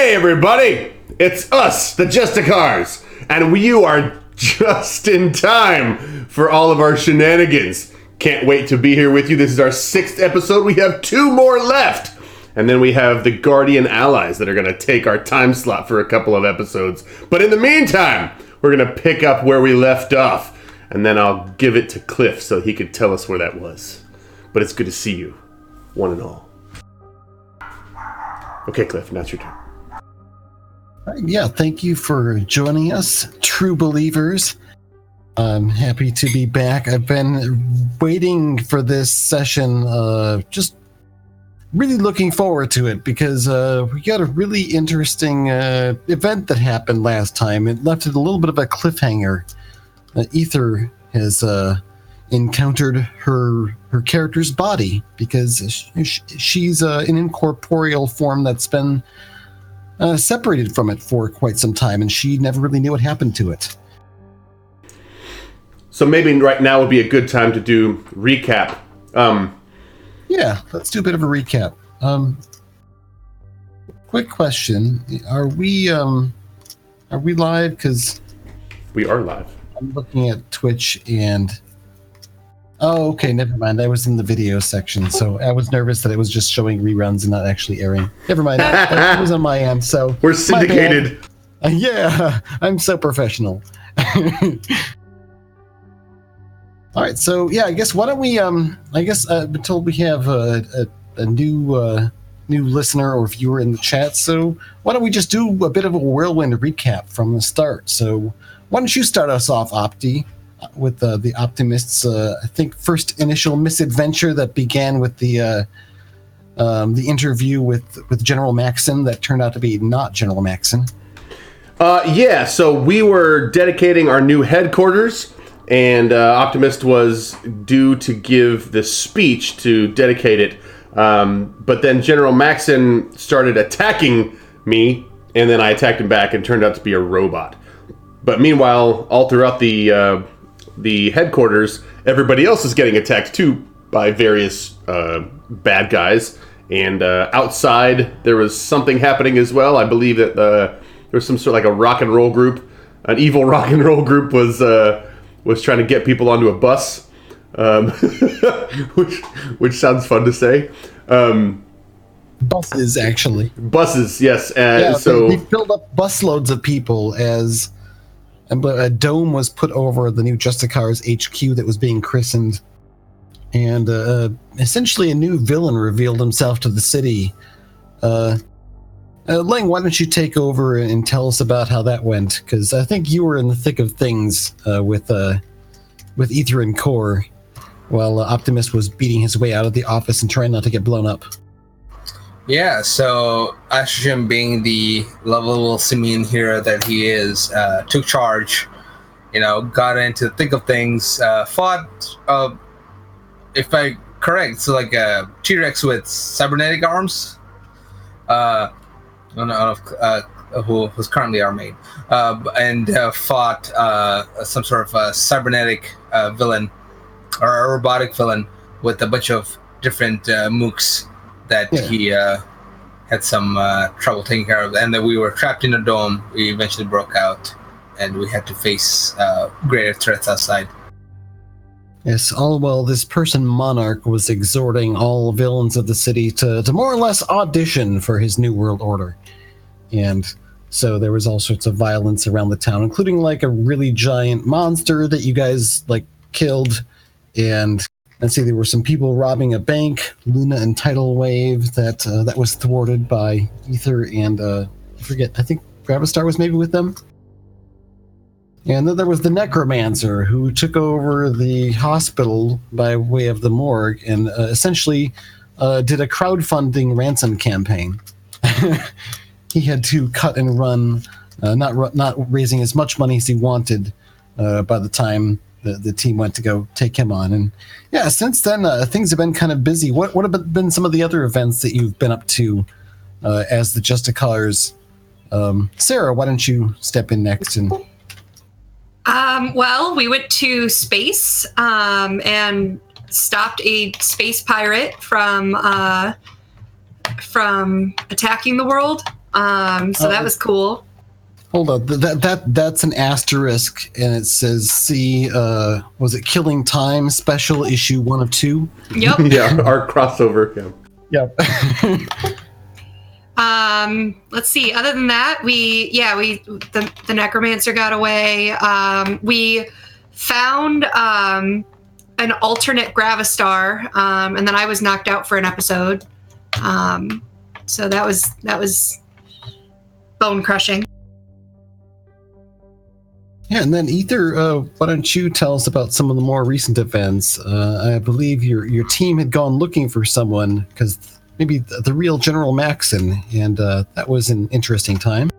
Hey everybody, it's us, the Justicars, and you are just in time for all of our shenanigans. Can't wait to be here with you. This is our 6th episode. We have 2 more left. And then we have the Guardian Allies that are going to take our time slot for a couple of episodes. But in the meantime, we're going to pick up where we left off. And then I'll give it to Cliff so he could tell us where that was. But it's good to see you, one and all. Okay, Cliff, now it's your turn. Yeah, thank you for joining us, true believers. I'm happy to be back. I've been waiting for this session, just really looking forward to it because we got a really interesting event that happened last time. It left it a little bit of a cliffhanger. Ether has encountered her character's body because she's an incorporeal form that's been separated from it for quite some time, and she never really knew what happened to it. So maybe right now would be a good time to do recap. Yeah, let's do a bit of a recap. Quick question: Are we live? Because we are live. I'm looking at Twitch and. Oh, okay, never mind. I was in the video section, so I was nervous that it was just showing reruns and not actually airing. Never mind. That was on my end, so... We're syndicated. Yeah, I'm so professional. All right, so yeah, I guess why don't we... I've been told we have a new listener or viewer in the chat, so why don't we just do a bit of a whirlwind recap from the start? So why don't you start us off, Opti? With the Optimists, I think first initial misadventure that began with the interview with General Maxon that turned out to be not General Maxon. Yeah, so we were dedicating our new headquarters, and Optimist was due to give the speech to dedicate it, but then General Maxon started attacking me, and then I attacked him back and turned out to be a robot. But meanwhile, all throughout the headquarters, everybody else is getting attacked too by various bad guys. And outside, there was something happening as well. I believe that there was some sort of like a rock and roll group. An evil rock and roll group was trying to get people onto a bus, which sounds fun to say. Buses, actually. Buses, yes. So they filled up busloads of people as... But a dome was put over the new Justicars HQ that was being christened. And essentially a new villain revealed himself to the city. Lang, why don't you take over and tell us about how that went? Because I think you were in the thick of things with Ether and Core, while Optimus was beating his way out of the office and trying not to get blown up. Yeah, so Ashim, being the lovable simian hero that he is, took charge, got into the thick of things, fought, if I correct, so like a T-Rex with cybernetic arms, who's currently our main, and fought some sort of a cybernetic villain, or a robotic villain, with a bunch of different mooks that he had some trouble taking care of, and that we were trapped in a dome. We eventually broke out, and we had to face greater threats outside. Yes, all while this person, Monarch, was exhorting all villains of the city to more or less audition for his new world order. And so there was all sorts of violence around the town, including like a really giant monster that you guys killed, and let's see, there were some people robbing a bank, Luna and Tidal Wave, that was thwarted by Ether and, I think Gravistar was maybe with them. And then there was the Necromancer, who took over the hospital by way of the morgue and essentially did a crowdfunding ransom campaign. He had to cut and run, not raising as much money as he wanted by the time the team went to go take him on. And yeah, since then things have been kind of busy. What have been some of the other events that you've been up to as the Justicars? Sarah, why don't you step in next? And well, we went to space and stopped a space pirate from attacking the world. So that was cool. Hold on, that's an asterisk, and it says, "See, was it Killing Time Special Issue 1 of 2?" Yep. Yeah, our crossover. Yeah. Yep. Let's see. Other than that, the necromancer got away. We found an alternate Gravistar, and then I was knocked out for an episode. So that was bone crushing. Yeah, and then Ether, why don't you tell us about some of the more recent events? I believe your team had gone looking for someone, because maybe the real General Maxon, and that was an interesting time.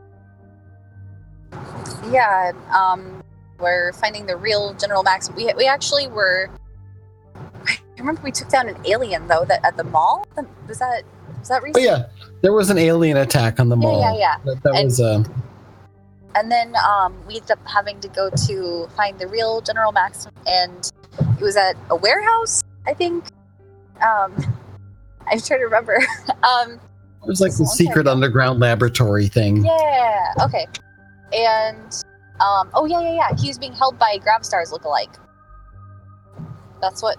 Yeah, we're finding the real General Maxon. We actually were. I remember we took down an alien though at the mall. Was that recent? Oh yeah, there was an alien attack on the mall. Yeah. That was. And then we ended up having to go to find the real General Maxon, and it was at a warehouse, I think. I'm trying to remember. It was like the secret underground laboratory thing. Yeah. Okay. And oh yeah. He was being held by Gravistar's lookalike. That's what,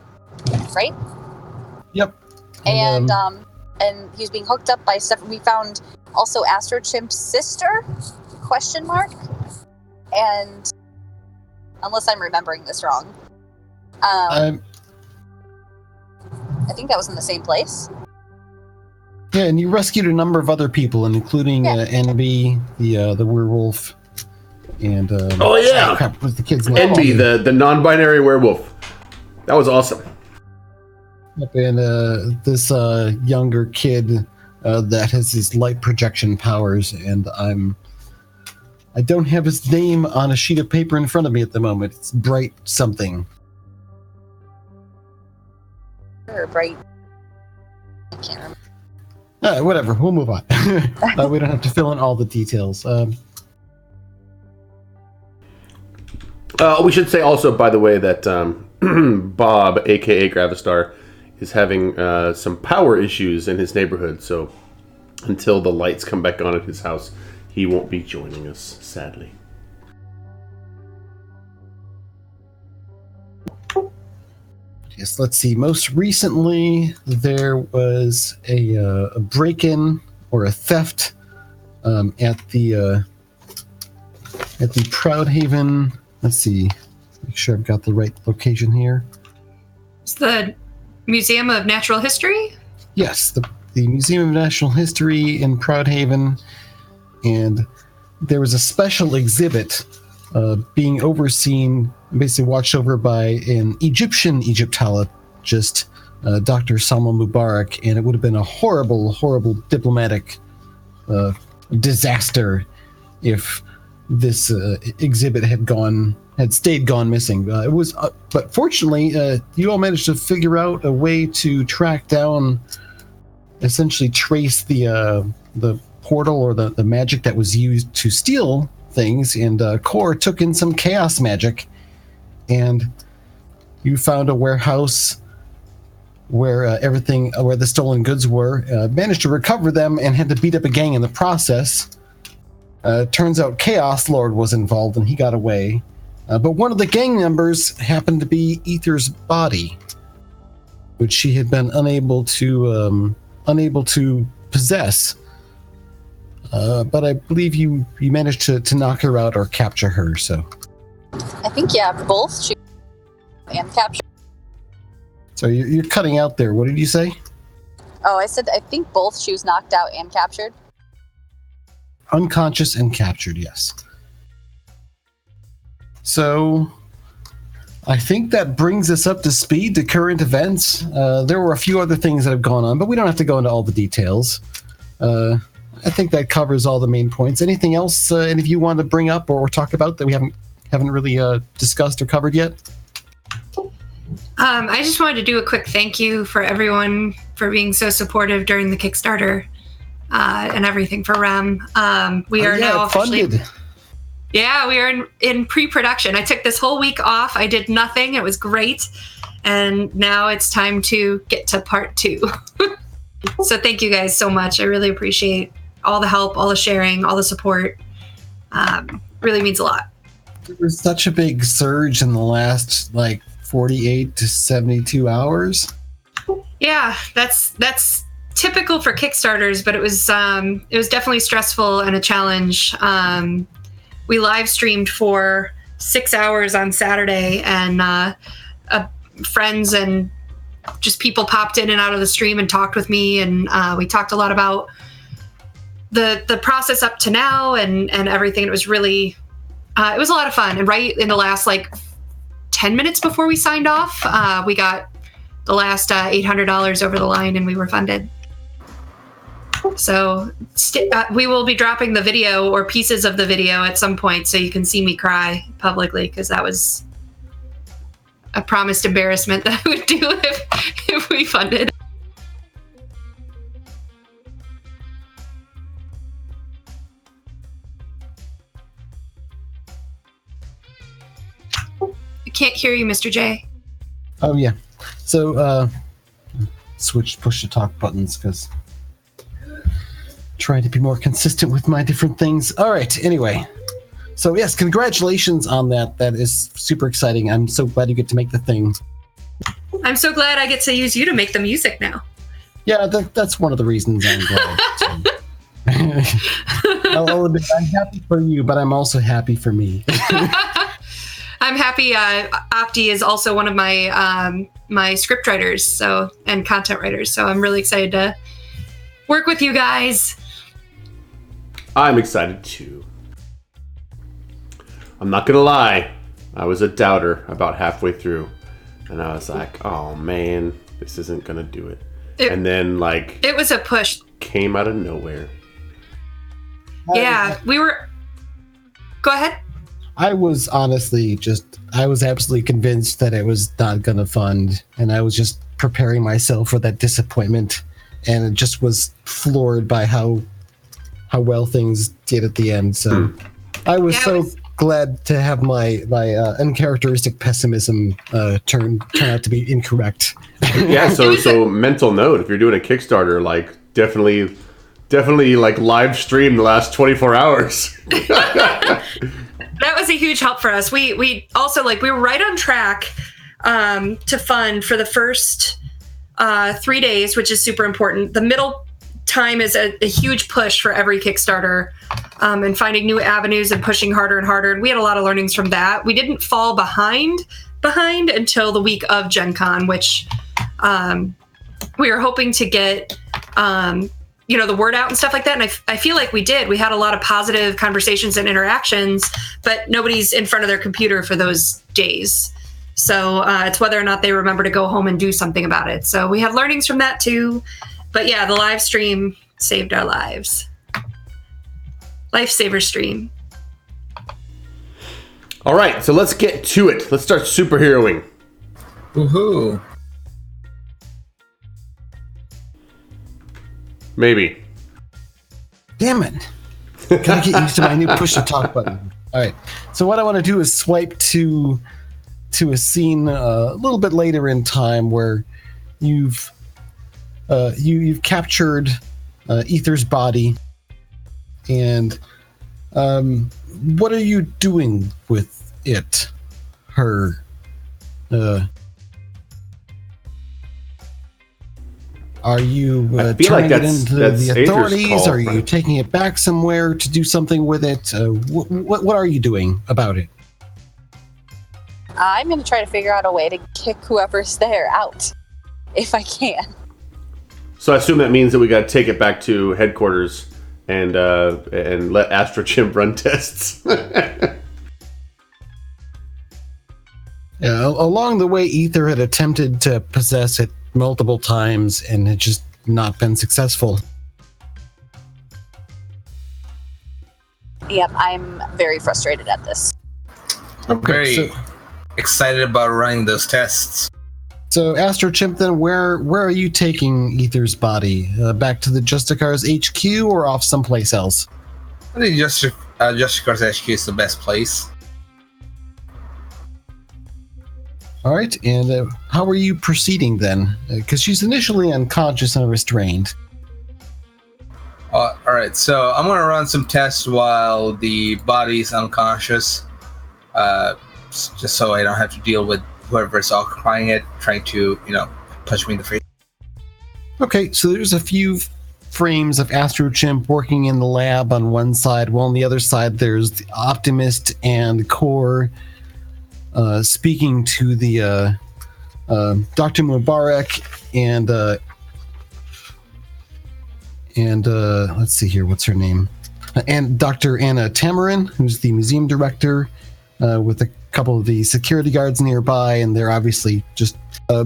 right? Yep. And he was being hooked up by stuff. We found also Astro Chimp's sister. ? And unless I'm remembering this wrong, I think that was in the same place. Yeah, and you rescued a number of other people, including Envy, the werewolf, and Oh yeah, crap, was the kid's name? Envy, the non-binary werewolf. That was awesome. Yep, and this younger kid that has his light projection powers, and I don't have his name on a sheet of paper in front of me at the moment. It's Bright something. Or Bright. I can't remember. Whatever, we'll move on. We don't have to fill in all the details. We should say also, by the way, that Bob, aka Gravistar, is having some power issues in his neighborhood. So until the lights come back on at his house, he won't be joining us, sadly. Yes, let's see. Most recently, there was a break-in or a theft at the Proudhaven. Let's see. Make sure I've got the right location here. It's the Museum of Natural History? Yes, the Museum of Natural History in Proudhaven. And there was a special exhibit being overseen, basically watched over by an Egyptian Egyptologist, Dr. Salma Mubarak, and it would have been a horrible, horrible diplomatic disaster if this exhibit had stayed missing. It was, but fortunately, you all managed to figure out a way to track down, essentially trace the portal or the magic that was used to steal things, and Core took in some chaos magic, and you found a warehouse where where the stolen goods were, managed to recover them, and had to beat up a gang in the process. Turns out Chaos Lord was involved and he got away, but one of the gang members happened to be Ether's body, which she had been unable to possess. But I believe you managed to knock her out or capture her. So I think both shoot and capture. So you're cutting out there. What did you say? Oh, I said I think both she was knocked out and captured. Unconscious and captured, yes. So I think that brings us up to speed to current events. There were a few other things that have gone on, but we don't have to go into all the details. I think that covers all the main points. Anything else any of you want to bring up or talk about that we haven't really discussed or covered yet? I just wanted to do a quick thank you for everyone for being so supportive during the Kickstarter and everything for REM. We are now officially funded. Yeah, we are in pre-production. I took this whole week off. I did nothing. It was great. And now it's time to get to part 2. So thank you guys so much. I really appreciate all the help, all the sharing, all the support. Really means a lot. There was such a big surge in the last 48 to 72 hours. Yeah, that's typical for Kickstarters, but it was definitely stressful and a challenge. We live streamed for 6 hours on Saturday, and friends and just people popped in and out of the stream and talked with me, and we talked a lot about the process up to now and everything. It was really it was a lot of fun. And right in the last 10 minutes before we signed off, we got the last $800 over the line, and we were funded. So we will be dropping the video or pieces of the video at some point, so you can see me cry publicly, because that was a promised embarrassment that I would do if we funded. I can't hear you, Mr. J. Oh yeah. So switch push to talk buttons because trying to be more consistent with my different things. All right. Anyway, so yes, congratulations on that. That is super exciting. I'm so glad you get to make the thing. I'm so glad I get to use you to make the music now. Yeah, that's one of the reasons I'm glad. I'll admit, I'm happy for you, but I'm also happy for me. I'm happy. Opti is also one of my my script writers, and content writers. So I'm really excited to work with you guys. I'm excited too. I'm not gonna lie, I was a doubter about halfway through, and I was like, "Oh man, this isn't gonna do it." And then it was a push. Came out of nowhere. Yeah, we were. Go ahead. I was absolutely convinced that it was not going to fund, and I was just preparing myself for that disappointment, and it just was floored by how well things did at the end. So I was glad to have my uncharacteristic pessimism turn out to be incorrect. Yeah, so mental note, if you're doing a Kickstarter, definitely live stream the last 24 hours. That was a huge help for us. We also we were right on track to fund for the first 3 days, which is super important. The middle time is a huge push for every Kickstarter, and finding new avenues and pushing harder and harder. And we had a lot of learnings from that. We didn't fall behind until the week of Gen Con, which we were hoping to get the word out and stuff like that. And I feel like we did. We had a lot of positive conversations and interactions, but nobody's in front of their computer for those days. So it's whether or not they remember to go home and do something about it. So we have learnings from that too. But yeah, the live stream saved our lives. Lifesaver stream. All right, so let's get to it. Let's start superheroing. Woohoo. Maybe. Damn it. Gotta get used to my new push to talk button. All right. So what I want to do is swipe to a scene a little bit later in time where you've captured Ether's body, and what are you doing with it? Her. Are you turning it into the authorities? Are you taking it back somewhere to do something with it? What are you doing about it? I'm going to try to figure out a way to kick whoever's there out, if I can. So I assume that means that we got to take it back to headquarters and let Astro Chimp run tests. Along the way, Ether had attempted to possess it multiple times and had just not been successful. Yep, I'm very frustrated at this. I'm very excited about running those tests. So, Astro Chimp, then where are you taking Ether's body? Back to the Justicars HQ or off someplace else? I think Justicars HQ is the best place. All right, and how are you proceeding then? Because she's initially unconscious and restrained. All right. right, so I'm gonna run some tests while the body's unconscious, just so I don't have to deal with whoever's occupying it, trying to, punch me in the face. Okay, so there's a few frames of Astro Chimp working in the lab on one side, while on the other side there's the Optimist and Core speaking to the Dr. Mubarak and let's see here, what's her name? And Dr. Anna Tamarin, who's the museum director, with a couple of the security guards nearby, and they're obviously just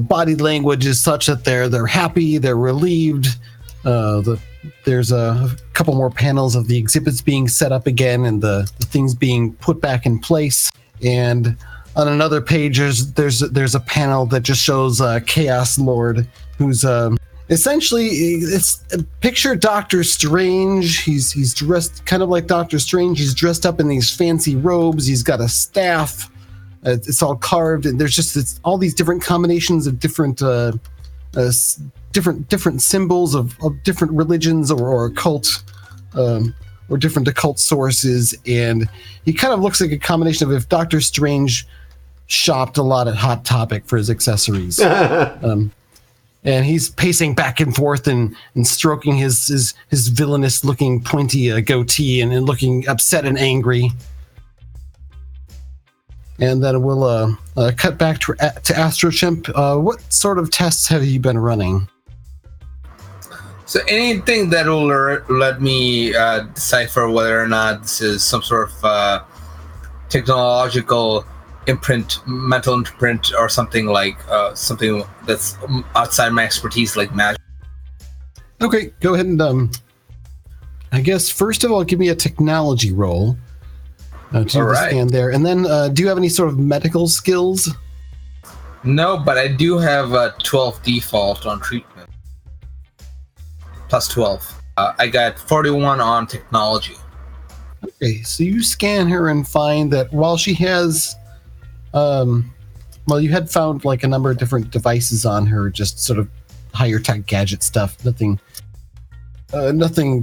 body language is such that they're happy, they're relieved. There's a couple more panels of the exhibits being set up again and the things being put back in place. And on another page, there's a panel that just shows Chaos Lord, who's essentially, it's picture Doctor Strange. He's dressed kind of like Doctor Strange. He's dressed up in these fancy robes. He's got a staff. It's all carved, and there's just all these different combinations of different symbols of different religions or occult or different occult sources. And he kind of looks like a combination of if Doctor Strange shopped a lot at Hot Topic for his accessories. And he's pacing back and forth and stroking his villainous looking pointy goatee and looking upset and angry. And then we'll cut back to Astro Chimp. What sort of tests have you been running? So anything that will let me decipher whether or not this is some sort of technological mental imprint, or something like something that's outside my expertise, like magic. Okay, go ahead and I guess first of all, give me a technology roll to stand there, and then do you have any sort of medical skills? No, but I do have a 12 default on treatment, plus 12. I got 41 on technology. Okay, so you scan her and find that while she has you had found like a number of different devices on her, just sort of higher tech gadget stuff, nothing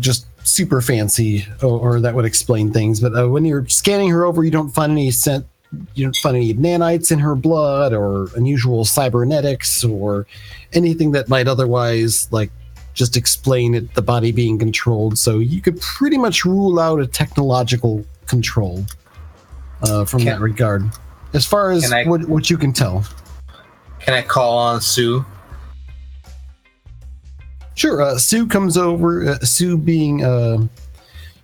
just super fancy or that would explain things. But when you're scanning her over, you don't find any nanites in her blood or unusual cybernetics or anything that might otherwise like just explain the body being controlled. So you could pretty much rule out a technological control from that regard. As far as what you can tell. Can I call on Sue? Sure. Sue comes over. Sue being,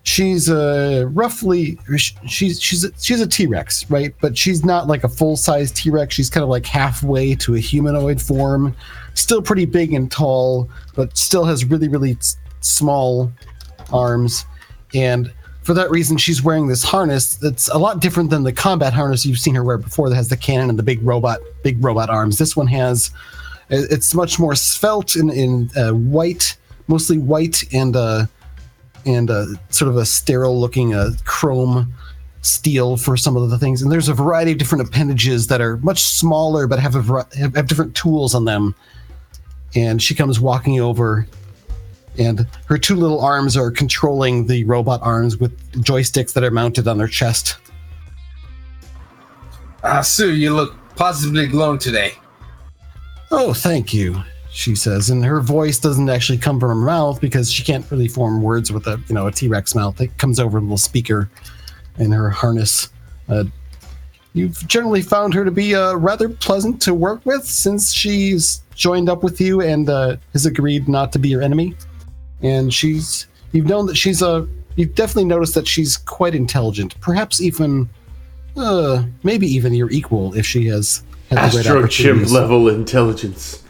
she's roughly, she's a T-Rex, right? But she's not like a full-size T-Rex. She's kind of like halfway to a humanoid form. Still pretty big and tall, but still has really, really small arms. And for that reason, she's wearing this harness that's a lot different than the combat harness you've seen her wear before that has the cannon and the big robot arms. This one it's much more svelte in white, mostly white and sort of a sterile looking chrome steel for some of the things. And there's a variety of different appendages that are much smaller but have different tools on them. And she comes walking over, and her two little arms are controlling the robot arms with joysticks that are mounted on their chest. Sue, you look positively glowing today. Oh, thank you, she says. And her voice doesn't actually come from her mouth because she can't really form words with a T-Rex mouth. It comes over a little speaker in her harness. You've generally found her to be rather pleasant to work with since she's joined up with you and has agreed not to be your enemy. And you've definitely noticed that she's quite intelligent, perhaps even, maybe even your equal if she has had the right Astro Chimp opportunities. level intelligence.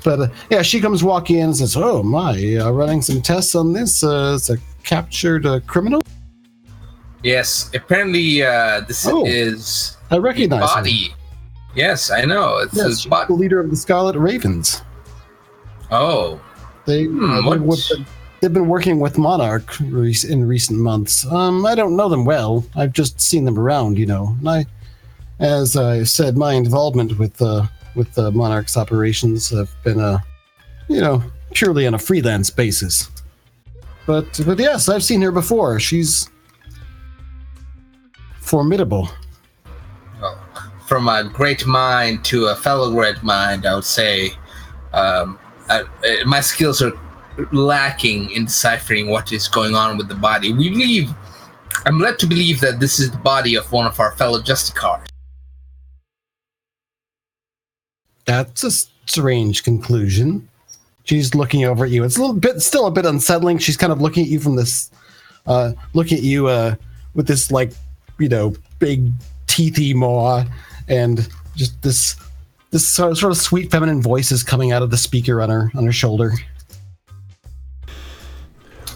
But yeah, she comes walking in and says, "Oh my, running some tests on this. It's a captured criminal." Yes, apparently this is I recognize body. her. Yes, I know. It's Yes, his she's body. the leader of the Scarlet Ravens. Oh. They've been working with Monarch in recent months. I don't know them well. I've just seen them around, And as I said, my involvement with Monarch's operations have been, purely on a freelance basis. But yes, I've seen her before. She's formidable. Well, from a great mind to a fellow great mind, I would say my skills are lacking in deciphering what is going on with the body. I'm led to believe that this is the body of one of our fellow Justicars. That's a strange conclusion. She's looking over at you. It's still a bit unsettling. She's kind of looking at you from this, looking at you with this, like, big teethy maw, and just this sort of sweet feminine voice is coming out of the speaker on her shoulder.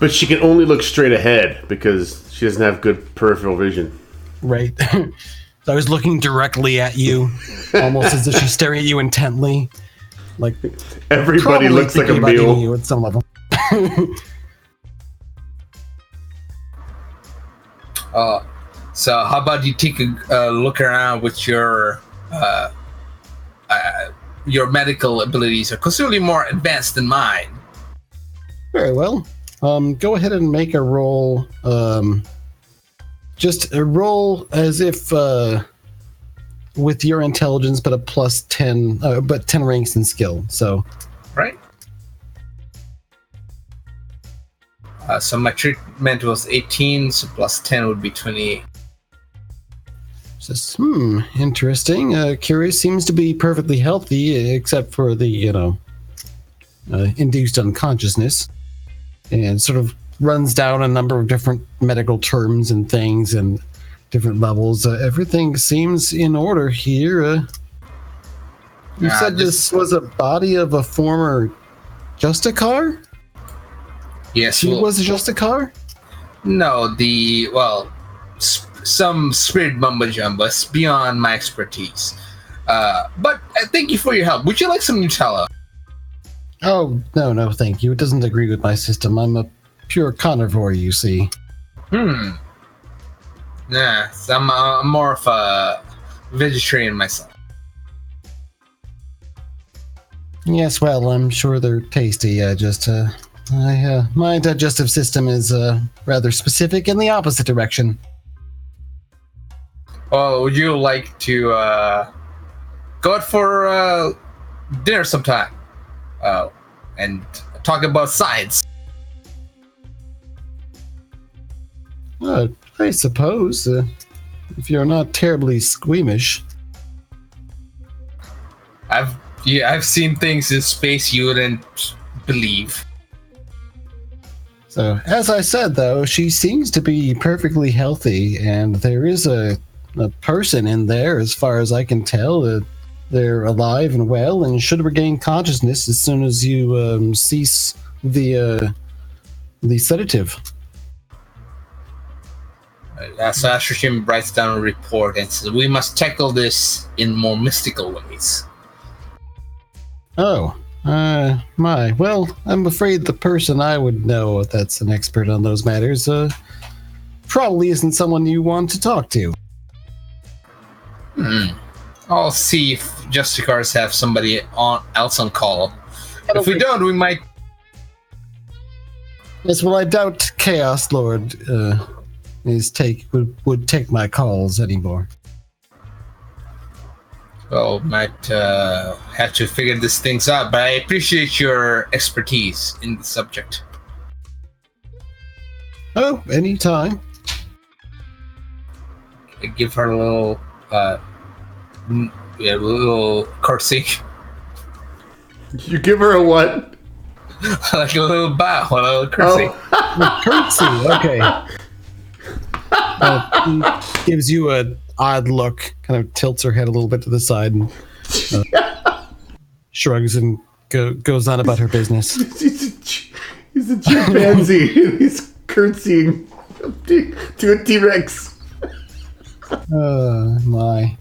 But she can only look straight ahead because she doesn't have good peripheral vision. Right. So I was looking directly at you, almost as if she's staring at you intently. Like everybody looks like a mule. You at some level. So how about you take a look around with your medical abilities are considerably more advanced than mine. Very well. Go ahead and make a roll. Just a roll as if with your intelligence, but a plus 10, but 10 ranks in skill. So, right. So my treatment was 18, so plus 10 would be 28. Just, interesting. Curious seems to be perfectly healthy, except for the, induced unconsciousness. And sort of runs down a number of different medical terms and things and different levels. Everything seems in order here. You said this was a body of a former Justicar? Yes. She was a Justicar? No, some spirit mumbo jumbo. It's beyond my expertise. But thank you for your help. Would you like some Nutella? Oh, no, thank you. It doesn't agree with my system. I'm a pure carnivore, you see. Yeah, so I'm more of a vegetarian myself. Yes, well, I'm sure they're tasty. My digestive system is rather specific in the opposite direction. Oh, would you like to go out for dinner sometime? And talk about science. I suppose, if you're not terribly squeamish. I've seen things in space you wouldn't believe. So, as I said, though, she seems to be perfectly healthy, and there is a person in there, as far as I can tell. They're alive and well and should regain consciousness as soon as you cease the sedative. So Ashram writes down a report and says, we must tackle this in more mystical ways. Oh, my. Well, I'm afraid the person I would know that's an expert on those matters probably isn't someone you want to talk to. I'll see if Justicars have somebody else on call. If we don't, we might... Yes, well, I doubt Chaos Lord would take my calls anymore. Well, might have to figure these things out, but I appreciate your expertise in the subject. Oh, anytime. I give her a little curtsy. You give her a what? Like a little bow, a little curtsy. Oh. Curtsy, okay. He gives you an odd look, kind of tilts her head a little bit to the side, and shrugs and goes on about her business. He's a chimpanzee, and he's curtsying to a T-Rex. My.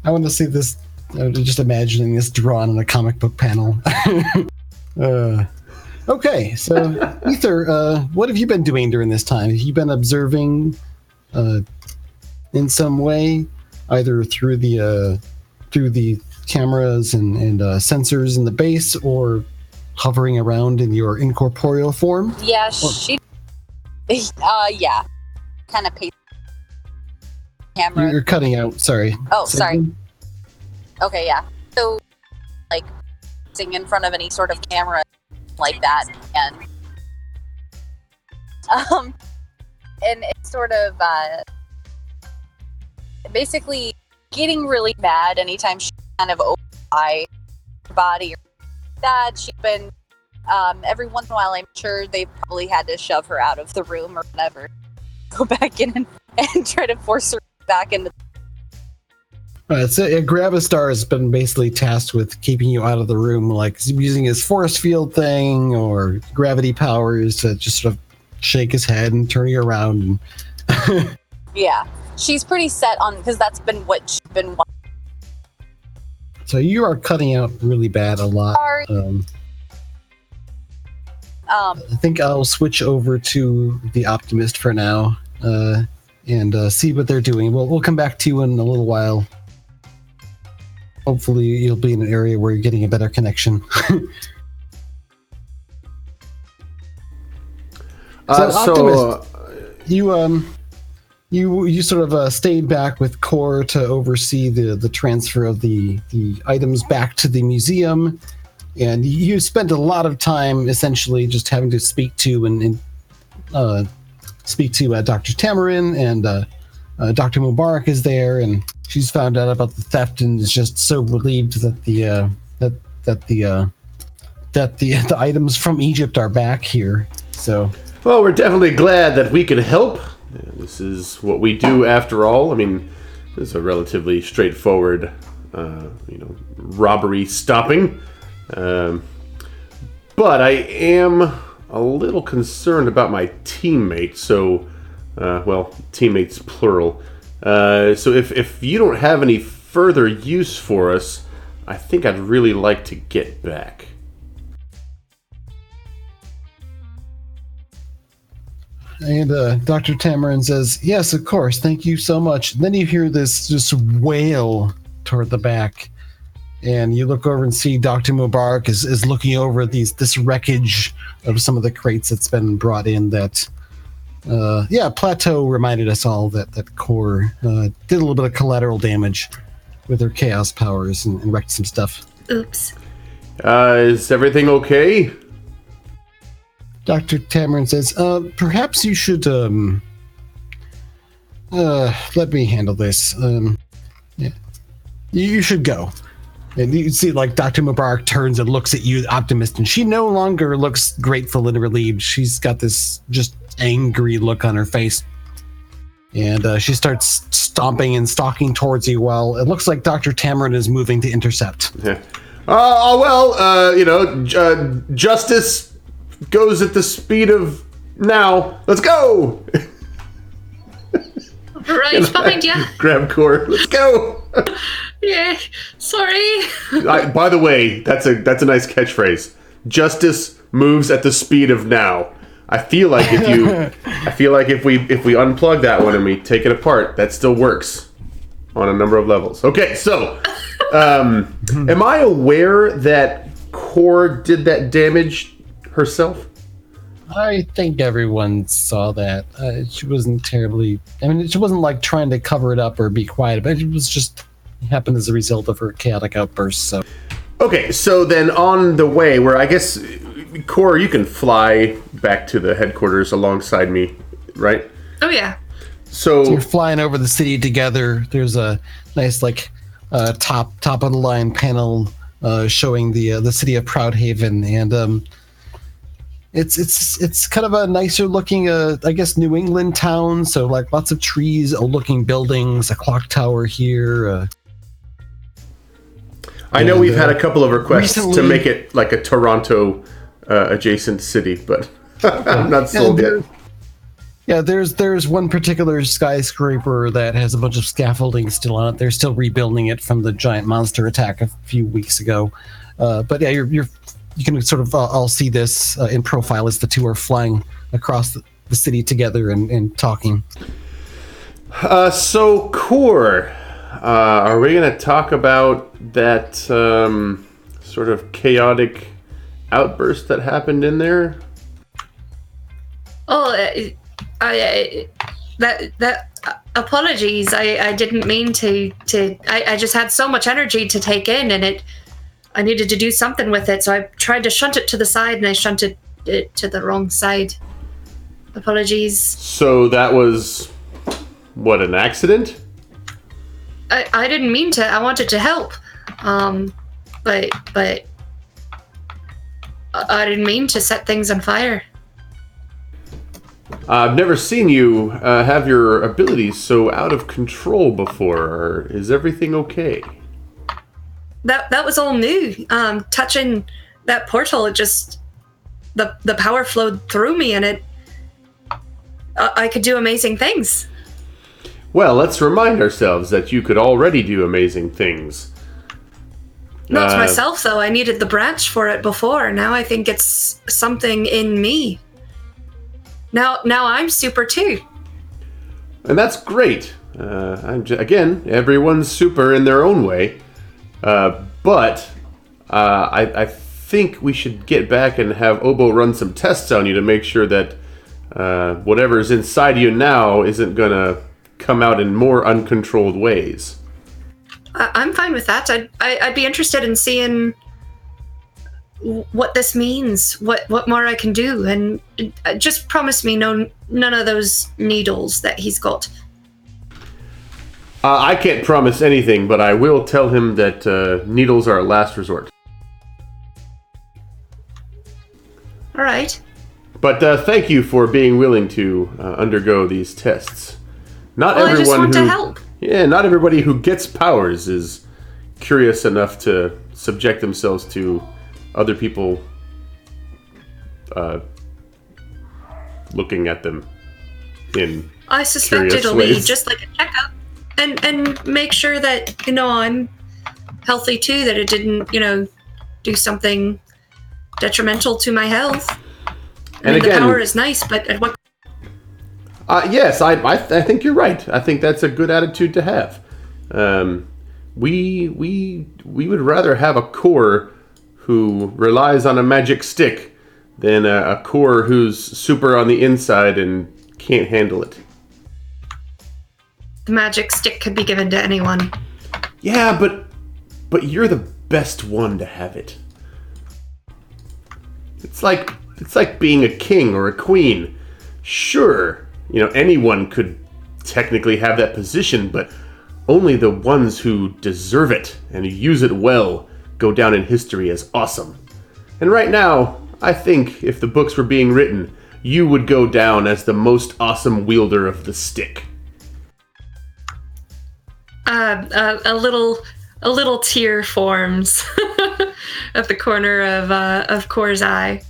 I want to see this, just imagining this drawn on a comic book panel. Okay, so Ether, what have you been doing during this time? Have you been observing in some way, either through the cameras and sensors in the base, or hovering around in your incorporeal form? Yeah, she Yeah. Kind of pace camera. You're cutting out. Sorry. Oh, sorry. Okay, yeah. So, like, sing in front of any sort of camera like that, and it's sort of basically getting really mad anytime she kind of opens her body or that. She's been every once in a while, I'm sure they probably had to shove her out of the room or whatever, go back in and try to force her back into. So Gravistar has been basically tasked with keeping you out of the room, like using his force field thing or gravity powers to just sort of shake his head and turn you around. And Yeah, she's pretty set on, because that's been what she's been wanting. So you are cutting out really bad a lot. Sorry. I think I'll switch over to the Optimist for now and see what they're doing. We'll come back to you in a little while. Hopefully you'll be in an area where you're getting a better connection. Optimist, you sort of stayed back with Core to oversee the transfer of the items back to the museum, and you spent a lot of time essentially just having to speak to Dr. Tamarin, and Dr. Mubarak is there, and she's found out about the theft and is just so relieved that the items from Egypt are back here. So, well, we're definitely glad that we could help. This is what we do after all. I mean, this is a relatively straightforward, robbery stopping. But I am a little concerned about my teammates. So, teammates plural. So if you don't have any further use for us, I think I'd really like to get back. And Dr. Tamarin says, yes, of course, thank you so much. And then you hear this wail toward the back. And you look over and see Dr. Mubarak is looking over this wreckage of some of the crates that's been brought in that... Plateau reminded us all that Core did a little bit of collateral damage with her chaos powers and wrecked some stuff. Oops. Is everything okay? Dr. Tamarin says, perhaps you should, let me handle this. Yeah. You should go. And you see, like, Dr. Mubarak turns and looks at you, the Optimist, and she no longer looks grateful and relieved. She's got this just angry look on her face. And she starts stomping and stalking towards you while it looks like Dr. Tamarin is moving to intercept. Yeah. Justice goes at the speed of now. Let's go! Right behind you. Grab Core. Let's go! Yeah, sorry. By the way, that's a nice catchphrase. Justice moves at the speed of now. I feel like if we unplug that one and we take it apart, that still works on a number of levels. Okay, so am I aware that Core did that damage herself? I think everyone saw that. She wasn't terribly... I mean, she wasn't like trying to cover it up or be quiet, but it was just happened as a result of her chaotic outbursts. So, okay, so then on the way, where I guess, Core, you can fly back to the headquarters alongside me, right? Oh, yeah. So you're flying over the city together. There's a nice, top of the line panel showing the city of Proudhaven, and it's kind of a nicer looking, I guess, New England town. So like lots of trees, old looking buildings, a clock tower here. I know we've had a couple of requests to make it like a Toronto adjacent city, but I'm not sold yet. Yeah, there's one particular skyscraper that has a bunch of scaffolding still on it. They're still rebuilding it from the giant monster attack a few weeks ago. But yeah, you can sort of all see this in profile as the two are flying across the city together and talking. So, Core, are we going to talk about that sort of chaotic outburst that happened in there? Oh, Apologies. I didn't mean to. I just had so much energy to take in, and I needed to do something with it. So I tried to shunt it to the side, and I shunted it to the wrong side. Apologies. So that was what, an accident? I didn't mean to. I wanted to help, but I didn't mean to set things on fire. I've never seen you have your abilities so out of control before. Is everything okay? That was all new. Touching that portal, it just the power flowed through me, and I could do amazing things. Well, let's remind ourselves that you could already do amazing things. Not to myself, though. I needed the branch for it before. Now I think it's something in me. Now I'm super too. And that's great. Again, everyone's super in their own way. But I think we should get back and have Obo run some tests on you to make sure that whatever's inside you now isn't going to come out in more uncontrolled ways. I'm fine with that. I'd be interested in seeing what this means, what more I can do, and just promise me none of those needles that he's got. I can't promise anything, but I will tell him that needles are a last resort. All right. But thank you for being willing to undergo these tests. Not well, everyone I just want who, to help. Yeah, not everybody who gets powers is curious enough to subject themselves to other people looking at them in I suspect curious it'll ways. be just like a checkup, and make sure that I'm healthy too. That it didn't do something detrimental to my health. I mean, again, the power is nice, but at what? Yes, I think you're right. I think that's a good attitude to have. We would rather have a core who relies on a magic stick than a core who's super on the inside and can't handle it. The magic stick could be given to anyone. Yeah, but you're the best one to have it. It's like being a king or a queen. Sure, anyone could technically have that position, but only the ones who deserve it and who use it well go down in history as awesome. And right now, I think if the books were being written, you would go down as the most awesome wielder of the stick. A little tear forms at the corner of Core's eye.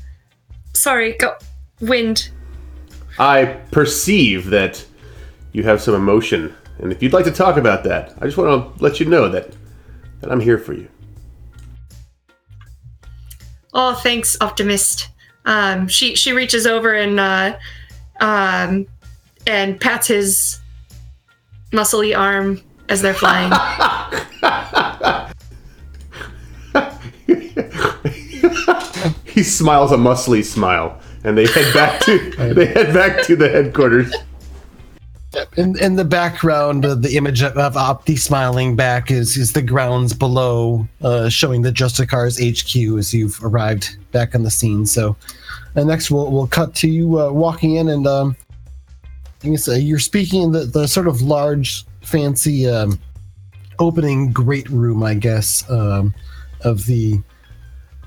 Sorry, go. Wind. I perceive that you have some emotion, and if you'd like to talk about that, I just want to let you know that I'm here for you. Oh, thanks, Optimist. She reaches over and pats his muscly arm as they're flying. He smiles a muscly smile, and they head back to the headquarters. In the background, the image of Opti smiling back is the grounds below, showing the Justicars HQ as you've arrived back on the scene. So, next we'll cut to you walking in, and I guess you're speaking in the sort of large, fancy opening great room, I guess, of the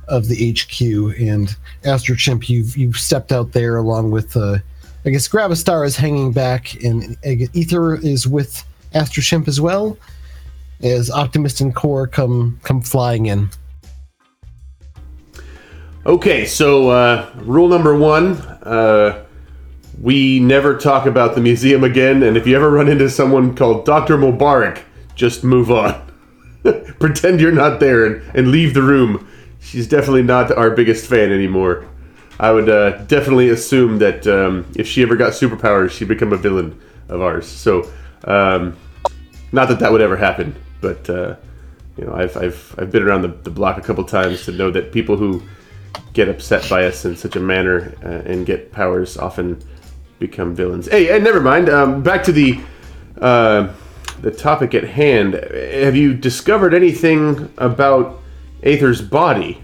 HQ. And Astro Chimp, you've stepped out there along with. I guess Gravistar is hanging back, and Ether is with Astro Chimp as well, as Optimist and Core come flying in. Okay, so rule number 1, we never talk about the museum again, and if you ever run into someone called Dr. Mubarak, just move on. Pretend you're not there and leave the room. She's definitely not our biggest fan anymore. I would definitely assume that if she ever got superpowers, she'd become a villain of ours. So, not that would ever happen, but I've been around the block a couple times to know that people who get upset by us in such a manner and get powers often become villains. Hey, never mind. Back to the topic at hand. Have you discovered anything about Aether's body?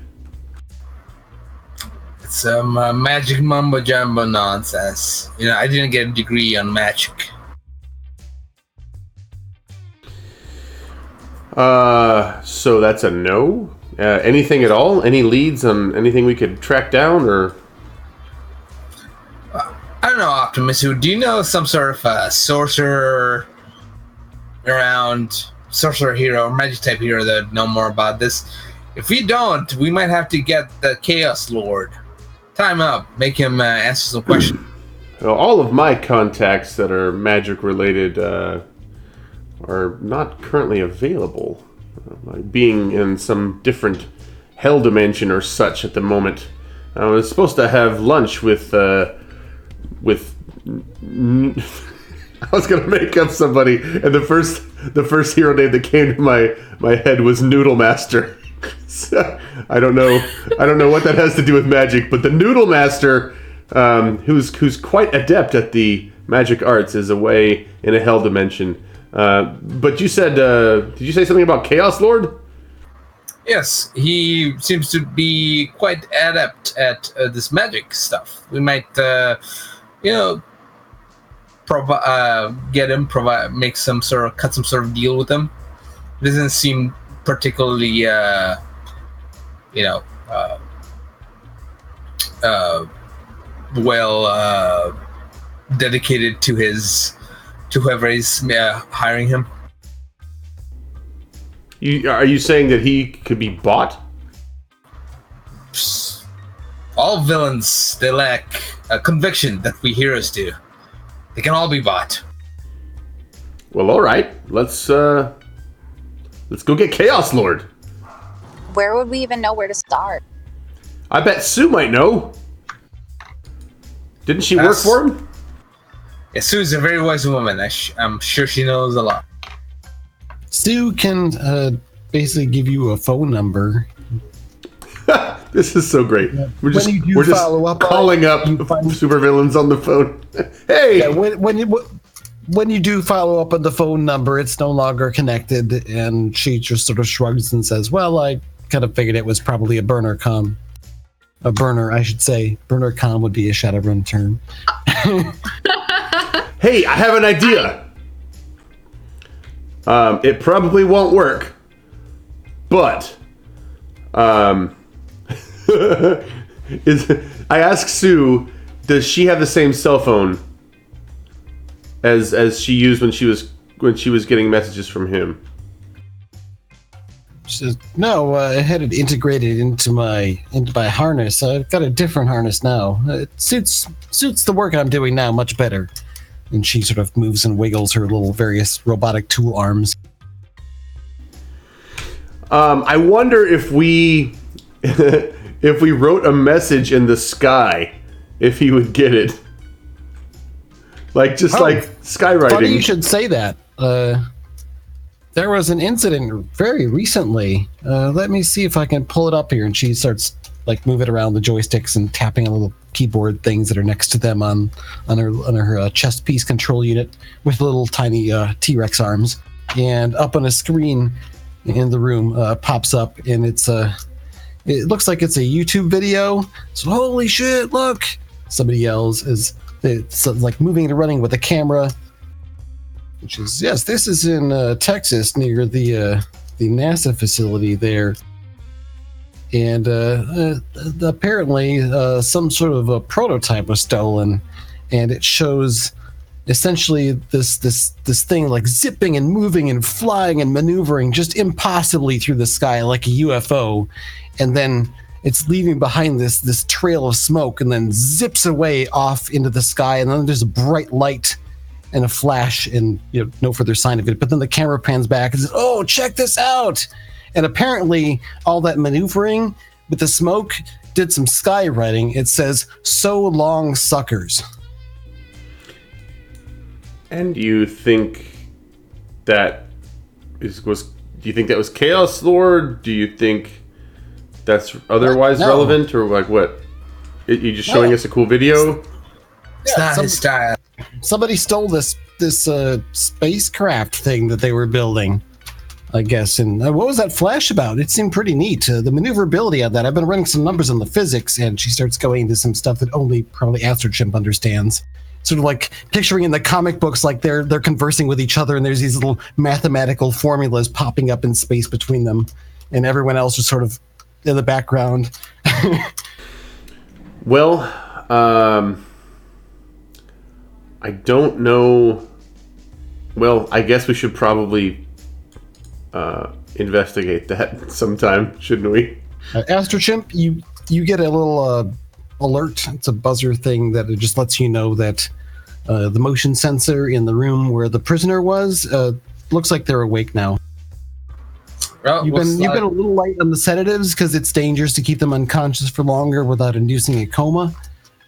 It's some magic mumbo jumbo nonsense. I didn't get a degree on magic. So that's a no? Anything at all? Any leads on anything we could track down, or? I don't know, Optimus. Do you know some sort of sorcerer around, sorcerer hero, magic type hero that know more about this? If we don't, we might have to get the Chaos Lord. Time up. Make him answer some questions. Well, all of my contacts that are magic related are not currently available. Being in some different hell dimension or such at the moment. I was supposed to have lunch with I was gonna make up somebody, and the first hero name that came to my head was Noodle Master. So, I don't know what that has to do with magic, but the Noodle Master, who's quite adept at the magic arts, is away in a hell dimension. But you said, did you say something about Chaos Lord? Yes, he seems to be quite adept at this magic stuff. We might, get him, cut some sort of deal with him. It doesn't seem particularly, well dedicated to whoever is hiring him. Are you saying that he could be bought? All villains, they lack a conviction that we heroes do. They can all be bought. Well, all right. Let's go get Chaos Lord. Where would we even know where to start? I bet Sue might know. Didn't she work for him? Yeah, Sue's a very wise woman. I'm sure she knows a lot. Sue can basically give you a phone number. This is so great. We're just follow up calling up supervillains on the phone. Hey! Yeah, when you do follow up on the phone number, it's no longer connected, and she just sort of shrugs and says, well, I kind of figured it was probably a burner con. A burner, I should say. Burner con would be a Shadowrun term. Hey, I have an idea. It probably won't work, but I asked Sue, does she have the same cell phone as she used when she was getting messages from him? She says, no, I had it integrated into my harness. I've got a different harness now. It suits the work I'm doing now much better. And she sort of moves and wiggles her little various robotic tool arms. I wonder if we wrote a message in the sky, if he would get it. Like skywriting. Funny you should say that. There was an incident very recently. Let me see if I can pull it up here. And she starts moving around the joysticks and tapping on little keyboard things that are next to them on her chest piece control unit with little tiny T-Rex arms. And up on a screen in the room pops up, and it looks like it's a YouTube video. So holy shit! Look, somebody yells as it's moving and running with a camera. Which is, yes, this is in Texas near the NASA facility there. And apparently some sort of a prototype was stolen, and it shows essentially this thing zipping and moving and flying and maneuvering just impossibly through the sky like a UFO, and then it's leaving behind this trail of smoke and then zips away off into the sky, and then there's a bright light and a flash and no further sign of it. But then the camera pans back and says, oh, check this out. And apparently all that maneuvering with the smoke did some skywriting. It says, so long, suckers. And do you think that was Chaos Lord? Do you think that's otherwise relevant, or what? You just showing us a cool video? It's not his style. Somebody stole this spacecraft thing that they were building, I guess. And what was that flash about? It seemed pretty neat. The maneuverability of that. I've been running some numbers on the physics, and she starts going into some stuff that only probably Astrochimp understands. Sort of like picturing in the comic books, like they're conversing with each other, and there's these little mathematical formulas popping up in space between them, and everyone else just sort of in the background. Well, I don't know. Well, I guess we should probably investigate that sometime, shouldn't we? Astrochimp, you get a little alert. It's a buzzer thing that it just lets you know that the motion sensor in the room where the prisoner was looks like they're awake now. Oh, You've been a little light on the sedatives because it's dangerous to keep them unconscious for longer without inducing a coma,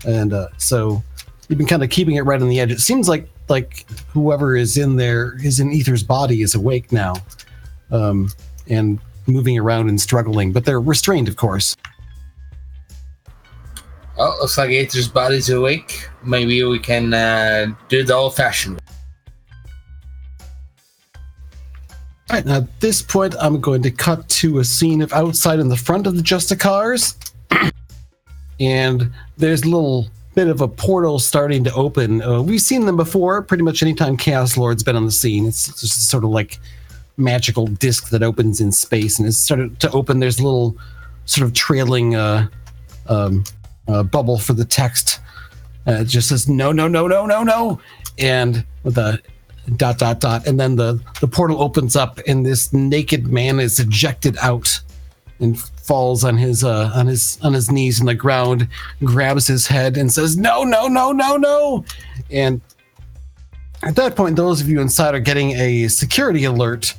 and so you've been kind of keeping it right on the edge. It seems like whoever is in there is in Ether's body is awake now, and moving around and struggling, but they're restrained, of course. Oh, looks like Aether's body's awake. Maybe we can do the old-fashioned way. All right, now at this point, I'm going to cut to a scene of outside in the front of the Justicars, and there's a little bit of a portal starting to open. We've seen them before. Pretty much anytime Chaos Lord's been on the scene, it's just sort of like magical disc that opens in space, and it's started to open. There's a little sort of trailing bubble for the text. It just says no, and with a ... and then the portal opens up, and this naked man is ejected out and falls on his knees in the ground, grabs his head and says no, and at that point those of you inside are getting a security alert.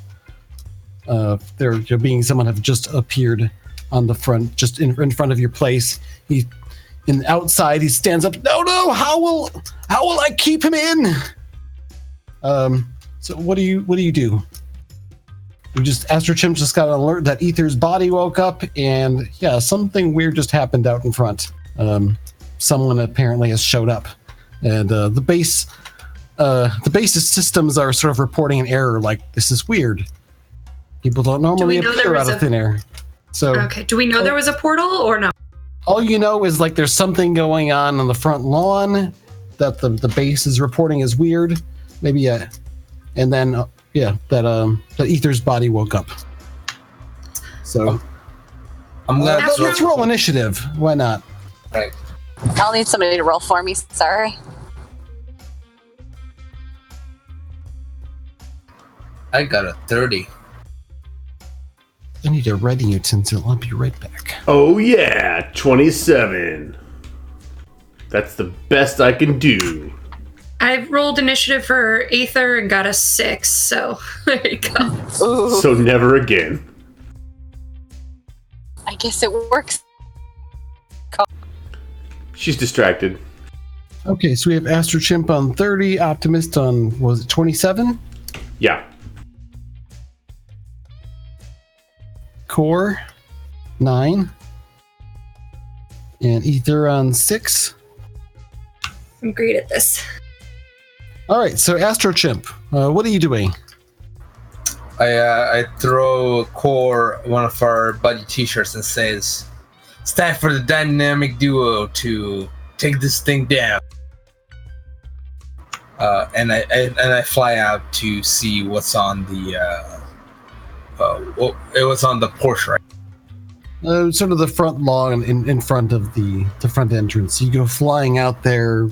There being someone have just appeared on the front, just in front of your place. Outside he stands up. No, how will I keep him in? So what do you do? Astrochimp just got an alert that Ether's body woke up, and yeah, something weird just happened out in front. Someone apparently has showed up, and the base's systems are sort of reporting an error, like this is weird. People don't normally appear out of thin air. So okay, do we know there was a portal or no? All you know is like there's something going on the front lawn that the base is reporting as weird. Maybe and then that Ether's body woke up. So let's roll initiative. Why not? Right. I'll need somebody to roll for me. Sorry. I got a 30. I need a ready utensil. I'll be right back. Oh yeah, 27. That's the best I can do. I rolled initiative for Aether and got a 6, so there you go. Ooh. So never again. I guess it works. She's distracted. Okay, so we have Astrochimp on 30, Optimist on, was it 27? Yeah. Core, 9. And Ether on 6. I'm great at this. All right, so Astrochimp, what are you doing? I throw Core one of our buddy t-shirts and says, "It's time for the dynamic duo to take this thing down." And I fly out to see what's on the it was on the porch, right? Sort of the front lawn in front of the front entrance. You go flying out there,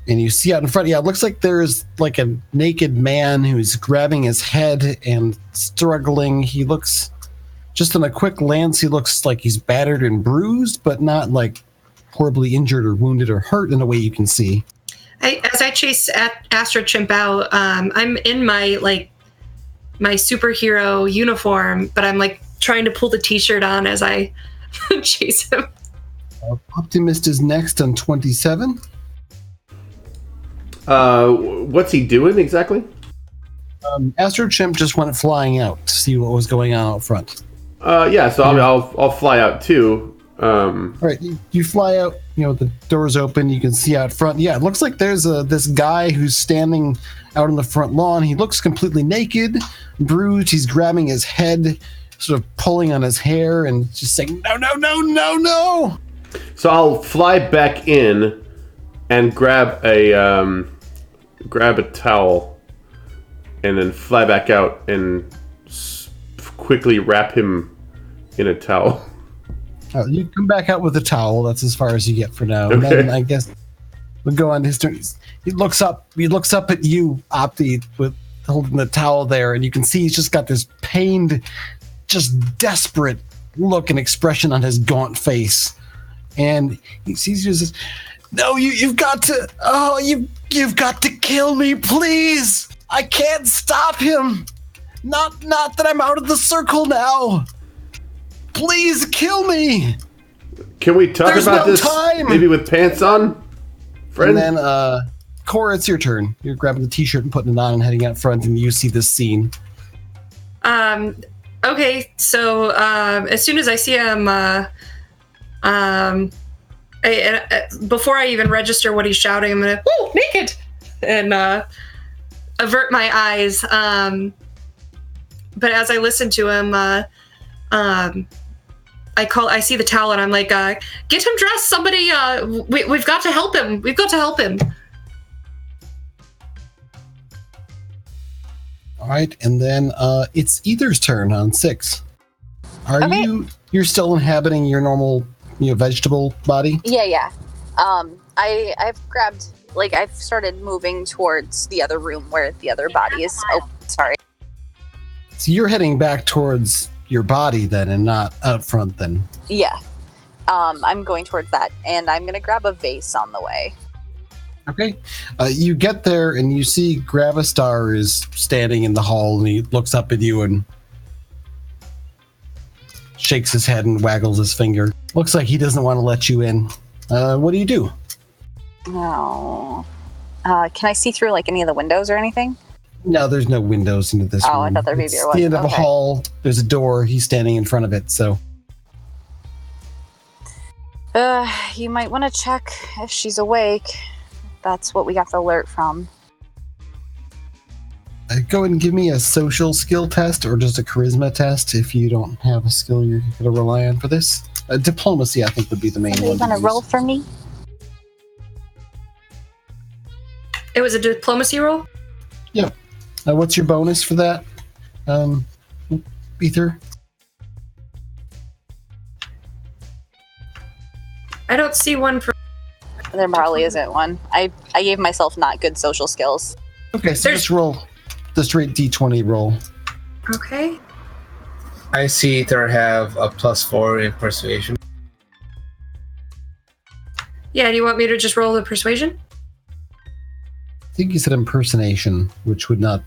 and you see out in front, yeah, it looks like there's like a naked man who's grabbing his head and struggling. He looks, just in a quick glance, he looks like he's battered and bruised, but not like horribly injured or wounded or hurt in a way you can see. As I chase Astrochimp out, I'm in my superhero uniform, but I'm like trying to pull the t-shirt on as I chase him. Optimist is next on 27. What's he doing exactly? Astrochimp just went flying out to see what was going on out front. Yeah, so I'll fly out too. All right, you fly out. The doors open. You can see out front. Yeah, it looks like there's this guy who's standing out on the front lawn. He looks completely naked, bruised. He's grabbing his head, sort of pulling on his hair, and just saying, "No, no, no, no, no." So I'll fly back in and grab a towel, and then fly back out and quickly wrap him in a towel. You come back out with a towel. That's as far as you get for now. Okay. And then I guess we'll go on his turn. He looks up at you, Opti, with holding the towel there, and you can see he's just got this pained, just desperate look and expression on his gaunt face. And he sees you as, "No, you've got to. Oh, you've got to kill me, please. I can't stop him. Not that I'm out of the circle now. Please kill me." Can we talk There's about no this time. maybe with pants on, friend? And then, Cora, it's your turn. You're grabbing the t-shirt and putting it on and heading out front, and you see this scene. Okay, so as soon as I see him, before I even register what he's shouting, I'm gonna, "Woo, naked!" and avert my eyes. But as I listen to him, I see the towel and I'm like, "Get him dressed! Somebody, we've got to help him! We've got to help him!" All right, and then it's Ether's turn on 6. Okay. You're still inhabiting your normal, vegetable body? Yeah. I've grabbed, I've started moving towards the other room where the other body is. Oh, sorry. So you're heading back towards your body then, and not out front then. Yeah. I'm going towards that, and I'm gonna grab a vase on the way. Okay. You get there and you see Gravistar is standing in the hall, and he looks up at you and shakes his head and waggles his finger. Looks like he doesn't want to let you in. What do you do? Oh. Can I see through any of the windows or anything? No, there's no windows into this room. I thought there maybe It's was. the end of a Okay. hall. There's a door. He's standing in front of it, so. You might want to check if she's awake. That's what we got the alert from. Go and give me a social skill test or just a charisma test if you don't have a skill you're going to rely on for this. Diplomacy, I think, would be the main Somebody one. gonna roll for me? It was a diplomacy roll? Yep. What's your bonus for that, Ether? I don't see one for. There probably isn't one. I gave myself not good social skills. Okay, so just roll the straight D20 roll. Okay. I see Ether have a +4 in persuasion. Yeah, do you want me to just roll the persuasion? I think you said impersonation, which would not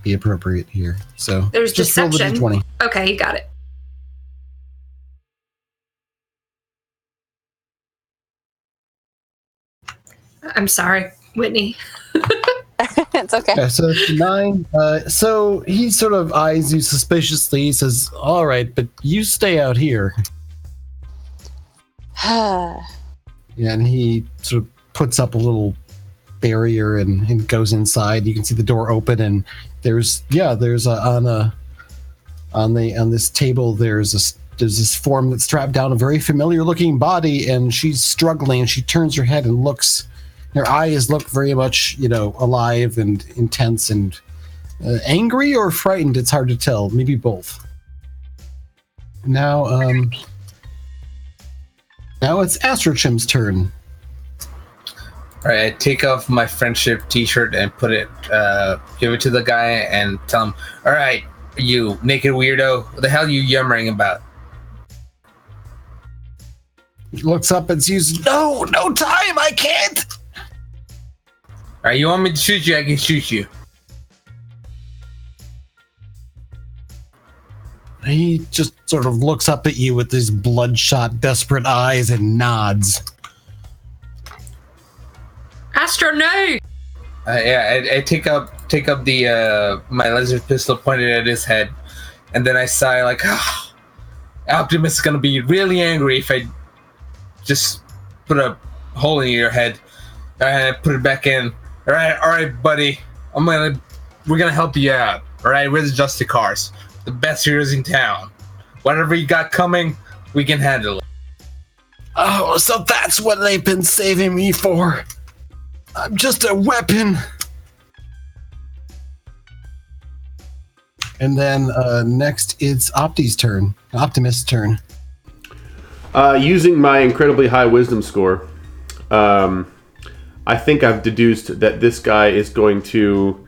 be appropriate here. So There's just roll the deception. D20. Okay, you got it. I'm sorry, Whitney. It's okay. Okay, so it's 9. So he sort of eyes you suspiciously. He says, "All right, but you stay out here." And he sort of puts up a little barrier and goes inside. You can see the door open, and there's on this table there's this form that's strapped down, a very familiar looking body, and she's struggling, and she turns her head and looks. Her eyes look very much, alive and intense and angry or frightened. It's hard to tell. Maybe both. Now it's Astrochim's turn. All right, I take off my friendship T-shirt and put it, give it to the guy and tell him, "All right, you naked weirdo, what the hell are you yammering about?" He looks up and sees, no time, I can't. All right, you want me to shoot you? I can shoot you. He just sort of looks up at you with his bloodshot, desperate eyes and nods. Astro, no! I take up the my laser pistol pointed at his head, and then I sigh like, Optimus is gonna be really angry if I just put a hole in your head and put it back in. All right, buddy. We're gonna help you out. All right, we're the Justicars, the best heroes in town. Whatever you got coming, we can handle it. Oh, so that's what they've been saving me for. I'm just a weapon. And then next it's Optimist's turn. Using my incredibly high wisdom score, I think I've deduced that this guy is going to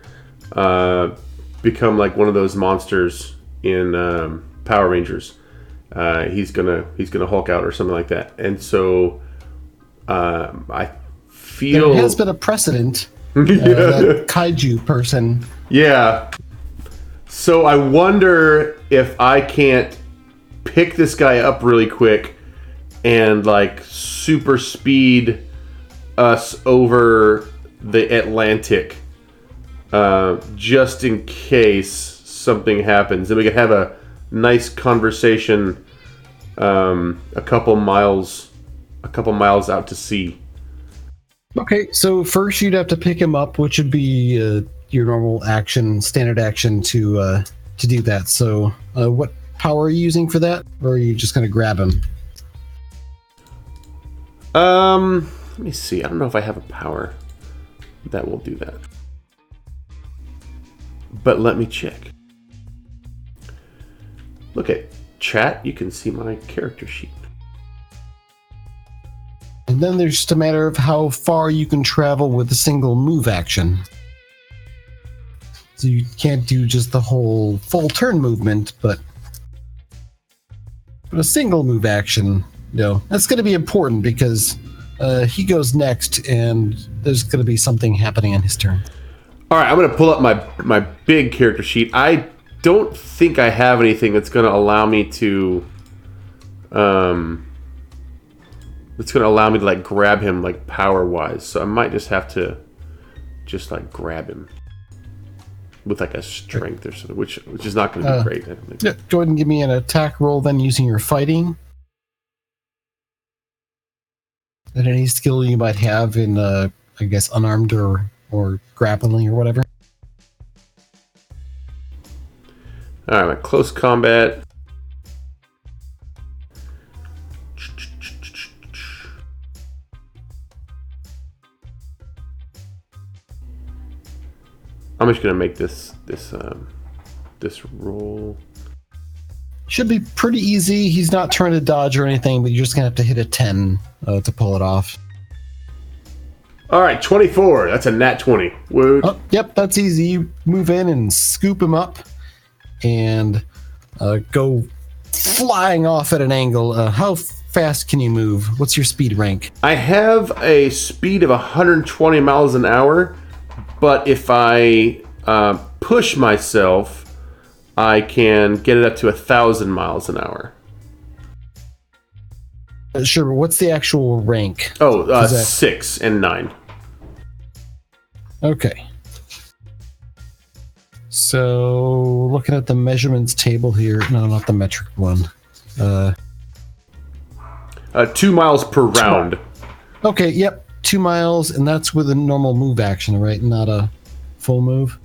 become like one of those monsters in Power Rangers. He's gonna Hulk out or something like that. And so I feel there has been a precedent. That kaiju person. Yeah. So I wonder if I can't pick this guy up really quick and like super speed us over the Atlantic, just in case something happens, and we could have a nice conversation a couple miles out to sea. Okay, so first you'd have to pick him up, which would be your normal action, standard action to do that. So what power are you using for that, or are you just going to grab him? Let me see. I don't know if I have a power that will do that, but let me check. Look at chat. You can see my character sheet. And then there's just a matter of how far you can travel with a single move action. So you can't do just the whole full turn movement, but a single move action, that's going to be important because he goes next and there's going to be something happening on his turn. All right, I'm going to pull up my big character sheet. I don't think I have anything that's going to allow me to like grab him like power wise. So I might just have to just like grab him with like a strength or something, which is not going to be great. I don't think. Yeah, go ahead and give me an attack roll then using your fighting. And any skill you might have in, I guess, unarmed or grappling or whatever. All right, my close combat. I'm just gonna make this roll. Should be pretty easy. He's not trying to dodge or anything, but you're just gonna have to hit a 10 to pull it off. All right, 24. That's a nat 20. Woo. Oh, yep, that's easy. You move in and scoop him up, and go flying off at an angle. How fast can you move? What's your speed rank? I have a speed of 120 miles an hour, but if I push myself, I can get it up to 1,000 miles an hour. Sure, but what's the actual rank? 6 and 9. Okay. So, looking at the measurements table here. No, not the metric one. 2 miles per round. Okay, yep. 2 miles, and that's with a normal move action, right? Not a full move?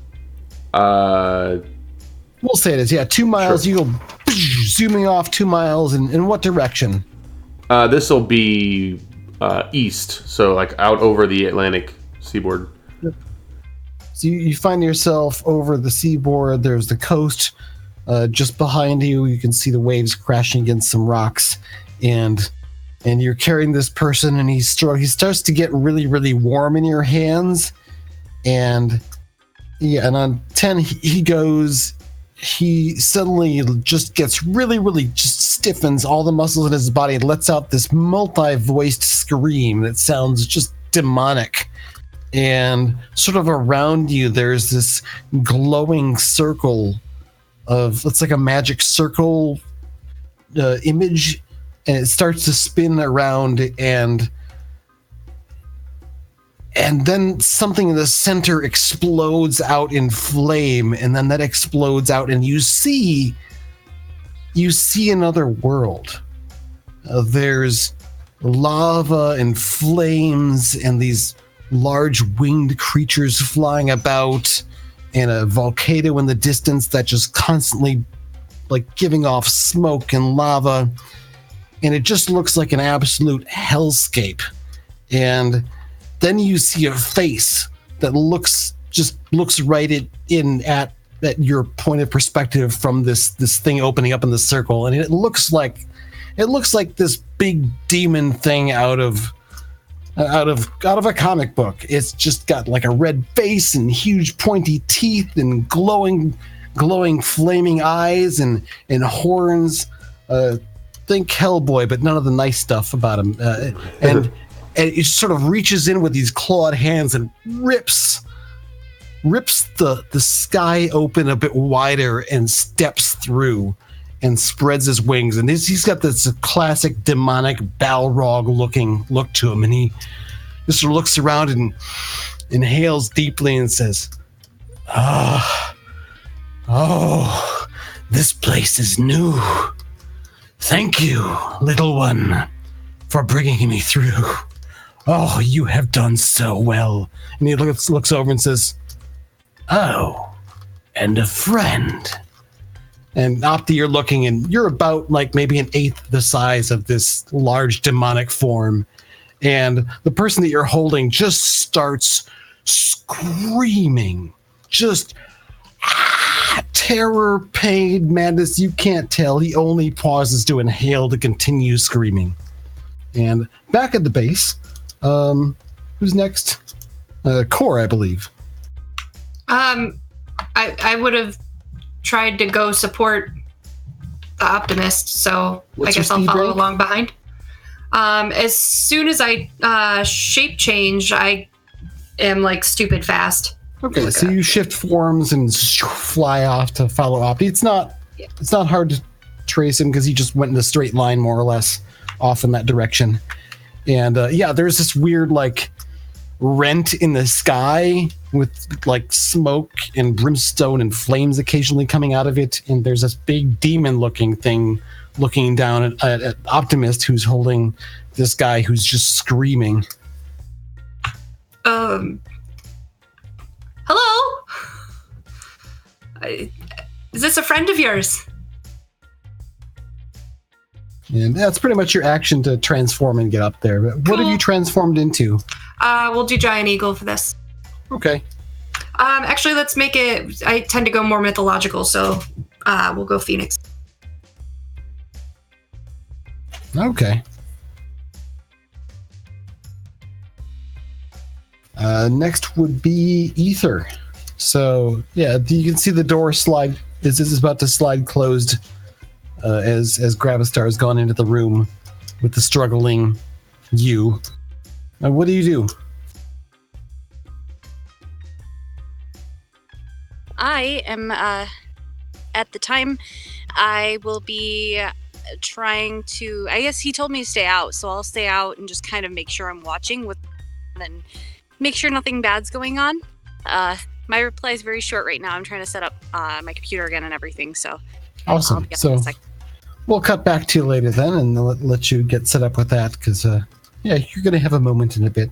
We'll say it is. Yeah, 2 miles. Sure. You go zooming off 2 miles. In what direction? This will be east, so like out over the Atlantic seaboard. So you find yourself over the seaboard. There's the coast. Just behind you, you can see the waves crashing against some rocks, and you're carrying this person, and he starts to get really, really warm in your hands, and on 10 he suddenly just gets really, really just stiffens all the muscles in his body and lets out this multi-voiced scream that sounds just demonic. And sort of around you, there's this glowing circle it's like a magic circle image, and it starts to spin around, and then something in the center explodes out in flame, and then that explodes out, and you see another world. There's lava and flames and these large winged creatures flying about, and a volcano in the distance that just constantly like giving off smoke and lava, and it just looks like an absolute hellscape. And then you see a face that looks right at your point of perspective from this thing opening up in the circle, and it looks like this big demon thing out of a comic book. It's just got like a red face and huge pointy teeth and glowing flaming eyes and horns. Think Hellboy, but none of the nice stuff about him. And it sort of reaches in with these clawed hands and rips the sky open a bit wider and steps through and spreads his wings. And he's got this classic demonic Balrog look to him. And he just sort of looks around and inhales deeply and says, Oh, this place is new. Thank you, little one, for bringing me through. Oh, you have done so well. And he looks over and says, Oh, and a friend. And Opti, you're looking, and you're about like maybe an eighth the size of this large demonic form. And the person that you're holding just starts screaming. Just terror, pain, madness, you can't tell. He only pauses to inhale to continue screaming. And back at the base, who's next? Core, I believe. I would have tried to go support the Optimist, so I guess I'll follow along behind. As soon as I shape change, I am like stupid fast. Okay, so you shift forms and fly off to follow Opti. It's not hard to trace him because he just went in a straight line more or less off in that direction. And there's this weird like rent in the sky with like smoke and brimstone and flames occasionally coming out of it. And there's this big demon looking thing looking down at Optimist, who's holding this guy who's just screaming. Hello? Is this a friend of yours? And that's pretty much your action to transform and get up there. But what have you transformed into? We'll do Giant Eagle for this. Okay. Actually, let's make it... I tend to go more mythological, so we'll go Phoenix. Okay. Next would be Ether. So, yeah, you can see the door slide. This is about to slide closed as Gravistar has gone into the room with the struggling you. Now, what do you do? I am, at the time, I will be trying to, I guess he told me to stay out, so I'll stay out and just kind of make sure I'm watching and make sure nothing bad's going on. My reply is very short right now. I'm trying to set up my computer again and everything, so. Awesome. So we'll cut back to you later then and let you get set up with that because, you're going to have a moment in a bit.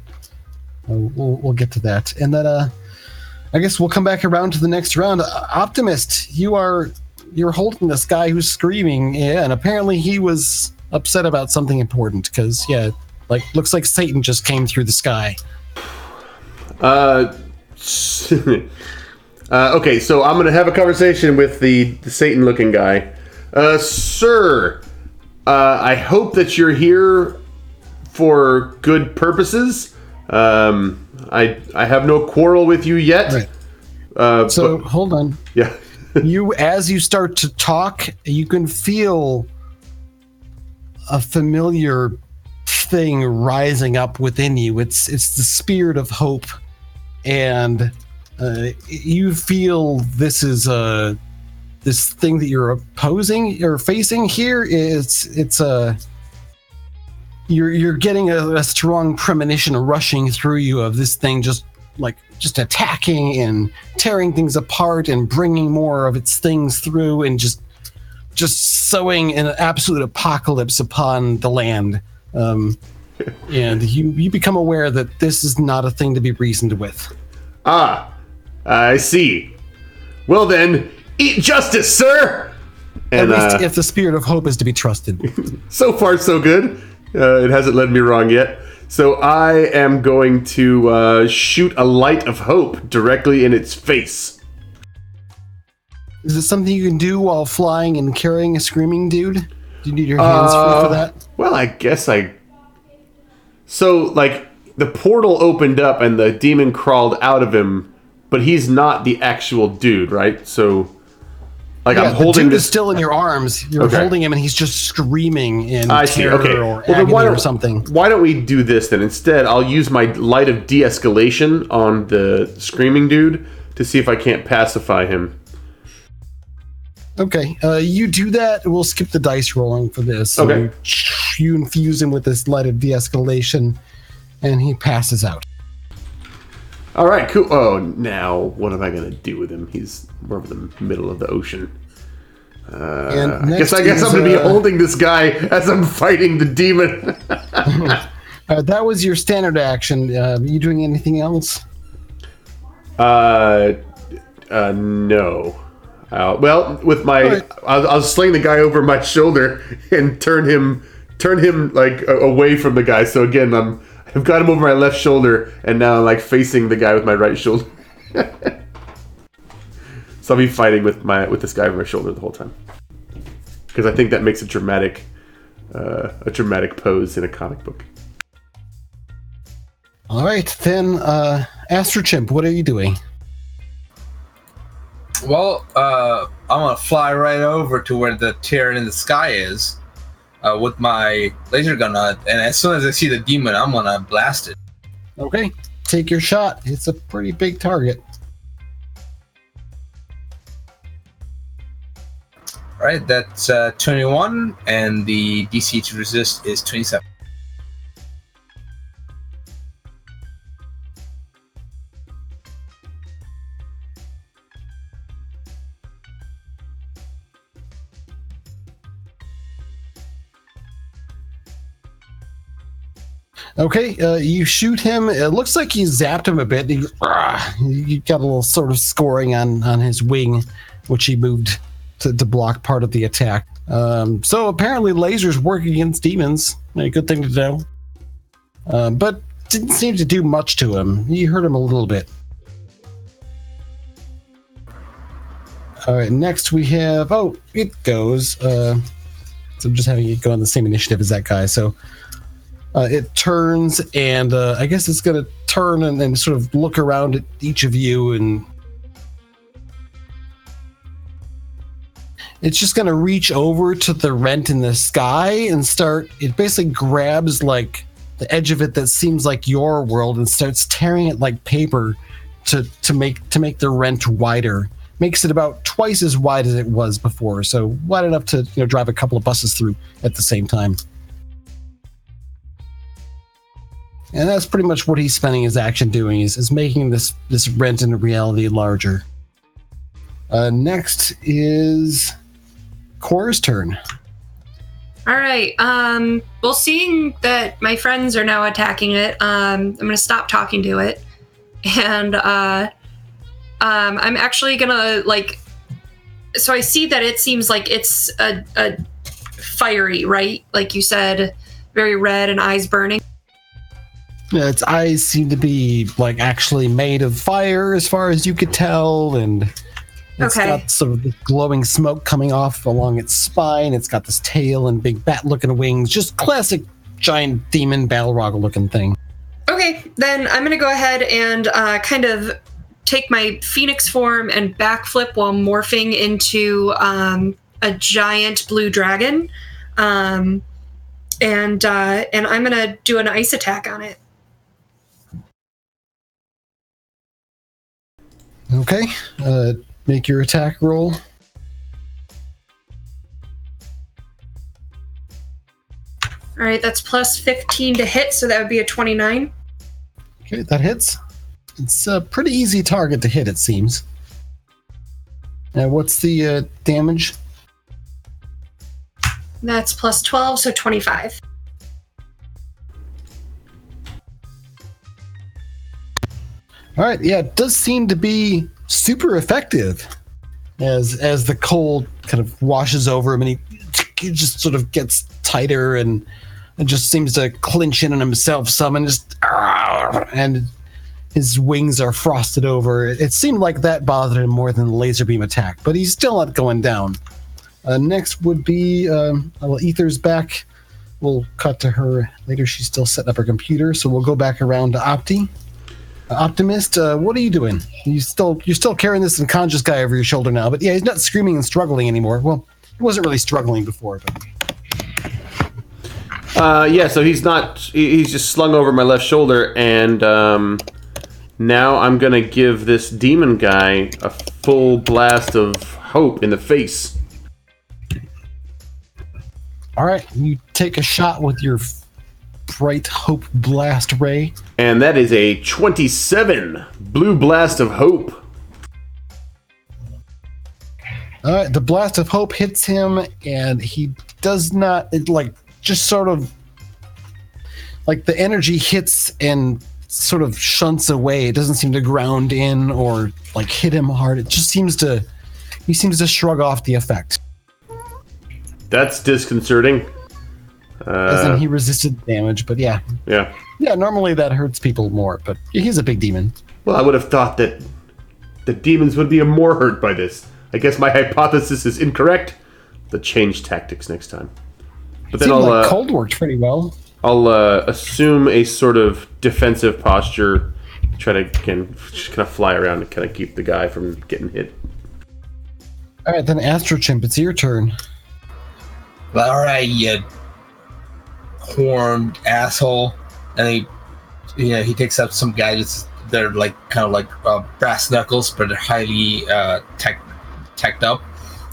We'll get to that. And then I guess we'll come back around to the next round. Optimist, you're holding this guy who's screaming, and apparently he was upset about something important because, looks like Satan just came through the sky. Okay, so I'm going to have a conversation with the Satan-looking guy. Sir, I hope that you're here for good purposes. I have no quarrel with you yet. Right. Hold on. Yeah. As you start to talk, you can feel a familiar thing rising up within you. It's the spirit of hope, and you feel this is this thing that you're opposing or facing here. You're getting a strong premonition rushing through you of this thing just attacking and tearing things apart and bringing more of its things through and just sowing an absolute apocalypse upon the land. And you become aware that this is not a thing to be reasoned with. Ah, I see. Well then, eat justice, sir! And, At least if the spirit of hope is to be trusted. So far, so good. It hasn't led me wrong yet. So I am going to shoot a light of hope directly in its face. Is it something you can do while flying and carrying a screaming dude? Do you need your hands free for that? Well, I guess So, like, the portal opened up and the demon crawled out of him, but he's not the actual dude, right? So, like, I'm holding the dude this... is still in your arms. You're holding him, and he's just screaming in terror or agony or something. Why don't we do this, then? Instead, I'll use my light of de-escalation on the screaming dude to see if I can't pacify him. Okay, you do that. We'll skip the dice rolling for this. So Okay. You infuse him with this light of de-escalation, and he passes out. All right, cool. Oh, now what am I going to do with him? He's more of the middle of the ocean. I guess I'm going to be holding this guy as I'm fighting the demon. That was your standard action. You doing anything else? No. Well, with my, right. I'll sling the guy over my shoulder and turn him like away from the guy. So again, I've got him over my left shoulder, and now I'm like facing the guy with my right shoulder. So I'll be fighting with this guy over my shoulder the whole time, because I think that makes a dramatic pose in a comic book. All right, then, Astro Chimp, what are you doing? Well, I'm gonna fly right over to where the tear in the sky is with my laser gun on, and as soon as I see the demon, I'm gonna blast it. Okay, take your shot. It's a pretty big target. All right, that's 21, and the DC to resist is 27. Okay, you shoot him. It looks like you zapped him a bit. You got a little sort of scoring on his wing, which he moved to block part of the attack. So apparently lasers work against demons. A good thing to know. But didn't seem to do much to him. You hurt him a little bit. All right, next we have... Oh, it goes. So I'm just having it go on the same initiative as that guy. So... it turns, and I guess it's going to turn and sort of look around at each of you, and it's just going to reach over to the rent in the sky and start. It basically grabs like the edge of it that seems like your world and starts tearing it like paper to make the rent wider. Makes it about twice as wide as it was before, so wide enough to drive a couple of buses through at the same time. And that's pretty much what he's spending his action doing, is making this rent in reality larger. Next is Cora's turn. All right. Well, seeing that my friends are now attacking it, I'm going to stop talking to it. And I'm actually going to, so I see that it seems like it's a fiery, right? Like you said, very red and eyes burning. Yeah, its eyes seem to be actually made of fire, as far as you could tell, and it's got sort of glowing smoke coming off along its spine. It's got this tail and big bat-looking wings, just classic giant demon Balrog-looking thing. Okay, then I'm gonna go ahead and kind of take my phoenix form and backflip while morphing into a giant blue dragon, and I'm gonna do an ice attack on it. Okay, make your attack roll. All right, that's plus 15 to hit, so that would be a 29. Okay, that hits. It's a pretty easy target to hit, it seems. Now, what's the damage? That's plus 12, so 25. All right, yeah, it does seem to be super effective as the cold kind of washes over him, and he just sort of gets tighter and just seems to clinch in on himself some, and his wings are frosted over. It seemed like that bothered him more than the laser beam attack, but he's still not going down. Next would be Ether's back. We'll cut to her later. She's still setting up her computer, so we'll go back around to Optimist, what are you doing? You're still carrying this unconscious guy over your shoulder now, but yeah, he's not screaming and struggling anymore. Well, he wasn't really struggling before, but yeah. So he's not. He's just slung over my left shoulder, and now I'm gonna give this demon guy a full blast of hope in the face. All right, you take a shot with your bright hope blast ray, and that is a 27 blue blast of hope. All right, the blast of hope hits him, and he does not just sort of like the energy hits and sort of shunts away. It doesn't seem to ground in or like hit him hard. It just seems to shrug off the effect. That's disconcerting. As in he resisted damage, but yeah. Normally that hurts people more, but he's a big demon. Well, I would have thought that the demons would be more hurt by this. I guess my hypothesis is incorrect. They'll change tactics next time. But then cold worked pretty well. I'll assume a sort of defensive posture, try to just kind of fly around and kind of keep the guy from getting hit. All right, then Astrochimp, it's your turn. All right, you horned asshole. And he takes up some guys. They're kind of brass knuckles, but they're highly teched up.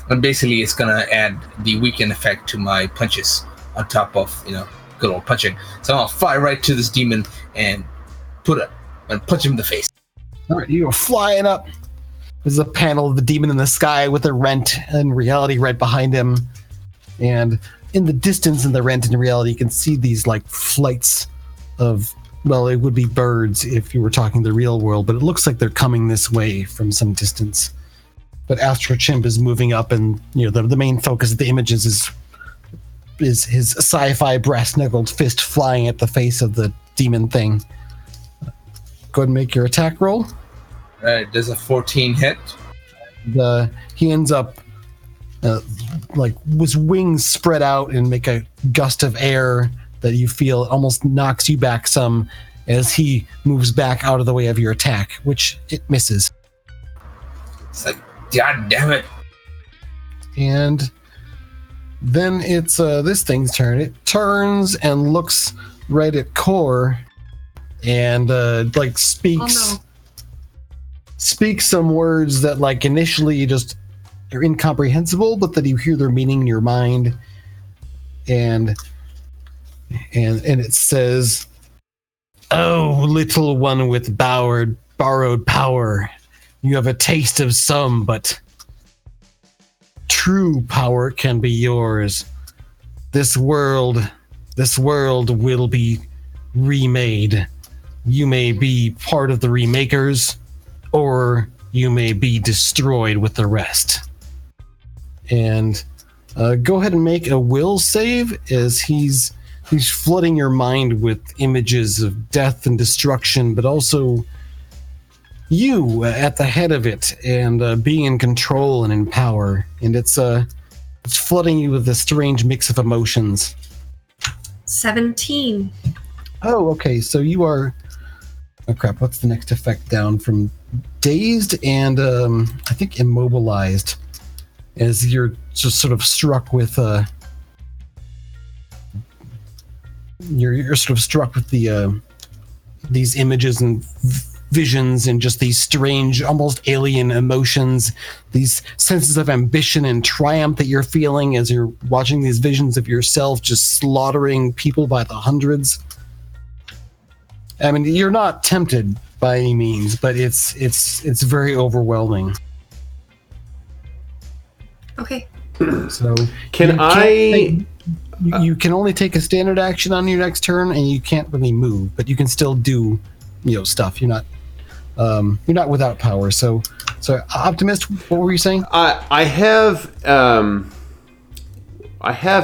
And basically, it's gonna add the weekend effect to my punches on top of good old punching. So I'll fly right to this demon and punch him in the face. All right, you go flying up. There's a panel of the demon in the sky with a rent in reality right behind him, and in the distance in the rent in reality, you can see these flights of, well, it would be birds if you were talking the real world, but it looks like they're coming this way from some distance. But Astro Chimp is moving up, and the main focus of the images is his sci-fi brass-knuckled fist flying at the face of the demon thing. Go ahead and make your attack roll. Does a 14 hit? He ends up with wings spread out and make a gust of air that you feel almost knocks you back some as he moves back out of the way of your attack, which it misses. It's God damn it. And then it's this thing's turn. It turns and looks right at Core and speaks some words that initially just are incomprehensible, but that you hear their meaning in your mind. And it says, "Oh, little one with borrowed power, you have a taste of some, but true power can be yours. This world will be remade. You may be part of the remakers, or you may be destroyed with the rest." And go ahead and make a will save, as he's flooding your mind with images of death and destruction, but also you at the head of it, and being in control and in power. And it's flooding you with a strange mix of emotions. 17. Oh, okay. So you are... Oh, crap. What's the next effect down from dazed and I think immobilized, as you're just sort of struck with... You're sort of struck with these images and visions and just these strange, almost alien emotions, these senses of ambition and triumph that you're feeling as you're watching these visions of yourself just slaughtering people by the hundreds. I mean, you're not tempted by any means, but it's very overwhelming. Okay. So you can only take a standard action on your next turn, and you can't really move, but you can still do stuff. You're you're not without power. So Optimist, what were you saying? I have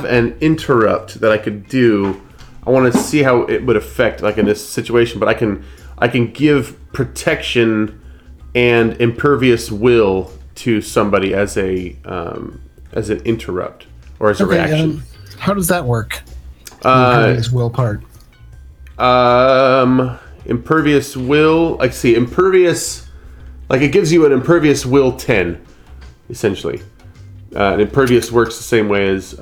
an interrupt that I could do. I want to see how it would affect, like in this situation. But I can give protection and impervious will to somebody as an interrupt or as a reaction. How does that work? Impervious will part. Impervious will. Like, see, impervious. Like, it gives you an impervious will 10, essentially. And impervious works the same way as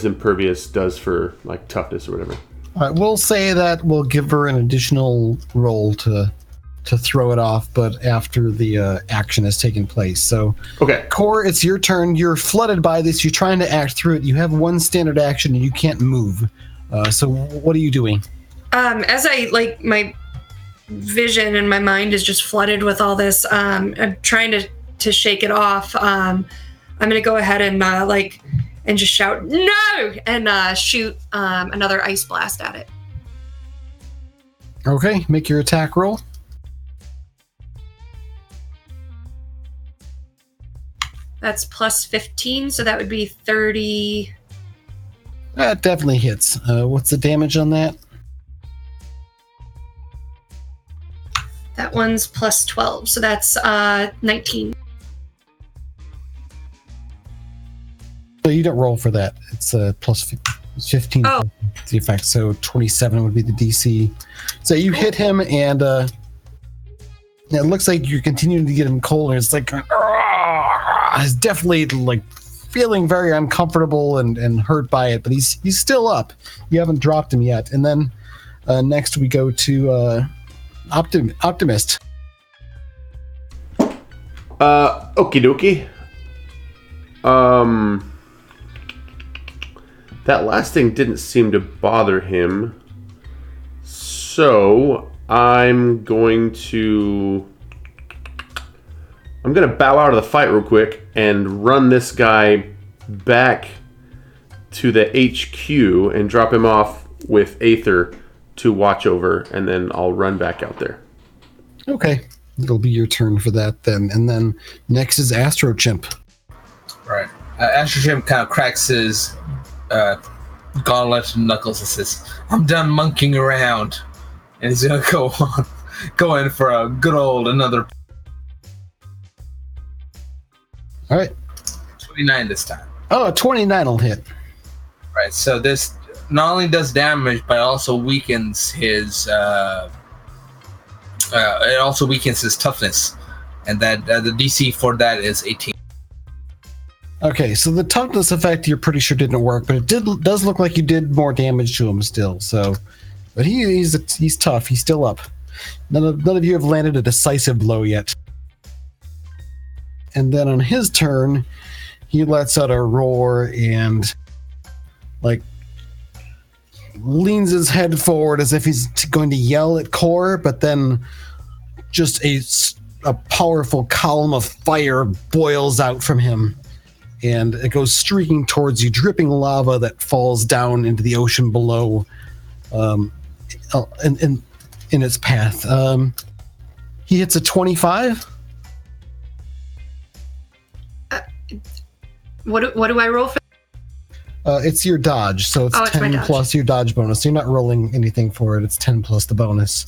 impervious does for like toughness or whatever. All right, we'll say that we'll give her an additional roll to throw it off, but after the action has taken place. So, okay, Core, it's your turn. You're flooded by this. You're trying to act through it. You have one standard action and you can't move. So, what are you doing? As I my vision and my mind is just flooded with all this. I'm trying to shake it off. I'm gonna go ahead and and just shout no and shoot another ice blast at it. Okay, make your attack roll. That's plus 15, so that would be 30. That definitely hits. What's the damage on that? That one's plus 12, so that's 19. So you don't roll for that. It's plus 15 Oh. the effect, so 27 would be the DC. So you hit him, and it looks like you're continuing to get him cold, and it's like he's definitely feeling very uncomfortable and hurt by it, but he's still up. You haven't dropped him yet. And then next we go to Optimist. Okie dokie. That last thing didn't seem to bother him, so I'm going to bow out of the fight real quick and run this guy back to the HQ and drop him off with Aether to watch over, and then I'll run back out there. Okay, it'll be your turn for that then. And then next is Astro Chimp. Right. Astro Chimp kind of cracks his gauntlet and knuckles and says, "I'm done monkeying around," and he's gonna go in for a good old another. All right. 29 this time. Oh, 29 will hit. Right. So this not only does damage, but also weakens his. It also weakens his toughness, and that the DC for that is 18. Okay, so the toughness effect you're pretty sure didn't work, but it does look like you did more damage to him still. So, but he's tough. He's still up. None of you have landed a decisive blow yet. And then on his turn, he lets out a roar and leans his head forward as if he's going to yell at Core, but then just a powerful column of fire boils out from him. And it goes streaking towards you, dripping lava that falls down into the ocean below in its path. He hits a 25. What do I roll for? It's your dodge, so it's 10 plus your dodge bonus. You're not rolling anything for it. It's 10 plus the bonus.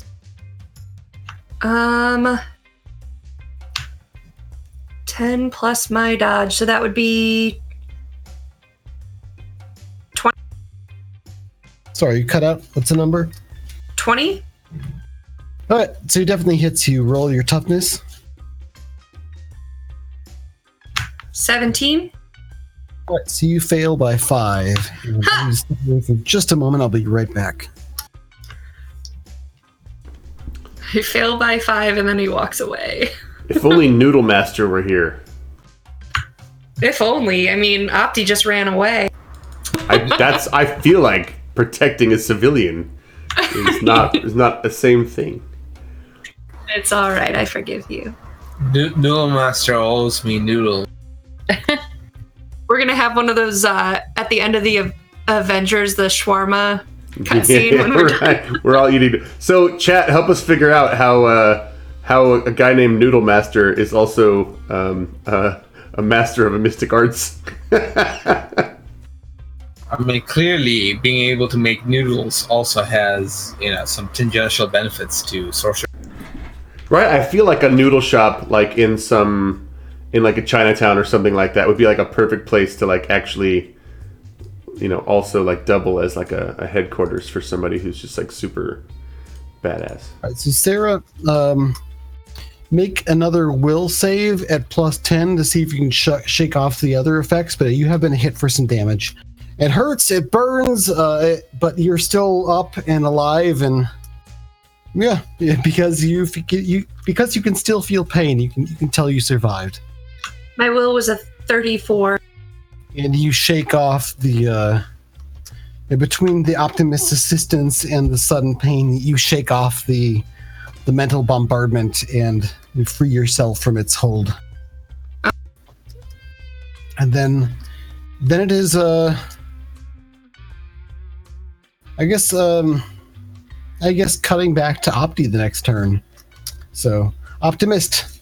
10 plus my dodge, so that would be 20. Sorry, you cut out. What's the number? 20. All right, so he definitely hits you. Roll your toughness. 17. All right, so you fail by 5. For just a moment, I'll be right back. I fail by 5, and then he walks away. If only Noodle Master were here. If only. I mean, Opti just ran away. I feel like protecting a civilian is not the same thing. It's all right. I forgive you. Noodle Master owes me noodle. We're gonna have one of those at the end of the Avengers, the shawarma cutscene. Yeah, when we're all eating. So, chat, help us figure out how a guy named Noodle Master is also a master of a mystic arts. I mean, clearly, being able to make noodles also has, some tangential benefits to sorcery. Right, I feel like a noodle shop, like in like a Chinatown or something like that, would be like a perfect place to like actually, also like double as like a headquarters for somebody who's just like super badass. All right, so Sarah, make another will save at +10 to see if you can shake off the other effects, but you have been hit for some damage. It hurts, it burns, but you're still up and alive, and yeah, because you can still feel pain. You can tell you survived. My will was a 34. And you shake off the between the optimist's assistance and the sudden pain. You shake off the mental bombardment and you free yourself from its hold. And then it is I guess cutting back to Opti the next turn. So, Optimist,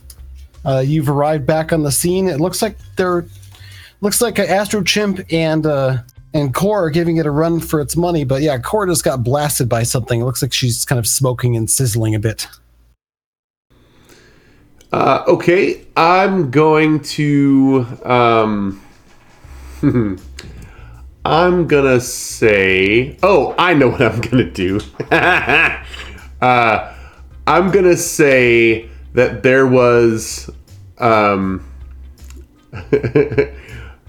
you've arrived back on the scene. It looks like an Astro Chimp and Core are giving it a run for its money, but yeah, Core just got blasted by something. It looks like she's kind of smoking and sizzling a bit. Okay, I'm going to I'm gonna say... Oh, I know what I'm gonna do. I'm gonna say that there was... oh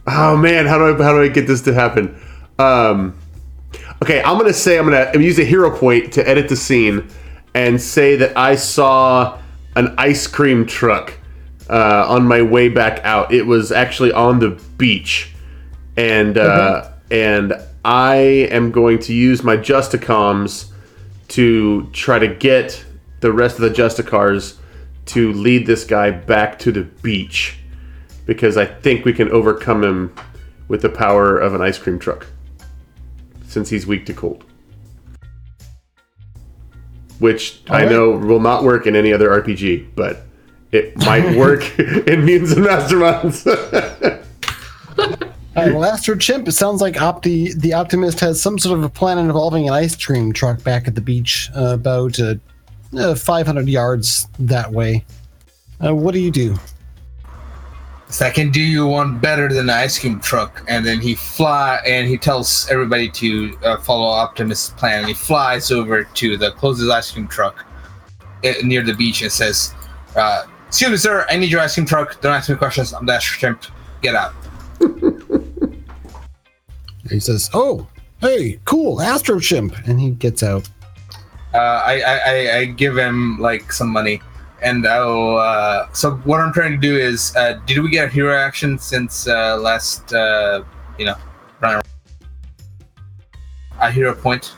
man, how do I get this to happen? Okay, I'm gonna use a hero point to edit the scene and say that I saw an ice cream truck on my way back out. It was actually on the beach, and and I am going to use my Justicars to try to get the rest of the Justicars to lead this guy back to the beach, because I think we can overcome him with the power of an ice cream truck, since he's weak to cold. Which I know will not work in any other RPG, but it might work in Mutants and Masterminds. Well, Astro Chimp, it sounds like the Optimist has some sort of a plan involving an ice cream truck back at the beach, about 500 yards that way. What do you do? So I can do you one better than the ice cream truck, and then he tells everybody to follow Optimus' plan. And he flies over to the closest ice cream truck near the beach and says, "Excuse me, sir, I need your ice cream truck. Don't ask me questions. I'm the Astro Chimp. Get out." He says, "Oh, hey, cool, Astro Chimp," and he gets out. I give him like some money. And so what I'm trying to do is, did we get a hero action since last, round? A hero point?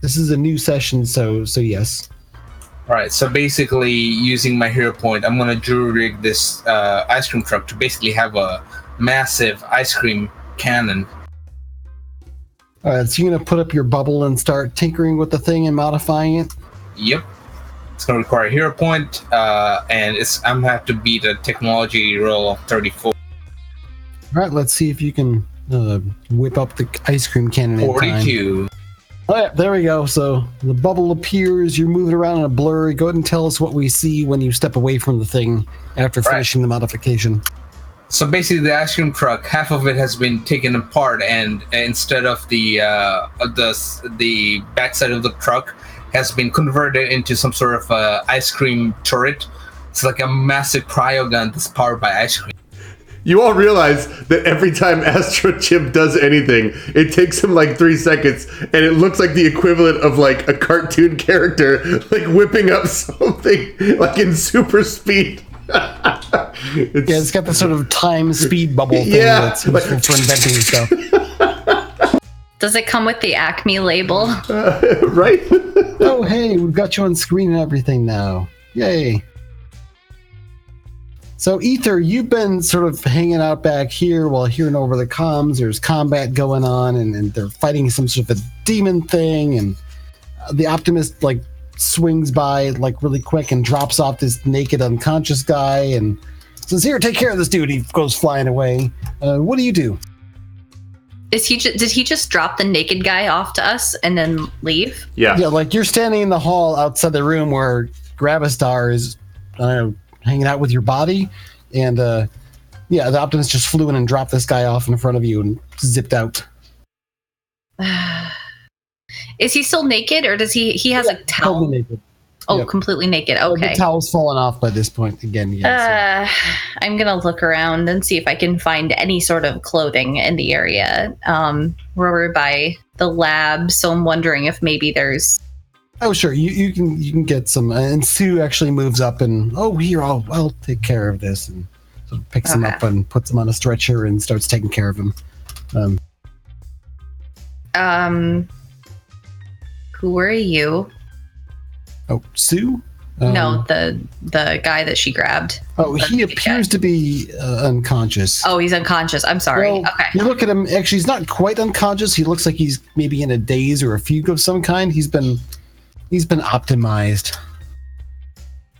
This is a new session, so yes. Alright, so basically, using my hero point, I'm going to jury rig this ice cream truck to basically have a massive ice cream cannon. Alright, so you're going to put up your bubble and start tinkering with the thing and modifying it? Yep. It's going to require a hero point, and I'm going to have to beat a technology roll of 34. Alright, let's see if you can whip up the ice cream cannon in time. 42. Oh yeah, there we go. So the bubble appears, you're moving around in a blur. Go ahead and tell us what we see when you step away from the thing after finishing the modification. So basically, the ice cream truck, half of it has been taken apart, and instead of the backside of the truck has been converted into some sort of ice cream turret. It's like a massive cryo gun that's powered by ice cream. You all realize that every time Astro Chimp does anything, it takes him like 3 seconds, and it looks like the equivalent of like a cartoon character like whipping up something like in super speed. It's got the sort of time speed bubble thing that's useful for inventing stuff. Does it come with the Acme label? Right? Oh, hey, we've got you on screen and everything now. Yay. So, Ether, you've been sort of hanging out back here while hearing over the comms. There's combat going on, and they're fighting some sort of a demon thing, and the Optimist, like, swings by, like, really quick and drops off this naked, unconscious guy and says, here, take care of this dude. He goes flying away. What do you do? Did he just drop the naked guy off to us and then leave? Yeah. Yeah, like, you're standing in the hall outside the room where Gravistar is, I don't know, hanging out with your body, and the Optimist just flew in and dropped this guy off in front of you and zipped out. Is he still naked, or does he has a towel? Totally naked. Oh, Yep. Completely naked. Okay. The towel's fallen off by this point again. Yeah, I'm gonna look around and see if I can find any sort of clothing in the area. We're by the lab, so I'm wondering if maybe there's. Oh, sure. You can get some. And Sue actually moves up and, here, I'll take care of this, and sort of picks him up and puts him on a stretcher and starts taking care of him. Who are you? Oh, Sue? No, the guy that she grabbed. Oh, he appears to be unconscious. Oh, he's unconscious. I'm sorry. Well, okay. You look at him. Actually, he's not quite unconscious. He looks like he's maybe in a daze or a fugue of some kind. He's been optimized.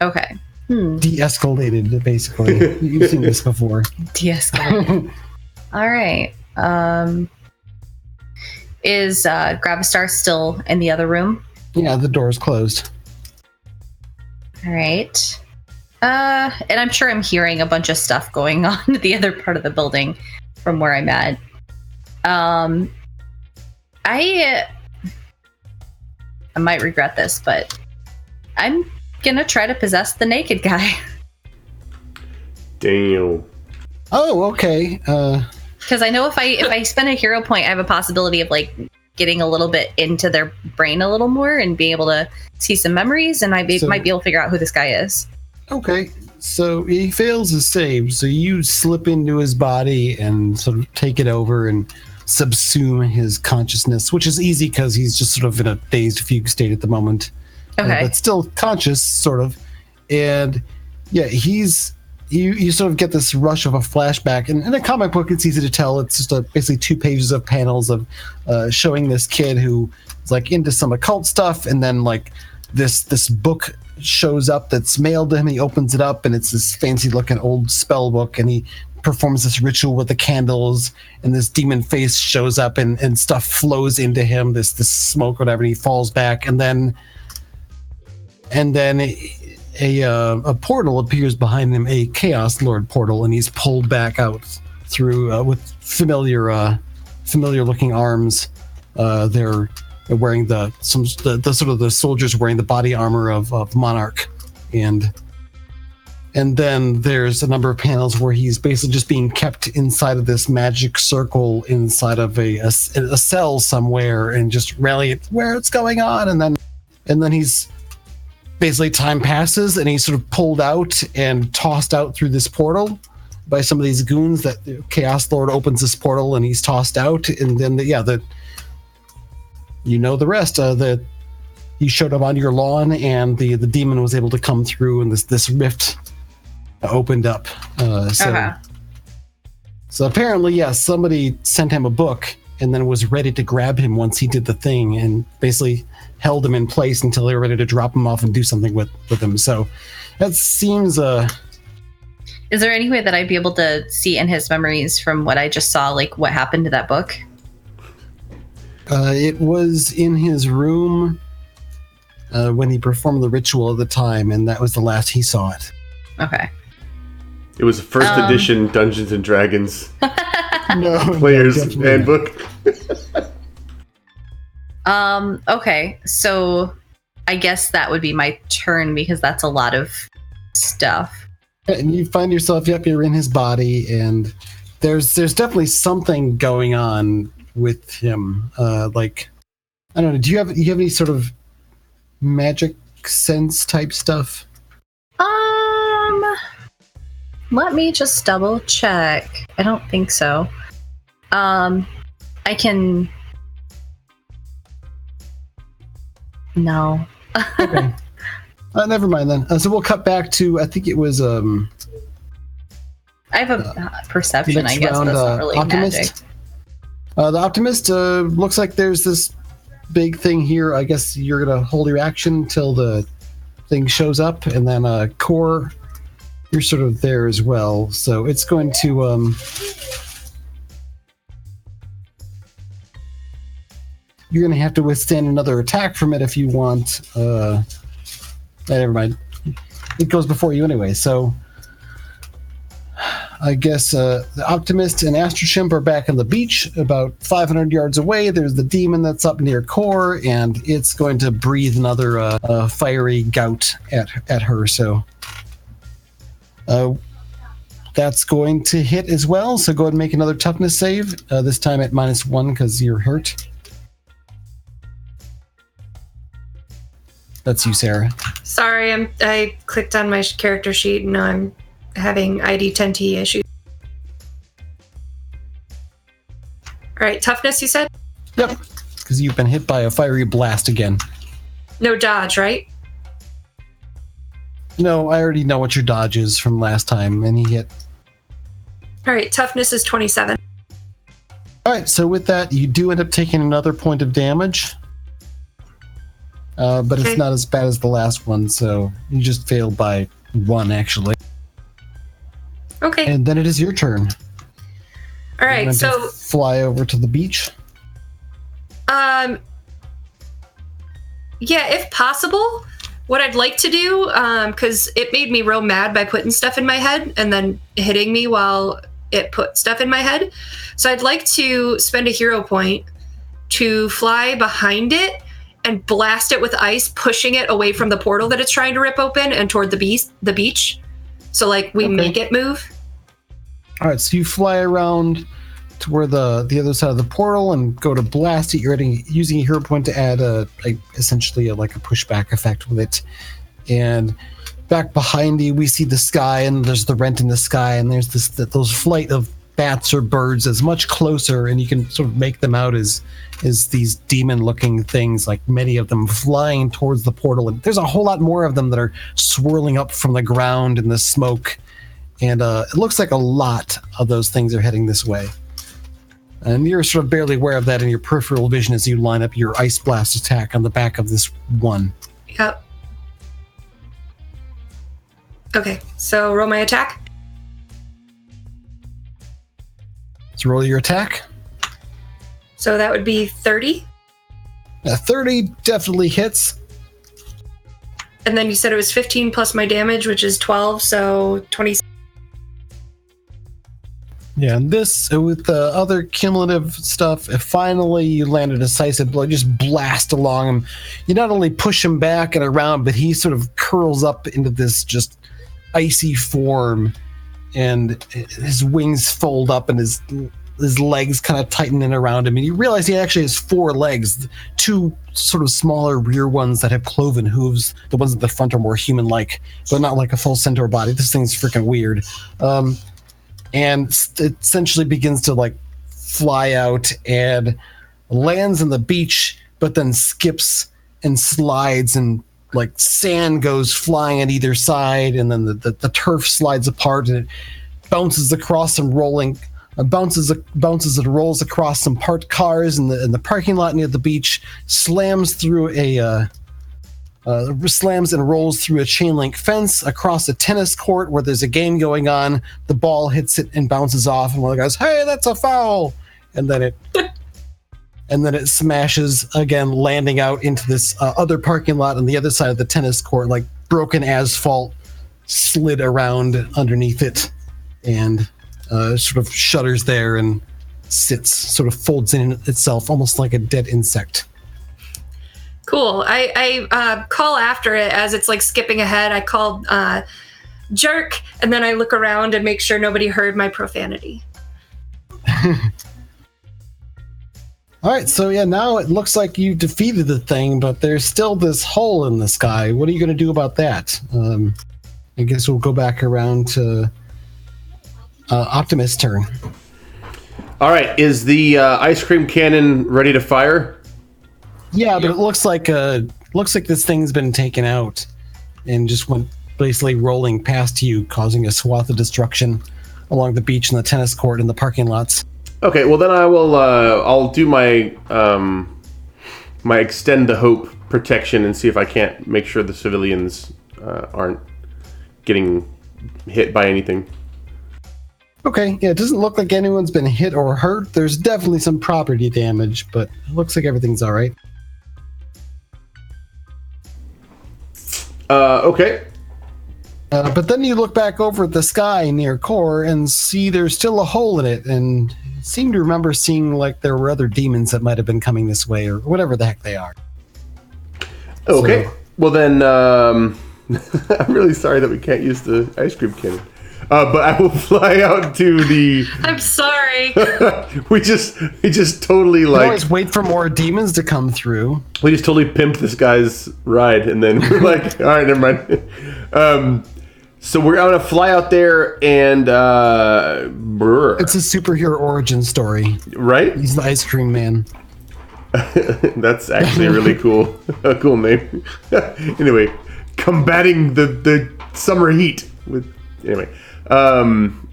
Okay. De-escalated, basically. You've seen this before. De-escalated. All right. Is Gravistar still in the other room? Yeah, the door's closed. All right. And I'm sure I'm hearing a bunch of stuff going on at the other part of the building from where I'm at. I might regret this, but I'm gonna try to possess the naked guy. Damn. Oh, okay. Because I know if I spend a hero point, I have a possibility of like getting a little bit into their brain a little more and being able to see some memories, and might be able to figure out who this guy is. Okay, so he fails his save, so you slip into his body and sort of take it over and subsume his consciousness, which is easy because he's just sort of in a dazed fugue state at the moment. Okay. But still conscious, sort of. And yeah, you sort of get this rush of a flashback. And in a comic book, it's easy to tell. It's just basically 2 pages of panels of showing this kid who is like into some occult stuff, and then like this book shows up that's mailed to him. He opens it up, and it's this fancy looking old spell book, and he performs this ritual with the candles, and this demon face shows up, and stuff flows into him, this smoke, whatever, and he falls back, and then a portal appears behind him, a Chaos Lord portal, and he's pulled back out through with familiar looking arms. They're wearing the sort of the soldiers wearing the body armor of Monarch, and then there's a number of panels where he's basically just being kept inside of this magic circle inside of a cell somewhere, and just rally where it's going on, and then he's basically, time passes and he's sort of pulled out and tossed out through this portal by some of these goons. That the Chaos Lord opens this portal and he's tossed out, and then the rest. That he showed up on your lawn, and the demon was able to come through, and this rift opened up. So apparently, yes, somebody sent him a book and then was ready to grab him once he did the thing, and basically held him in place until they were ready to drop him off and do something with him. So that seems... Is there any way that I'd be able to see in his memories from what I just saw, like what happened to that book? It was in his room when he performed the ritual at the time, and that was the last he saw it. Okay. It was a first edition Dungeons and Dragons No, player's handbook. Okay, so I guess that would be my turn because that's a lot of stuff. And you find yourself, you're in his body, and there's definitely something going on with him. Like, I don't know, do you have any sort of magic sense type stuff? Let me just double check. I don't think so. I can... No. Okay. Never mind then. So we'll cut back to, I think it was I have a perception, Next I guess, round, but that's not really Optimist. magic. The Optimist looks like there's this big thing here. I guess you're going to hold your action until the thing shows up, and then Core, you're sort of there as well. So it's going to... you're going to have to withstand another attack from it if you want. Never mind. It goes before you anyway, so... I guess the Optimist and Astrochimp are back on the beach, about 500 yards away. There's the demon that's up near Core, and it's going to breathe another fiery gout at her. So that's going to hit as well. So go ahead and make another toughness save, this time at -1 because you're hurt. That's you, Sarah. Sorry, I clicked on my character sheet and I'm having ID10T issues. All right, toughness, you said? Yep, because you've been hit by a fiery blast again. No dodge, right? No, I already know what your dodge is from last time, and he hit. All right, toughness is 27. All right, so with that, you do end up taking another point of damage. But Okay. It's not as bad as the last one, so you just failed by 1, actually. Okay. And then it is your turn. All You're right, going to so fly over to the beach. yeah, if possible, what I'd like to do, because it made me real mad by putting stuff in my head and then hitting me while it put stuff in my head. So I'd like to spend a hero point to fly behind it and blast it with ice, pushing it away from the portal that it's trying to rip open and toward the beach. So like we make it move. All right, so you fly around to where the other side of the portal and go to blast it. You're using a hero point to add essentially a pushback effect with it. And back behind you, we see the sky, and there's the rent in the sky, and there's those flight of bats or birds is much closer, and you can sort of make them out as these demon-looking things, like many of them flying towards the portal. And there's a whole lot more of them that are swirling up from the ground in the smoke. And it looks like a lot of those things are heading this way. And you're sort of barely aware of that in your peripheral vision as you line up your Ice Blast attack on the back of this one. Yep. Okay, so roll my attack. So roll your attack. So that would be 30. 30 definitely hits. And then you said it was 15 plus my damage, which is 12, so 20. Yeah, and this, with the other cumulative stuff, finally you land a decisive blow, just blast along him. You not only push him back and around, but he sort of curls up into this just icy form, and his wings fold up and his legs kind of tighten in around him. And you realize he actually has 4 legs, 2 sort of smaller rear ones that have cloven hooves. The ones at the front are more human-like, but not like a full centaur body. This thing's freaking weird. And it essentially begins to fly out and lands on the beach, but then skips and slides, and sand goes flying on either side, and then the turf slides apart, and it bounces across some bounces and rolls across some parked cars in the parking lot near the beach, slams and rolls through a chain link fence across a tennis court where there's a game going on. The ball hits it and bounces off, and one of the guys, "Hey, that's a foul!" And then it smashes again, landing out into this other parking lot on the other side of the tennis court, like broken asphalt slid around underneath it, and sort of shudders there and sits, sort of folds in itself, almost like a dead insect. Cool. I call after it as it's skipping ahead. I call jerk, and then I look around and make sure nobody heard my profanity. All right, so yeah, now it looks like you defeated the thing, but there's still this hole in the sky. What are you going to do about that? I guess we'll go back around to Optimus' turn. All right, is the ice cream cannon ready to fire? Yeah, but it looks like this thing's been taken out and just went basically rolling past you, causing a swath of destruction. along the beach and the tennis court and the parking lots. Okay, well then I will. I'll do my my extend the hope protection and see if I can't make sure the civilians aren't getting hit by anything. Okay, yeah, it doesn't look like anyone's been hit or hurt. There's definitely some property damage, but it looks like everything's all right. Okay. But then you look back over at the sky near Core and see there's still a hole in it, and seem to remember seeing like there were other demons that might have been coming this way, or whatever the heck they are. Okay. So, well then, I'm really sorry that we can't use the ice cream cannon. But I will fly out to the. I'm sorry. we just totally you like. always wait for more demons to come through. We just totally pimped this guy's ride, and then we're like, all right, never mind. So we're gonna fly out there, and It's a superhero origin story. Right? He's the ice cream man. That's actually a really cool name. Anyway, combating the summer heat with. Anyway, I'm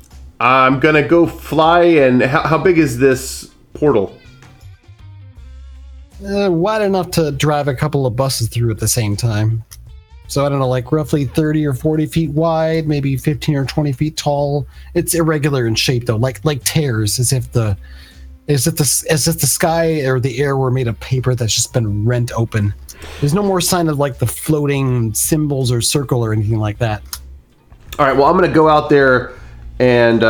gonna go fly. And how big is this portal? Wide enough to drive a couple of buses through at the same time. So I don't know, like roughly 30 or 40 feet wide, maybe 15 or 20 feet tall. It's irregular in shape though, like tears, as if the sky or the air were made of paper that's just been rent open. There's no more sign of like the floating symbols or circle or anything like that. All right, well, I'm going to go out there and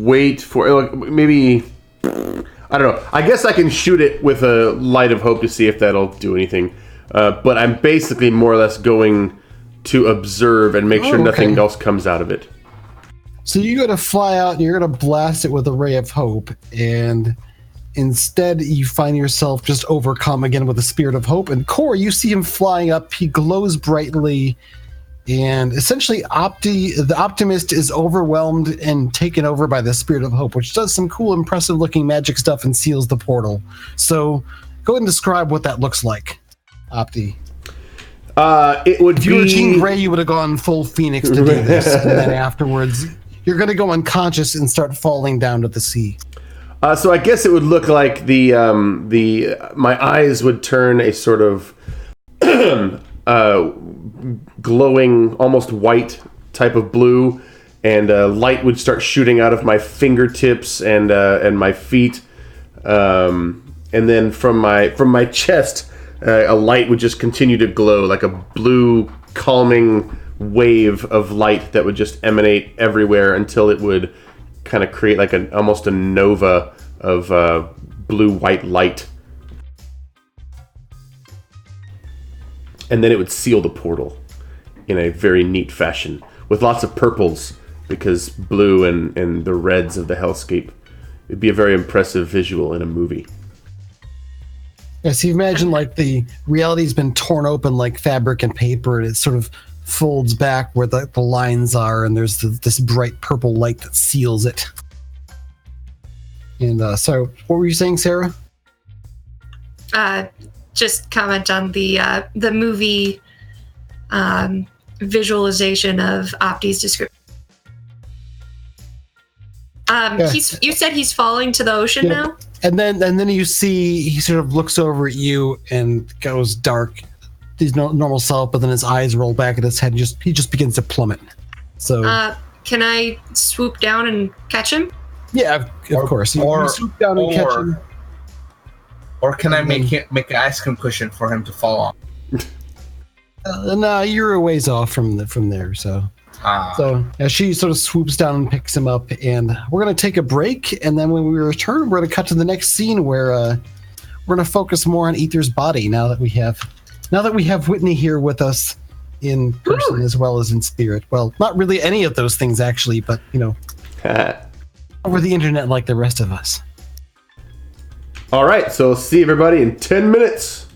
wait for maybe, I don't know. I guess I can shoot it with a light of hope to see if that'll do anything. But I'm basically more or less going to observe and make sure nothing else comes out of it. So you're going to fly out and you're going to blast it with a ray of hope. And instead, you find yourself just overcome again with the spirit of hope. And Core, you see him flying up. He glows brightly. And essentially, the Optimist is overwhelmed and taken over by the Spirit of Hope, which does some cool, impressive-looking magic stuff and seals the portal. So, go ahead and describe what that looks like, Opti. It would if you were Jean Grey, you would have gone full Phoenix to do this, and then afterwards, you're going to go unconscious and start falling down to the sea. So I guess it would look like my eyes would turn a sort of glowing, almost white type of blue, and light would start shooting out of my fingertips and my feet, and then from my chest, a light would just continue to glow like a blue, calming wave of light that would just emanate everywhere until it would kind of create like almost a nova of blue-white light. And then it would seal the portal in a very neat fashion with lots of purples because blue and the reds of the hellscape. It'd be a very impressive visual in a movie. Yeah, so you imagine like the reality's been torn open like fabric and paper, and it sort of folds back where the lines are, and there's this bright purple light that seals it. And so, what were you saying, Sarah? Just comment on the movie visualization of Opti's description. You said he's falling to the ocean now? And then you see he sort of looks over at you and goes dark. He's normal self, but then his eyes roll back at his head and he just begins to plummet. So can I swoop down and catch him? Yeah, of course. You swoop down and catch him. Or can I make an ice cream cushion for him to fall on? No, you're a ways off from there. So she sort of swoops down and picks him up, and we're gonna take a break. And then when we return, we're gonna cut to the next scene where we're gonna focus more on Ether's body now that we have Whitney here with us in person as well as in spirit. Well, not really any of those things actually, but over the internet like the rest of us. All right, so see everybody in 10 minutes.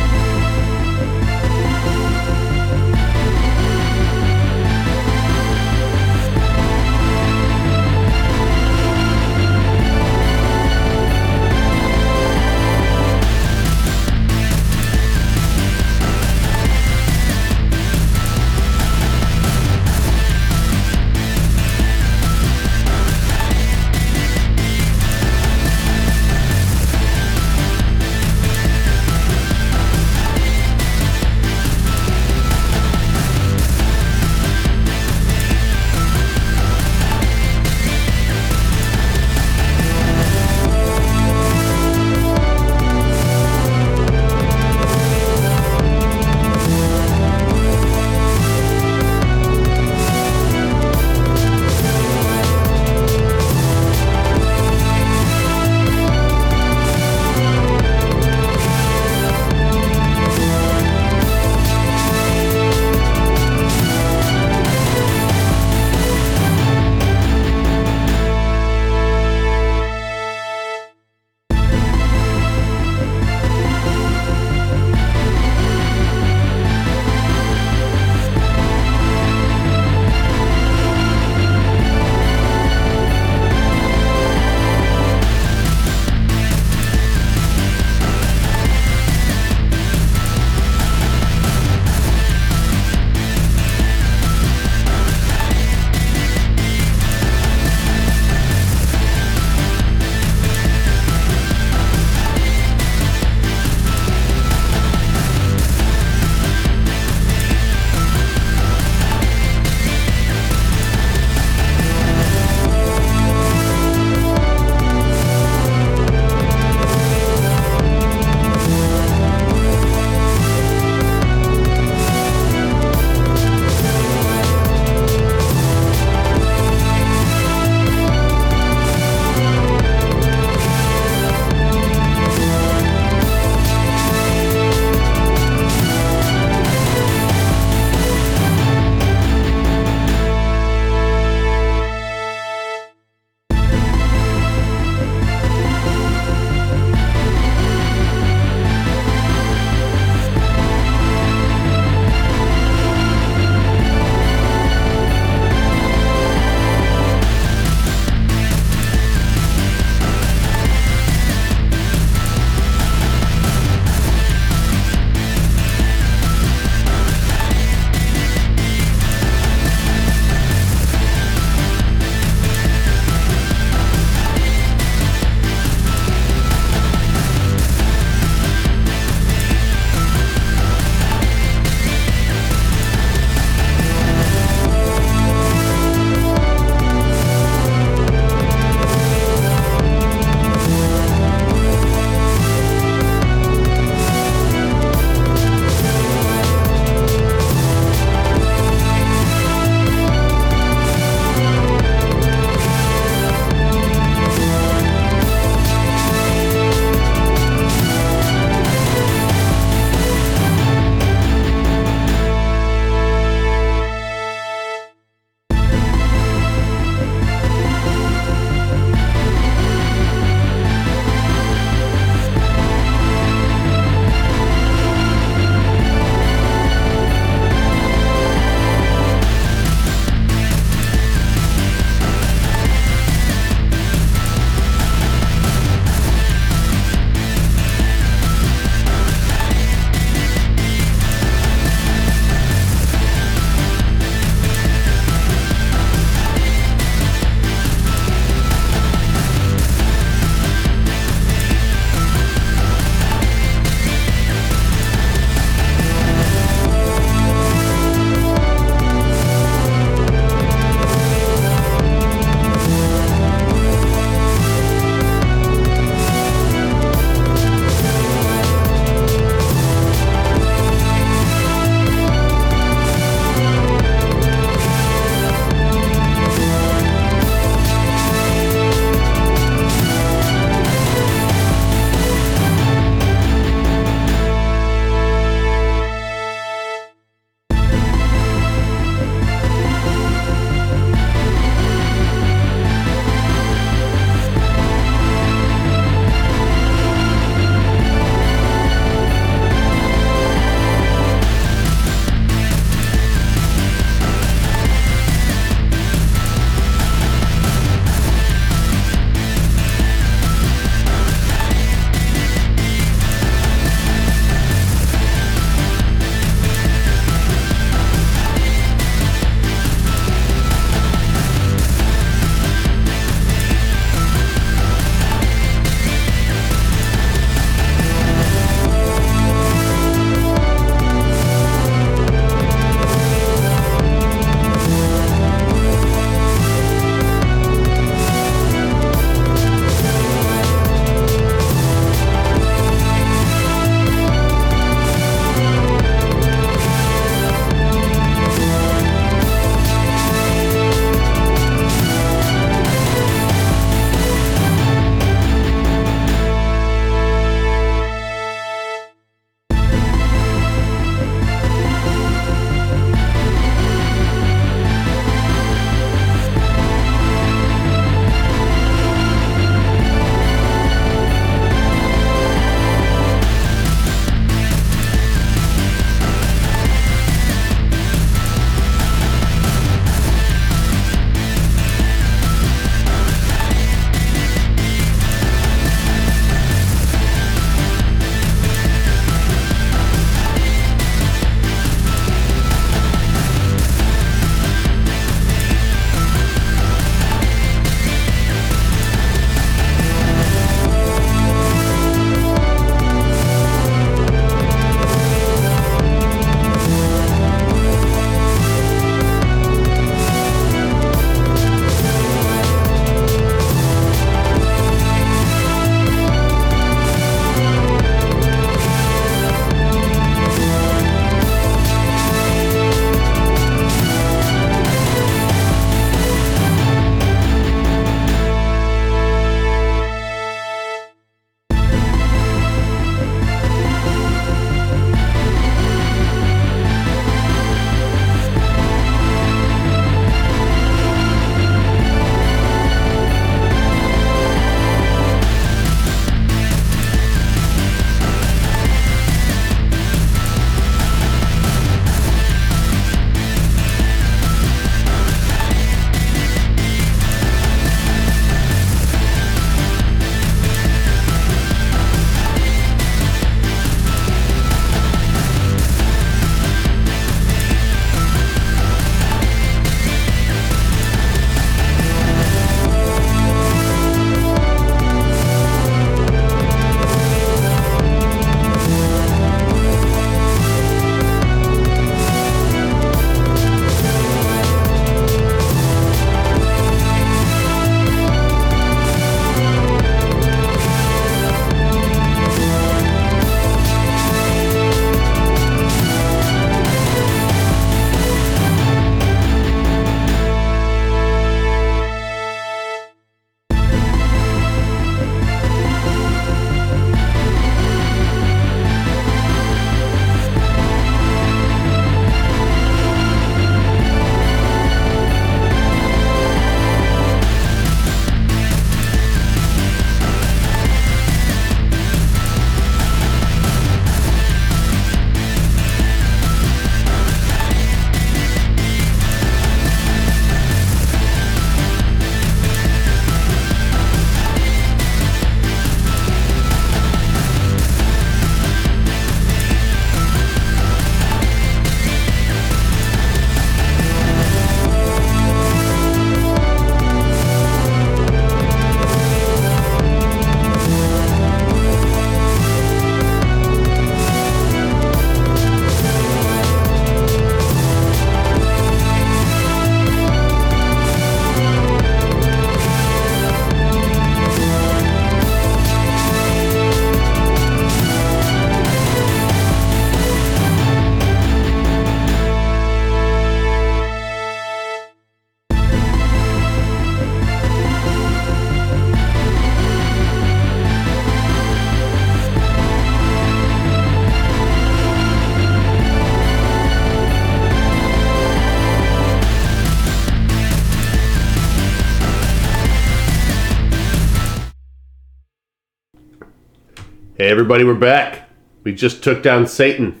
Hey everybody, we're back. We just took down Satan,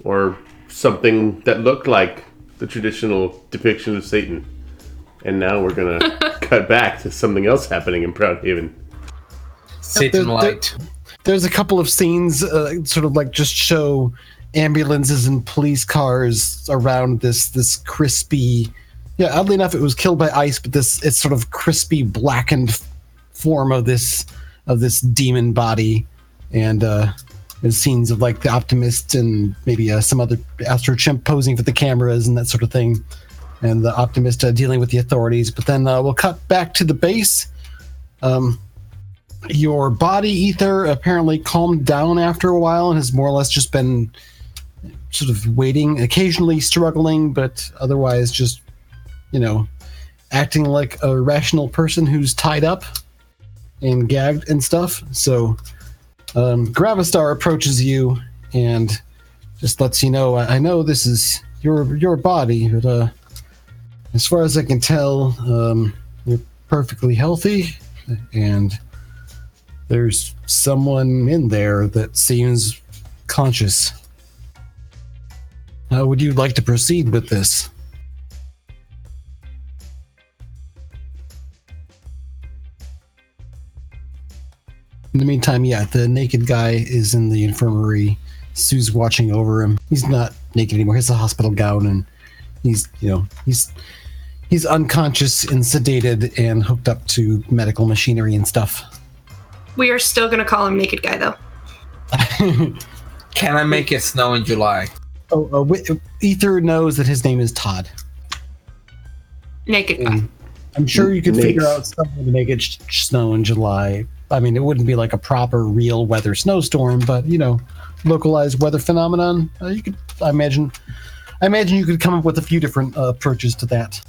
or something that looked like the traditional depiction of Satan. And now we're gonna cut back to something else happening in Proudhaven. Satan light. There's a couple of scenes, sort of like just show ambulances and police cars around this crispy. Yeah, oddly enough, it was killed by ice, but it's sort of crispy blackened form of this demon body, and there's scenes of like the Optimist and maybe some other Astro Chimp posing for the cameras and that sort of thing, and the Optimist dealing with the authorities. But then we'll cut back to the base. Your body, Ether, apparently calmed down after a while and has more or less just been sort of waiting, occasionally struggling, but otherwise just, acting like a rational person who's tied up and gagged and stuff. So Gravistar approaches you and just lets you know, I know this is your body, but as far as I can tell, you're perfectly healthy, and there's someone in there that seems conscious. How would you like to proceed with this? In the meantime, the naked guy is in the infirmary. Sue's watching over him. He's not naked anymore. He has a hospital gown, and he's unconscious and sedated and hooked up to medical machinery and stuff. We are still going to call him Naked Guy, though. Can I make it snow in July? Ether knows that his name is Todd. Naked Guy. I'm sure you could figure out something to make it snow in July. I mean, it wouldn't be like a proper real weather snowstorm, but localized weather phenomenon. You could, I imagine you could come up with a few different approaches to that.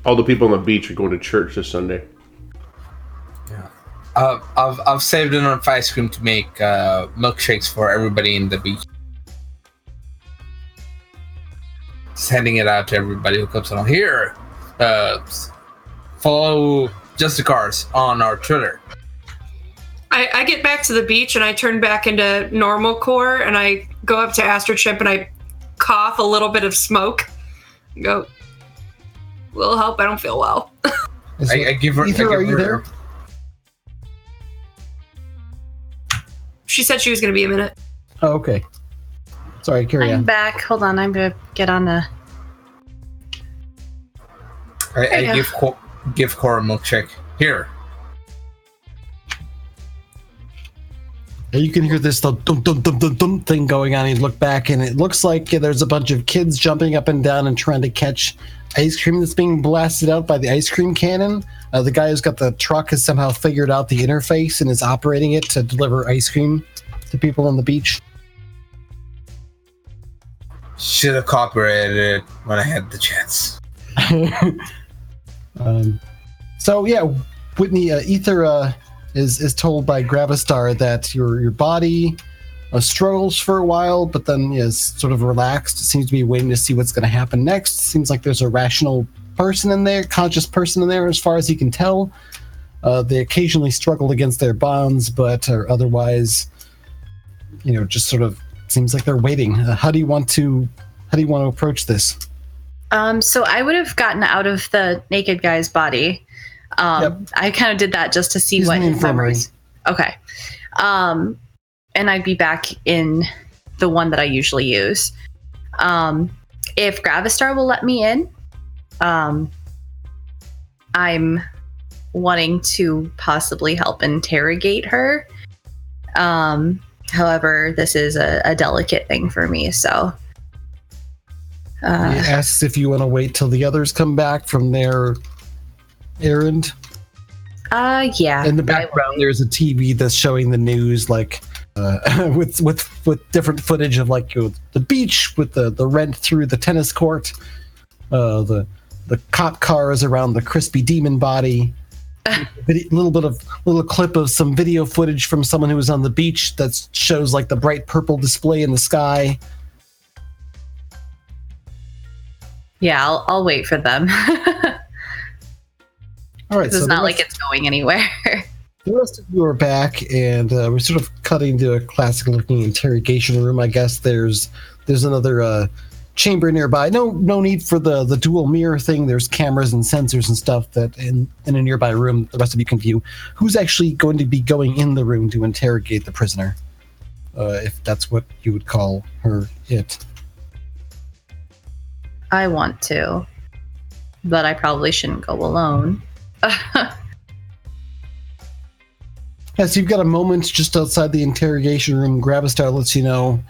All the people on the beach are going to church this Sunday. Yeah. I've saved enough ice cream to make milkshakes for everybody in the beach. Sending it out to everybody who comes along. Here, follow Justicars on our Twitter. I get back to the beach and I turn back into normal core and I go up to Astro Chimp and I cough a little bit of smoke. Go, little help, I don't feel well. I give her. Ether, are you there? She said she was going to be a minute. Oh, okay. Sorry, carry on. I'm back. Hold on, I'm gonna get on the. I give Cora a milkshake. Here. You can hear this dum dum dum dum dum thing going on. You look back, and it looks like there's a bunch of kids jumping up and down and trying to catch ice cream that's being blasted out by the ice cream cannon. The guy who's got the truck has somehow figured out the interface and is operating it to deliver ice cream to people on the beach. Should have copyrighted it when I had the chance. So Whitney, Ether is told by Gravistar that your body struggles for a while, but then is sort of relaxed. Seems to be waiting to see what's going to happen next. Seems like there's a rational person in there, conscious person in there, as far as he can tell. They occasionally struggle against their bonds, but are otherwise, just sort of seems like they're waiting. How do you want to approach this? So I would have gotten out of the naked guy's body. Yep. I kind of did that just to see He's what in the his memories. Okay. And I'd be back in the one that I usually use. If Gravistar will let me in, I'm wanting to possibly help interrogate her. However, this is a delicate thing for me, so. He asks if you want to wait till the others come back from their errand. Yeah. In the background, there's a TV that's showing the news, like with different footage of like the beach with the rent through the tennis court, the cop cars around the crispy demon body. Little clip of some video footage from someone who was on the beach that shows like the bright purple display in the sky. Yeah, I'll wait for them. All right, It's not like it's going anywhere. The rest of you are back, and we're sort of cutting to a classic-looking interrogation room. I guess there's another chamber nearby. No need for the dual mirror thing. There's cameras and sensors and stuff that in a nearby room the rest of you can view. Who's actually going to be going in the room to interrogate the prisoner? If that's what you would call it. I want to, but I probably shouldn't go alone. Yes, you've got a moment just outside the interrogation room. Gravistar lets you know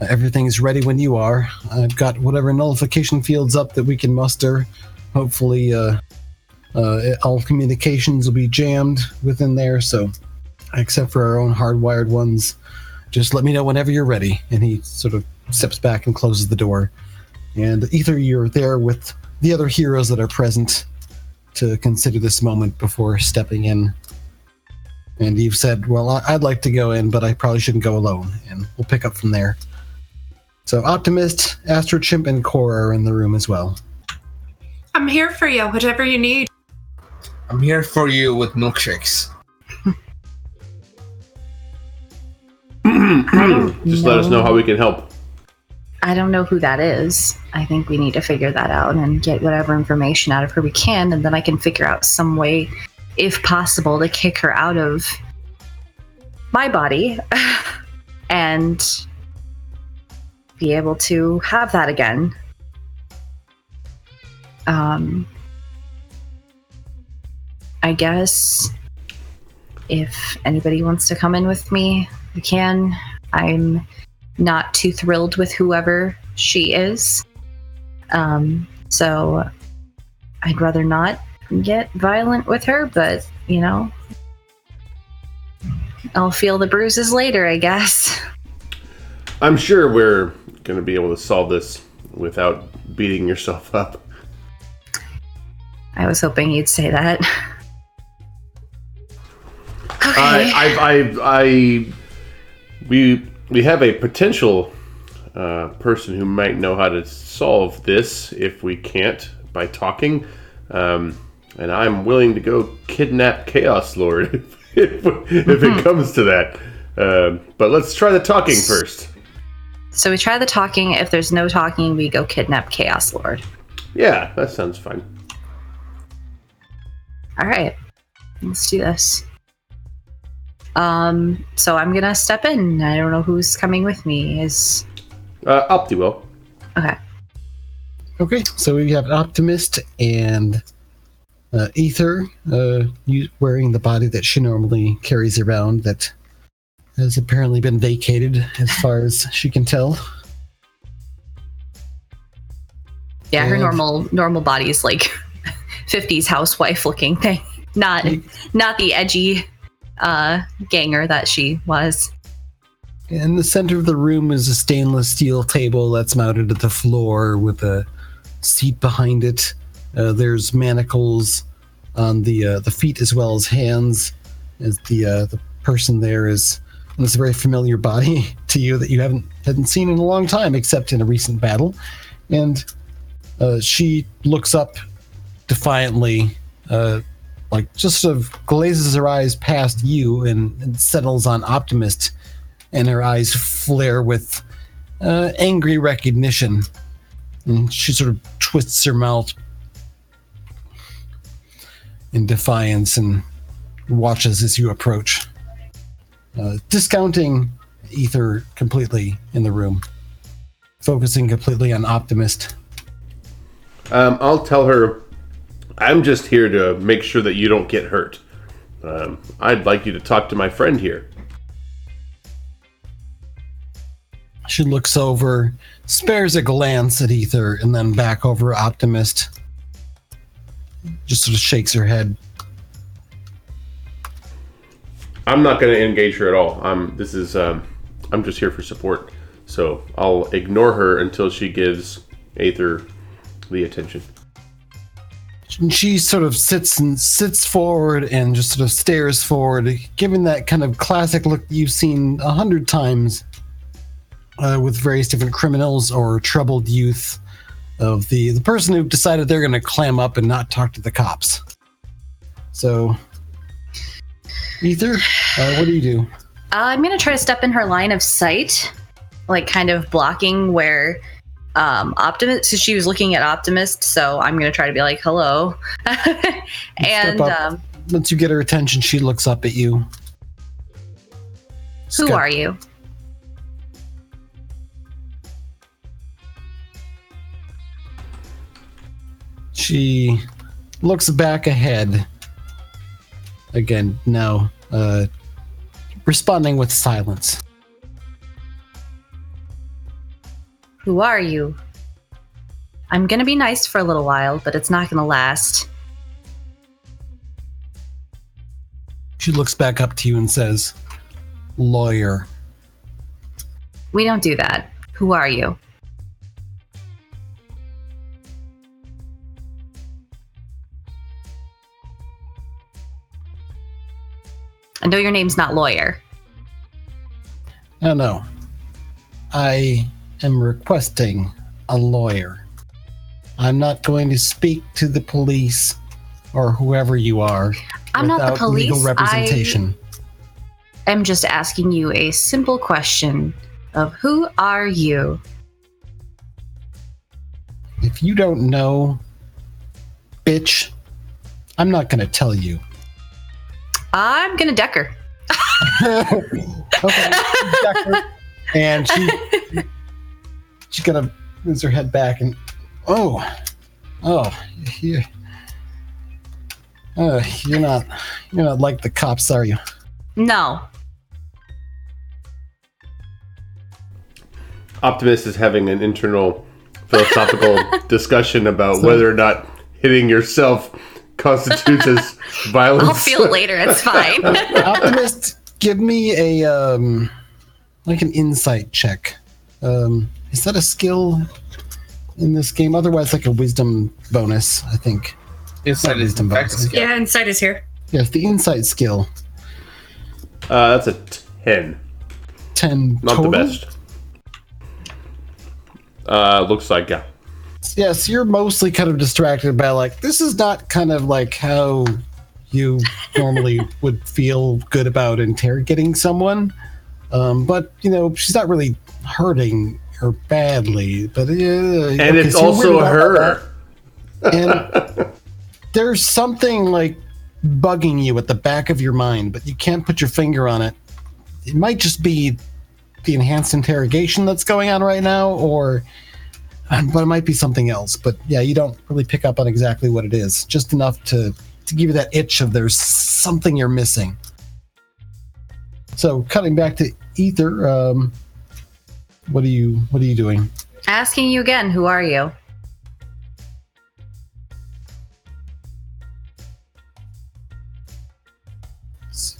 everything is ready when you are. I've got whatever nullification fields up that we can muster. Hopefully, all communications will be jammed within there, so except for our own hardwired ones, just let me know whenever you're ready. And he sort of steps back and closes the door. And either you're there with the other heroes that are present to consider this moment before stepping in. And you've said, well, I'd like to go in, but I probably shouldn't go alone. And we'll pick up from there. So Optimist, Astro Chimp, and Cora are in the room as well. I'm here for you, whatever you need. I'm here for you with milkshakes. Just let us know how we can help. I don't know who that is. I think we need to figure that out and get whatever information out of her we can, and then I can figure out some way, if possible, to kick her out of my body and be able to have that again. I guess if anybody wants to come in with me, we can. I'm not too thrilled with whoever she is. So I'd rather not get violent with her, but, you know, I'll feel the bruises later, I guess. I'm sure we're going to be able to solve this without beating yourself up. I was hoping you'd say that. Okay. We have a potential person who might know how to solve this if we can't by talking, and I'm willing to go kidnap Chaos Lord if it comes to that. But let's try the talking first. So we try the talking. If there's no talking, we go kidnap Chaos Lord. Yeah, that sounds fine. All right, let's do this. So I'm gonna step in. I don't know who's coming with me. Is Opti will. Okay. Okay, so we have Optimist and Ether wearing the body that she normally carries around that has apparently been vacated as far as she can tell. Yeah, her normal body is like 50s housewife looking thing. Not the edgy ganger that she was. In the center of the room is a stainless steel table that's mounted at the floor with a seat behind it. There's manacles on the feet as well as hands. As the person there is this very familiar body to you that you hadn't seen in a long time, except in a recent battle. And she looks up defiantly, like just sort of glazes her eyes past you and settles on Optimist, and her eyes flare with angry recognition. And she sort of twists her mouth in defiance and watches as you approach, discounting Ether completely in the room, focusing completely on Optimist. I'll tell her, I'm just here to make sure that you don't get hurt. I'd like you to talk to my friend here. She looks over, spares a glance at Ether, and then back over Optimist. Just sort of shakes her head. I'm not going to engage her at all. I'm just here for support. So I'll ignore her until she gives Aether the attention. She sort of sits forward and just sort of stares forward, giving that kind of classic look that you've seen 100 times with various different criminals or troubled youth, of the person who decided they're going to clam up and not talk to the cops. So, Ether, what do you do? I'm going to try to step in her line of sight, like kind of blocking where Optimist, so she was looking at Optimist, so I'm going to try to be like, hello. And once you get her attention, she looks up at you. Who are you? She looks back ahead. Again, now responding with silence. Who are you? I'm gonna be nice for a little while, but it's not gonna last. She looks back up to you and says, lawyer. We don't do that. Who are you? I know your name's not lawyer. No. I am requesting a lawyer. I'm not going to speak to the police or whoever you are. I'm not the police. Legal representation. I am just asking you a simple question of who are you? If you don't know, bitch, I'm not going to tell you. I'm gonna deck her. Okay, deck her. And she's gonna moves her head back and you're not like the cops, are you? No. Optimus is having an internal philosophical discussion about whether or not hitting yourself constitutes as violence. I'll feel it later. It's fine. Optimist, give me a like an insight check. Is that a skill in this game? Otherwise, like a wisdom bonus, I think. Insight is in fact a skill. Yeah, insight is here. Yes, the insight skill. That's a 10. 10 Not total? the best. Looks like, yeah. Yes, you're mostly kind of distracted by like, this is not kind of like how you normally would feel good about interrogating someone. But, she's not really hurting her badly. But and it's also her. And there's something like bugging you at the back of your mind, but you can't put your finger on it. It might just be the enhanced interrogation that's going on right now, but it might be something else. But yeah, you don't really pick up on exactly what it is. Just enough to give you that itch of there's something you're missing. So cutting back to Ether, what are you doing? Asking you again, who are you?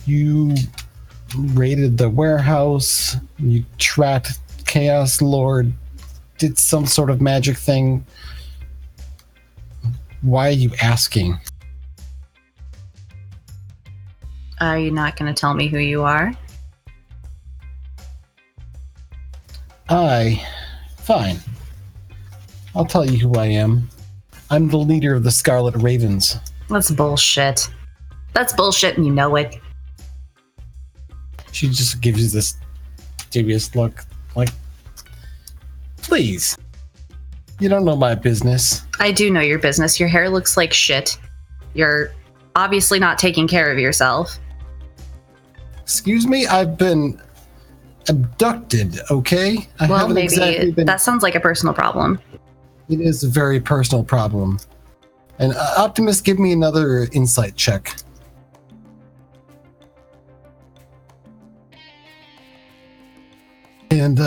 You raided the warehouse, you tracked Chaos Lord, did some sort of magic thing. Why are you asking? Are you not going to tell me who you are? Fine. I'll tell you who I am. I'm the leader of the Scarlet Ravens. That's bullshit. That's bullshit and you know it. She just gives you this dubious look, like, please. You don't know my business. I do know your business. Your hair looks like shit. You're obviously not taking care of yourself. Excuse me? I've been abducted, okay? Well, maybe that sounds like a personal problem. It is a very personal problem. And Optimus, give me another insight check. And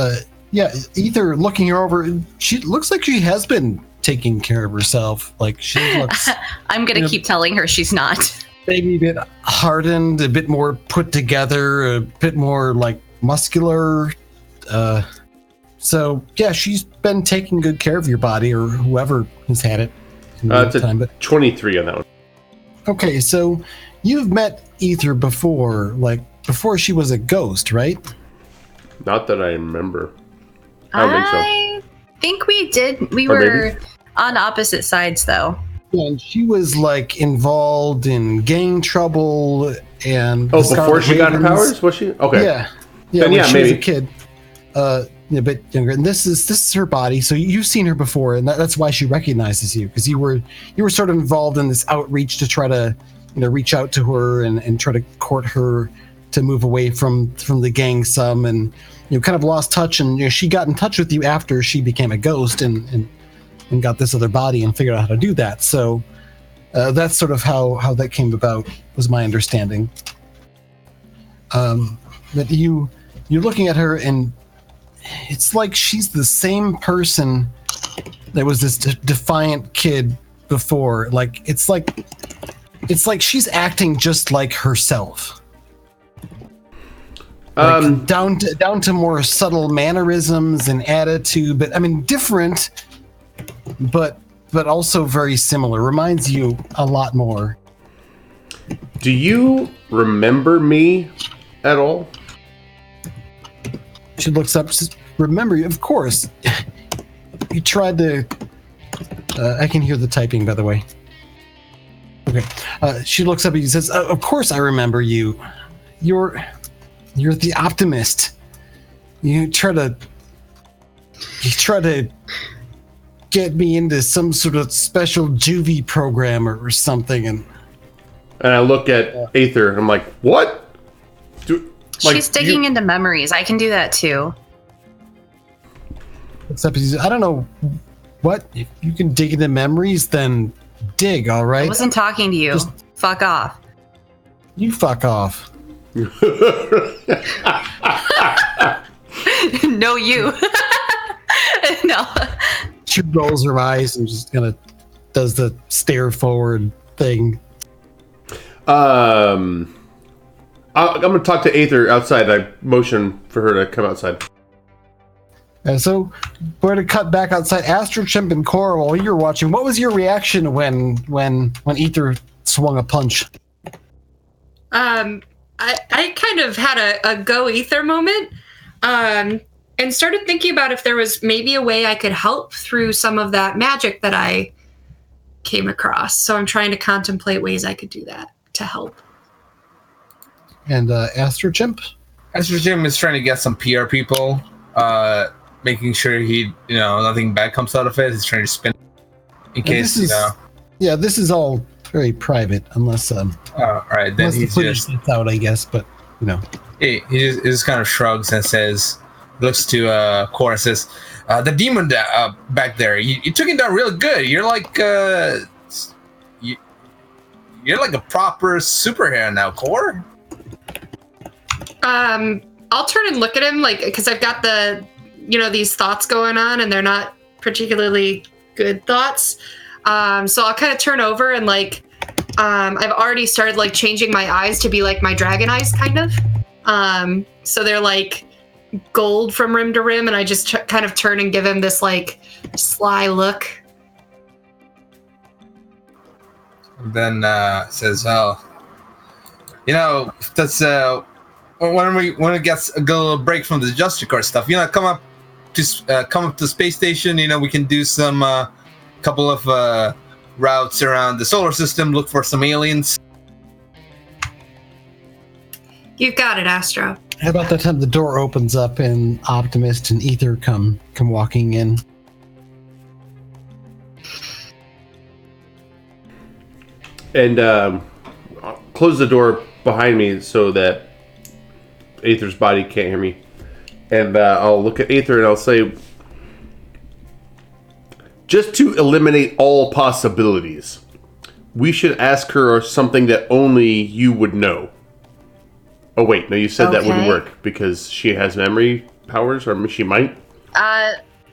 Ether looking her over, she looks like she has been taking care of herself. Like she looks. I'm gonna keep telling her she's not. Maybe a bit hardened, a bit more put together, a bit more like muscular. So yeah, she's been taking good care of your body, or whoever has had it. It's a 23 on that one. Okay, so you've met Ether before, like before she was a ghost, right? Not that I remember. I don't think so. I think we did. We Or were maybe. on opposite sides, though. And she was like involved in gang trouble and. Oh, before she got her powers, was she? Okay. Yeah, Then, when she maybe. was a kid, a bit younger. And this is her body, so you've seen her before, and that's why she recognizes you, because you were sort of involved in this outreach to try to reach out to her and try to court her to move away from the gang some, and kind of lost touch, and she got in touch with you after she became a ghost and got this other body and figured out how to do that. So that's sort of how that came about, was my understanding. That you're looking at her, and it's like she's the same person that was this defiant kid before. Like it's like she's acting just like herself. Down to more subtle mannerisms and attitude, but I mean different, but also very similar. Reminds you a lot more. Do you remember me at all? She looks up. She says, "Remember you? Of course. You tried to." I can hear the typing, by the way. Okay. She looks up and says, "Of course I remember you. You're the optimist. You try to get me into some sort of special juvie program or something." And I look at Aether and I'm like, what? She's digging into memories. I can do that too. Except I don't know what. If you can dig into memories, then dig, all right? I wasn't talking to you. Just fuck off. You fuck off. No, you. No. She rolls her eyes and just kind of does the stare forward thing. I'm going to talk to Aether outside. I motion for her to come outside. And so we're going to cut back outside. Astro, Chimp, and Cora, while you were watching, what was your reaction when Aether swung a punch? I kind of had a go Aether moment, and started thinking about if there was maybe a way I could help through some of that magic that I came across. So I'm trying to contemplate ways I could do that to help. And Astro Chimp? Astro Chimp is trying to get some PR people, making sure nothing bad comes out of it. He's trying to spin in case, Yeah, this is all very private, unless all right, then unless the footage gets out, I guess. But he just kind of shrugs and says, looks to Cora and says, "The demon back there, you took him down real good. You're like you're like a proper superhero now, Cora." I'll turn and look at him, because I've got these thoughts going on, and they're not particularly good thoughts. So I'll kind of turn over and I've already started changing my eyes to be like my dragon eyes, kind of. So they're gold from rim to rim, and I just kind of turn and give him this sly look. And then says, "Oh, that's when it gets a little break from the Justicars stuff. Come up to space station. We can do some couple of routes around the solar system. Look for some aliens." You've got it, Astro. About that time, the door opens up and Optimist and Aether come walking in. And close the door behind me so that Aether's body can't hear me. And I'll look at Aether and I'll say, just to eliminate all possibilities, we should ask her something that only you would know. Oh, wait. No, you said that wouldn't work because she has memory powers, or she might?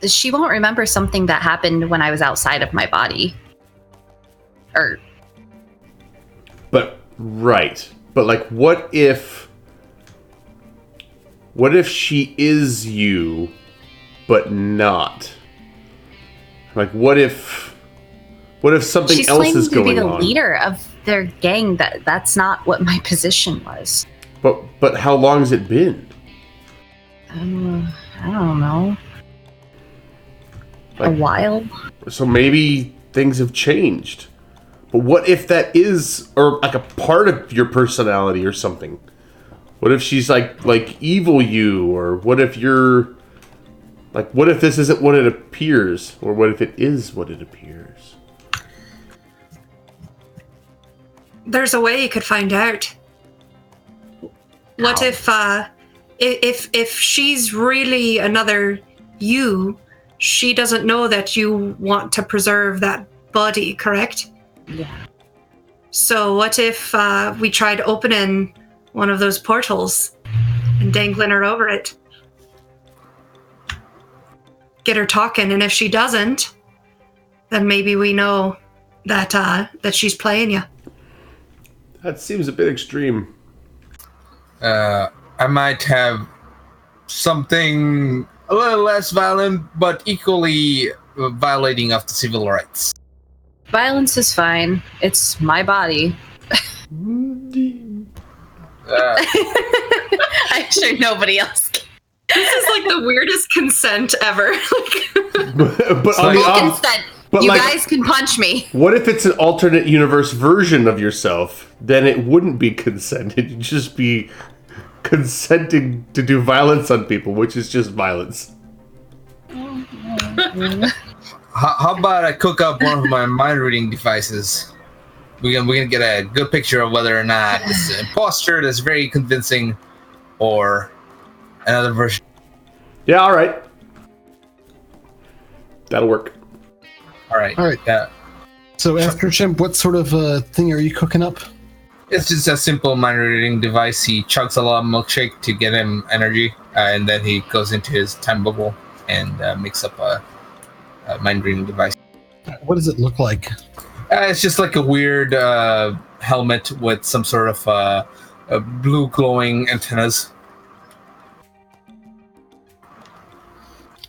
She won't remember something that happened when I was outside of my body. Right. But, what if she is you, but not? What if something She's else is going on? She's claiming to be the leader of their gang. That's not what my position was. But how long has it been? I don't know. A while. So maybe things have changed. But what if that is, or like a part of your personality or something? What if she's like evil you, or what if you're like, what if this isn't what it appears, or what if it is what it appears? There's a way you could find out. What if she's really another you? She doesn't know that you want to preserve that body, correct? Yeah. So what if we tried opening one of those portals and dangling her over it? Get her talking, and if she doesn't, then maybe we know that that she's playing you. That seems a bit extreme. I might have something a little less violent, but equally violating of the civil rights. Violence is fine. It's my body. I'm sure nobody else can. This is like the weirdest consent ever. But on the Full consent. but You like, guys can punch me. what if it's an alternate universe version of yourself? Then it wouldn't be consented. You'd just be consenting to do violence on people, which is just violence. How about I cook up one of my mind reading devices? We can get a good picture of whether or not this is an imposter that's very convincing, or another version. Yeah, all right. That'll work. All right. Yeah. So, Astro Chimp, what sort of thing are you cooking up? It's just a simple mind reading device. He chugs a lot of milkshake to get him energy, and then he goes into his time bubble and makes up a mind reading device. What does it look like? It's just like a weird helmet with some sort of blue glowing antennas.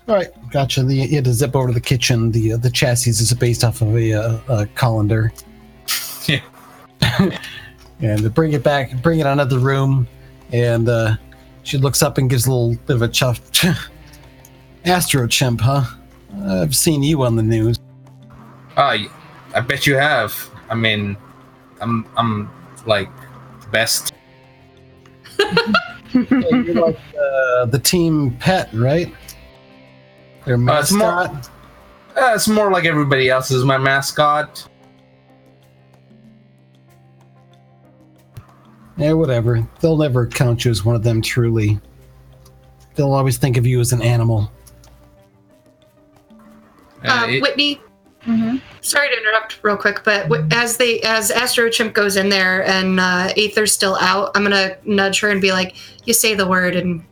All right, gotcha. You had to zip over to the kitchen. The chassis is based off of a colander. Yeah. And bring it back, bring it out of the room, and she looks up and gives a little bit of a chuff. Astro Chimp, huh? I've seen you on the news. I bet you have. I mean, I'm like the best. You're like the team pet, right? Their mascot. It's more like everybody else is my mascot. Yeah, whatever. They'll never count you as one of them truly. They'll always think of you as an animal. Whitney, sorry to interrupt real quick, but as Astro Chimp goes in there and Aether's still out, I'm gonna nudge her and be like, "You say the word, and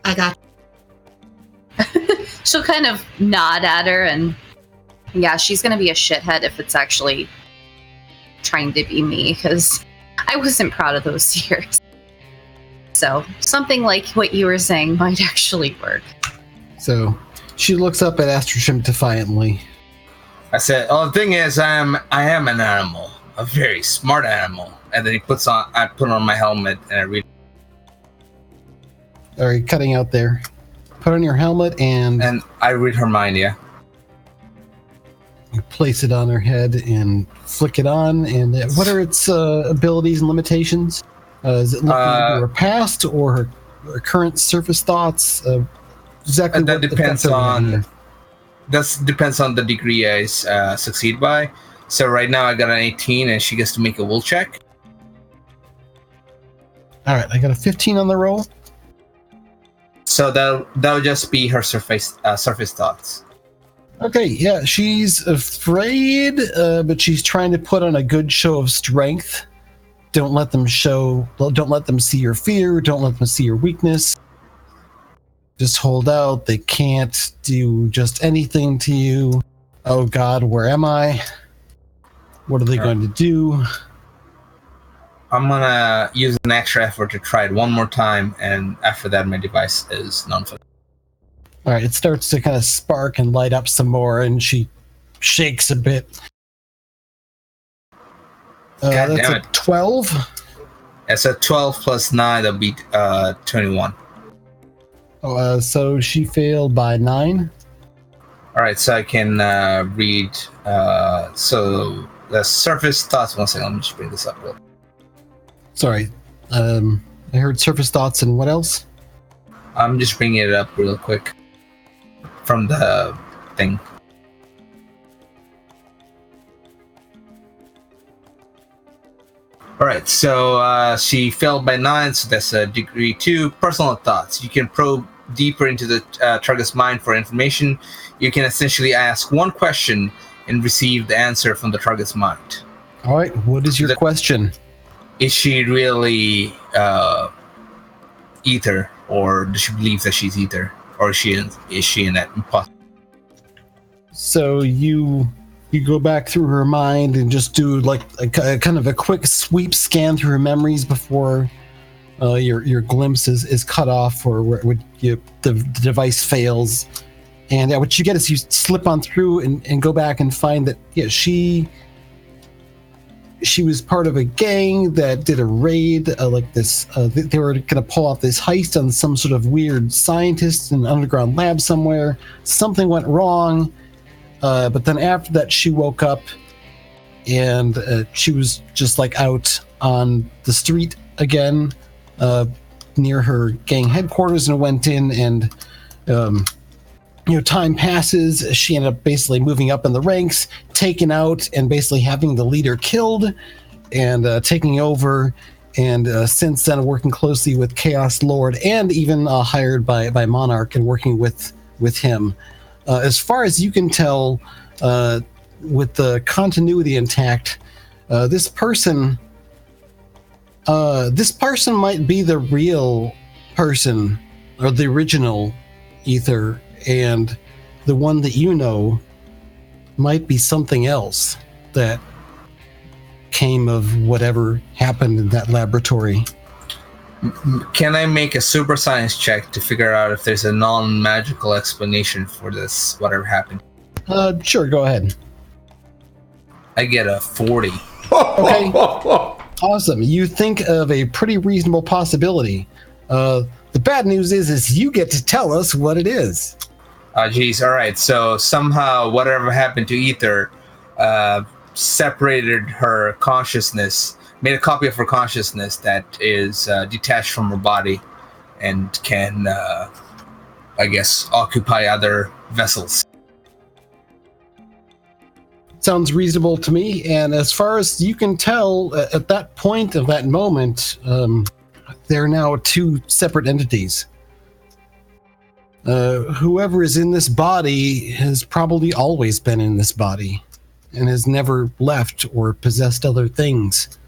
I got you." She'll kind of nod at her, and yeah, she's gonna be a shithead if it's actually trying to be me, because I wasn't proud of those years. So something like what you were saying might actually work. So she looks up at Astro Chimp defiantly. I said, "Oh, the thing is, I am an animal, a very smart animal." And then I put on my helmet and I read. All right, cutting out there. Put on your helmet and I read her mind. Yeah. you place it on her head and flick it on. And what are its abilities and limitations? Is it looking into her past or her current surface thoughts? Exactly. That depends on. That depends on the degree I succeed by. So right now I got an 18, and she gets to make a will check. All right, I got a 15 on the roll. So that'll just be her surface thoughts. Okay, yeah, she's afraid, but she's trying to put on a good show of strength. Don't let them see your fear. Don't let them see your weakness. Just hold out. They can't do just anything to you. Oh God, where am I? What are they going to do? I'm gonna use an extra effort to try it one more time, and after that, my device is non-functional. All right, it starts to kind of spark and light up some more, and she shakes a bit. God that's damn a it. 12. It's a 12 plus 9. That'll be 21. So she failed by 9. All right, so I can read. So the surface thoughts. 1 second, let me just bring this up real. Sorry, I heard surface thoughts and what else? I'm just bringing it up real quick from the thing. All right, so she failed by 9, so that's degree 2. Personal thoughts. You can probe deeper into the target's mind for information. You can essentially ask one question and receive the answer from the target's mind. All right, what is your question? Is she really ether, or does she believe that she's ether, or is she in that impossible? So you go back through her mind and just do like a kind of a quick sweep scan through her memories before your glimpse is cut off, or the device fails. And what you get is you slip on through and go back and find that she was part of a gang that did a raid like this. They were going to pull off this heist on some sort of weird scientist in an underground lab somewhere. Something went wrong, but then after that she woke up and she was just like out on the street again near her gang headquarters, and went in and time passes. She ended up basically moving up in the ranks, taken out, and basically having the leader killed and taking over. And since then, working closely with Chaos Lord, and even hired by Monarch and working with him. As far as you can tell, with the continuity intact, this person might be the real person, or the original ether, and the one that you know might be something else that came of whatever happened in that laboratory. Can I make a super science check to figure out if there's a non-magical explanation for this, whatever happened? Sure, go ahead. I get a 40. Okay. Awesome. You think of a pretty reasonable possibility. The bad news is you get to tell us what it is. Geez, all right. So somehow whatever happened to Ether separated her consciousness, made a copy of her consciousness that is detached from her body and can, I guess, occupy other vessels. Sounds reasonable to me. And as far as you can tell, at that point of that moment, they're now two separate entities. Whoever is in this body has probably always been in this body and has never left or possessed other things.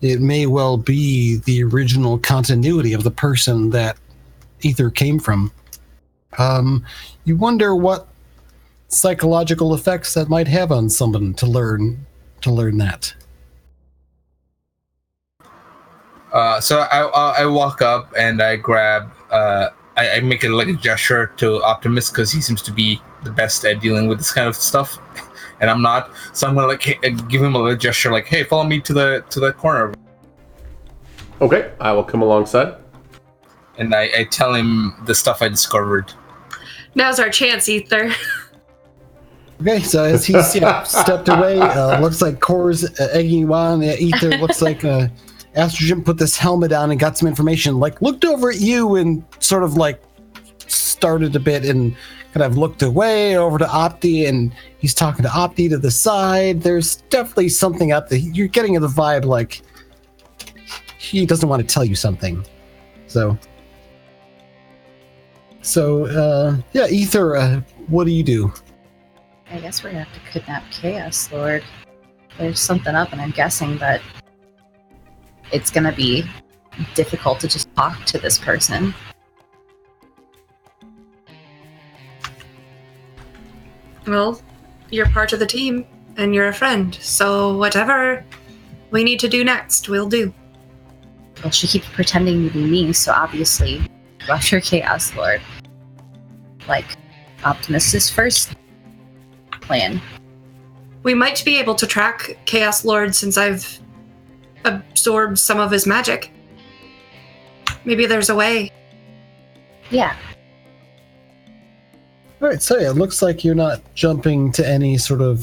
It may well be the original continuity of the person that Ether came from. You wonder what psychological effects that might have on someone to learn that. So I walk up and I grab. I make a gesture to Optimus because he seems to be the best at dealing with this kind of stuff, and I'm not. So I'm gonna give him a little gesture, like, "Hey, follow me to the corner." Okay, I will come alongside. And I tell him the stuff I discovered. Now's our chance, Ether. Okay, so as he's stepped away, looks like Kor's egging you on. Ether looks like Astrogen put this helmet on and got some information, like looked over at you and sort of like started a bit and kind of looked away over to Opti, and he's talking to Opti to the side. There's definitely something up there. You're getting the vibe like he doesn't want to tell you something. So yeah, Ether, what do you do? I guess we're gonna have to kidnap Chaos Lord. There's something up, and I'm guessing that it's gonna be difficult to just talk to this person. Well, you're part of the team, and you're a friend, so whatever we need to do next, we'll do. Well, she keeps pretending to be me, so obviously, go after Chaos Lord. Like, Optimus's first plan. We might be able to track Chaos Lord since I've absorbed some of his magic. Maybe there's a way. Yeah. All right, so yeah, it looks like you're not jumping to any sort of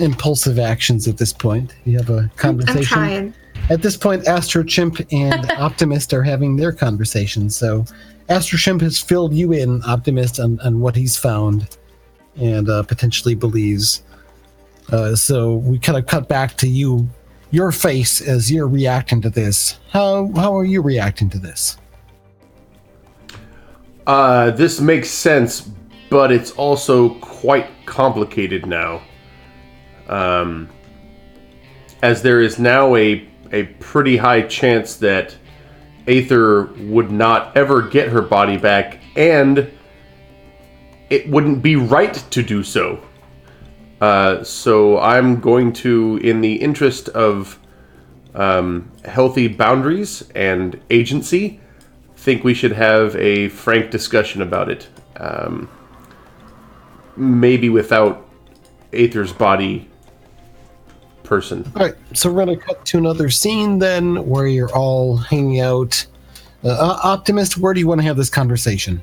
impulsive actions at this point. You have a conversation. I'm trying. At this point, Astro Chimp and Optimist are having their conversation. So Astro Chimp has filled you in, Optimist, on what he's found and potentially believes. So we kind of cut back to you, your face as you're reacting to this. How are you reacting to this? This makes sense, but it's also quite complicated now. As there is now a pretty high chance that Aether would not ever get her body back, and it wouldn't be right to do so. So I'm going to, in the interest of healthy boundaries and agency, think we should have a frank discussion about it. Maybe without Aether's body person. All right, so we're going to cut to another scene then where you're all hanging out. Optimist, where do you want to have this conversation?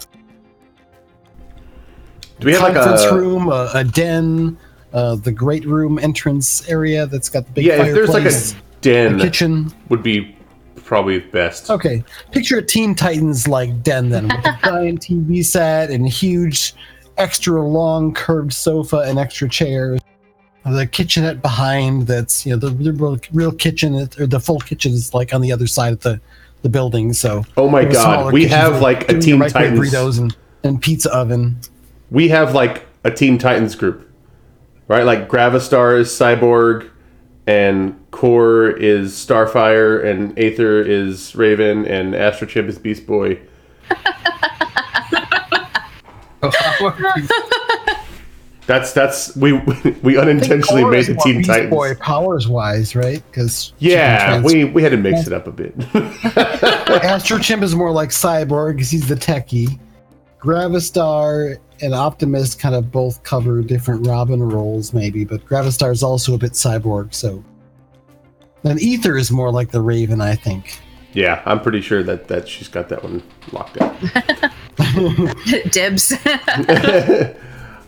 Do we have Conference like a room, a den, the great room entrance area that's got the big if there's fireplace, like a den, kitchen would be probably best. Okay, picture a Teen Titans like den then, with a giant TV set and huge, extra long curved sofa and extra chairs. The kitchenette behind that's the real kitchen, or the full kitchen is like on the other side of the building. So oh my god, we have like a Teen Titans burritos and pizza oven. We have like a Teen Titans group, right? Like Gravistar is Cyborg, and Core is Starfire, and Aether is Raven, and Astro Chimp is Beast Boy. That's we unintentionally made the Teen Beast Titans. Boy powers wise, right? Because yeah, we had to mix it up a bit. Astro Chimp is more like Cyborg because he's the techie. Gravistar and Optimist kind of both cover different Robin roles, maybe, but Gravistar is also a bit Cyborg. So then Aether is more like the Raven, I think. Yeah, I'm pretty sure that she's got that one locked down. Dibs.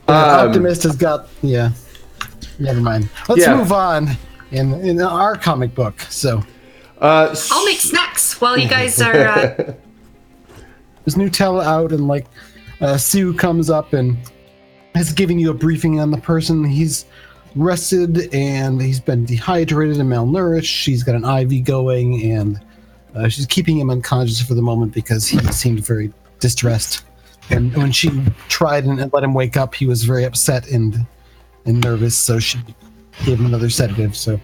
Optimist has got never mind. Let's move on in our comic book. So I'll make snacks while you guys are there's Nutella out, and like Sue comes up and is giving you a briefing on the person. He's rested and he's been dehydrated and malnourished. She's got an IV going, and she's keeping him unconscious for the moment because he seemed very distressed. And when she tried and let him wake up, he was very upset and nervous, so she gave him another sedative. So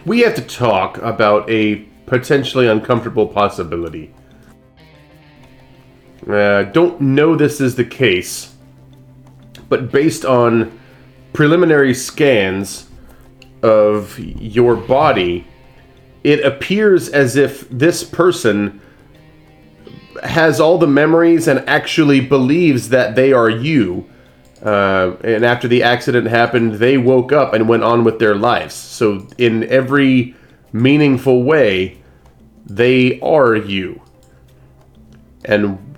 we have to talk about a potentially uncomfortable possibility. Don't know this is the case, but based on preliminary scans of your body, it appears as if this person has all the memories and actually believes that they are you. And after the accident happened, they woke up and went on with their lives. So in every meaningful way, they are you. And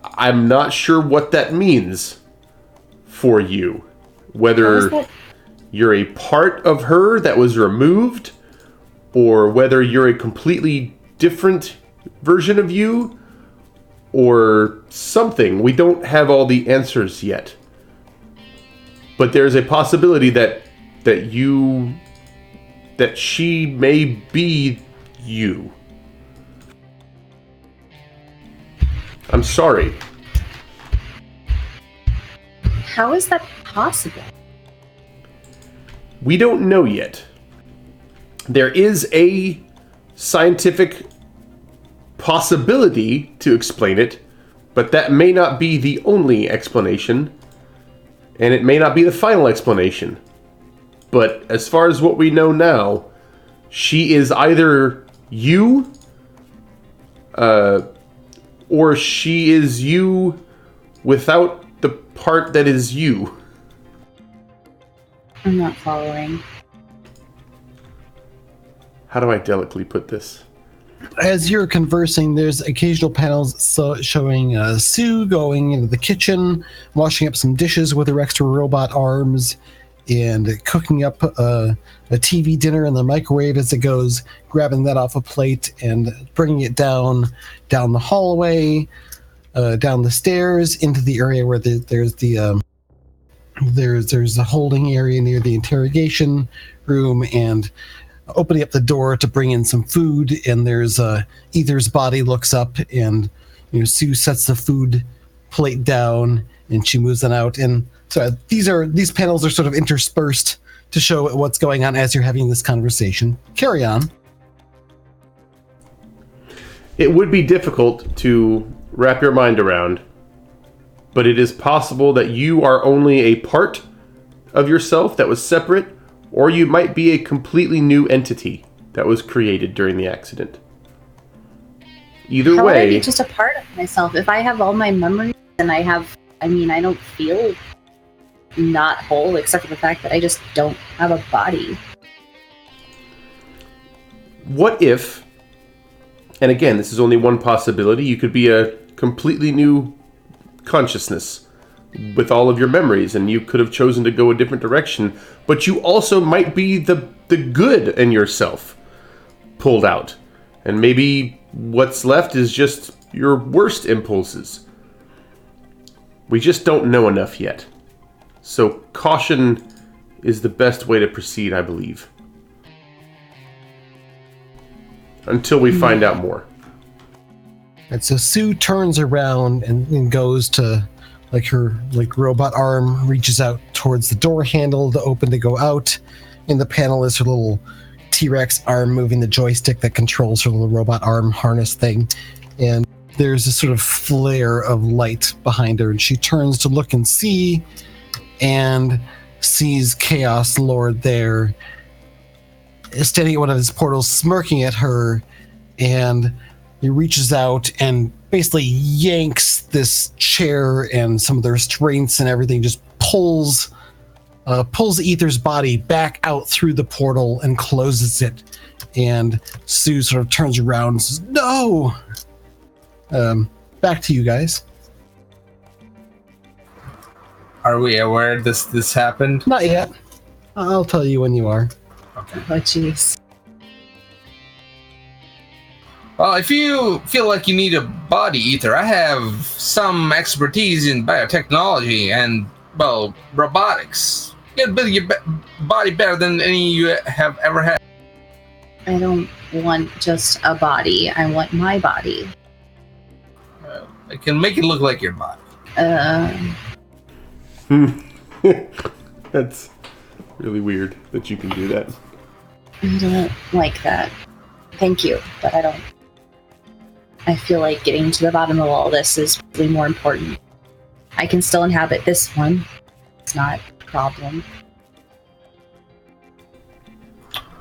I'm not sure what that means for you. Whether you're a part of her that was removed, or whether you're a completely different version of you, or something. We don't have all the answers yet. But there's a possibility that she may be you. I'm sorry. How is that possible? We don't know yet. There is a scientific possibility to explain it, but that may not be the only explanation, and it may not be the final explanation. But as far as what we know now, she is either you, or she is you without the part that is you. I'm not following. How do I delicately put this? as you're conversing, there's occasional panels showing Sue going into the kitchen, washing up some dishes with her extra robot arms, and cooking up a TV dinner in the microwave as it goes, grabbing that off a plate and bringing it down the hallway, down the stairs into the area where there's a holding area near the interrogation room, and opening up the door to bring in some food. And there's Ether's body looks up, and Sue sets the food plate down, and she moves it out. And so these panels are sort of interspersed to show what's going on as you're having this conversation. Carry on. It would be difficult to wrap your mind around, but it is possible that you are only a part of yourself that was separate, or you might be a completely new entity that was created during the accident. Either How way... would I be just a part of myself? If I have all my memories and I don't feel not whole, except for the fact that I just don't have a body. What if, and again, this is only one possibility, you could be a completely new consciousness with all of your memories, and you could have chosen to go a different direction, but you also might be the good in yourself pulled out, and maybe what's left is just your worst impulses. We just don't know enough yet. So caution is the best way to proceed, I believe. Until we find out more. And so Sue turns around and goes to, her robot arm reaches out towards the door handle to open to go out. In the panel is her little T-Rex arm moving the joystick that controls her little robot arm harness thing. And there's a sort of flare of light behind her, and she turns to look and see, and sees Chaos Lord there, standing at one of his portals, smirking at her, and he reaches out and basically yanks this chair and some of the restraints and everything, just pulls Ether's body back out through the portal and closes it. And Sue sort of turns around and says, "No!" Back to you guys. Are we aware this happened? Not yet. I'll tell you when you are. Okay. Oh, jeez. Well, if you feel like you need a body, Ether, I have some expertise in biotechnology and, well, robotics. Get build your body better than any you have ever had. I don't want just a body. I want my body. I can make it look like your body. That's really weird that you can do that. I don't like that. Thank you, but I don't. I feel like getting to the bottom of all this is really more important. I can still inhabit this one. It's not a problem.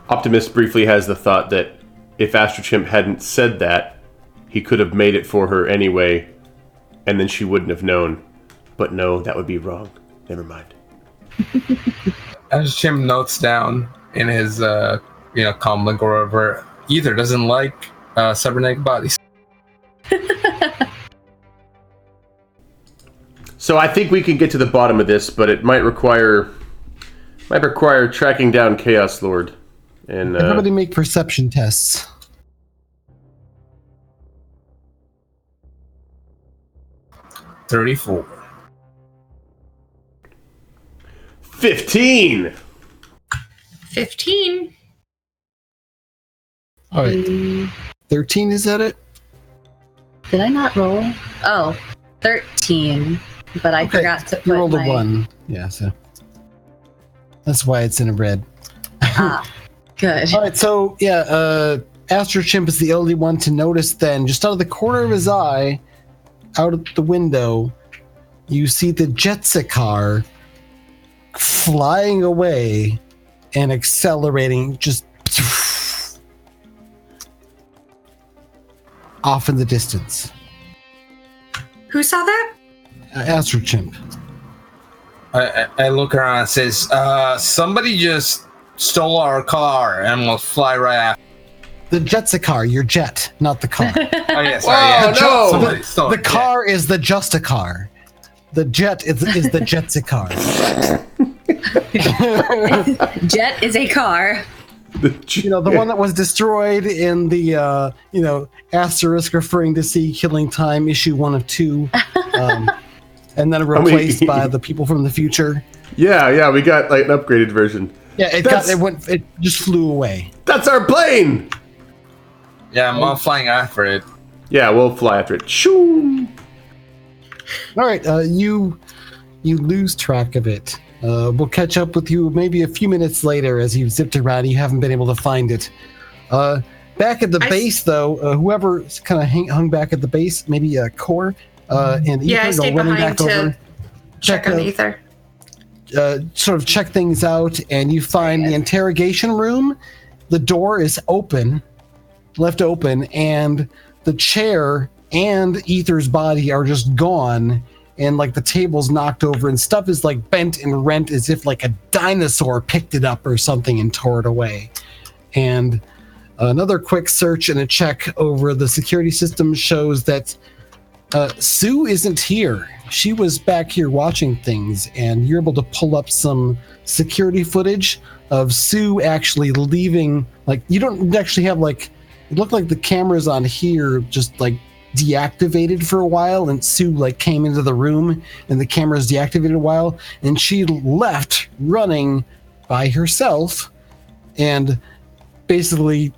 Optimist briefly has the thought that if Astrochimp hadn't said that, he could have made it for her anyway, and then she wouldn't have known. But no, that would be wrong. Never mind. As Jim notes down in his, comlink or whatever, Ether doesn't like cybernetic bodies. So I think we can get to the bottom of this, but it might require tracking down Chaos Lord. And everybody make perception tests. $34. 15. 15. All right. 13, is that it? Did I not roll? Oh, 13. But I forgot to put You rolled my... a 1. Yeah, so that's why it's in a red. Good. All right, so Astrochimp is the only one to notice then. Just out of the corner of his eye, out of the window, you see the Justicars flying away and accelerating just off in the distance. Who saw that? Astrochimp. I look around and says, somebody just stole our car and will fly right after. The Justicars, your jet, not the car. Oh yes, Whoa, yeah. no! Somebody stole The it, car is the Justicar. The jet is the Justicars. Jet is a car. The one that was destroyed in the asterisk referring to C Killing Time issue 1 of 2, and then replaced by the people from the future. Yeah, we got like an upgraded version. Yeah, it just flew away. That's our plane. Yeah, I'm flying after it. Yeah, we'll fly after it. Shoo! All right, you lose track of it. We'll catch up with you maybe a few minutes later as you've zipped around. You haven't been able to find it. Back at the base, though, whoever's kind of hung back at the base, maybe Core and Ether, I stayed running behind back to over, check on Ether. sort of check things out, and you find the interrogation room. The door is left open, and the chair and Ether's body are just gone, and like the table's knocked over, and stuff is like bent and rent as if like a dinosaur picked it up or something and tore it away. And another quick search and a check over the security system shows that Sue isn't here. She was back here watching things, and you're able to pull up some security footage of Sue actually leaving. Like, you don't actually have like, it looked like the cameras on here just like deactivated for a while, and Sue like came into the room and the cameras deactivated a while, and she left running by herself and basically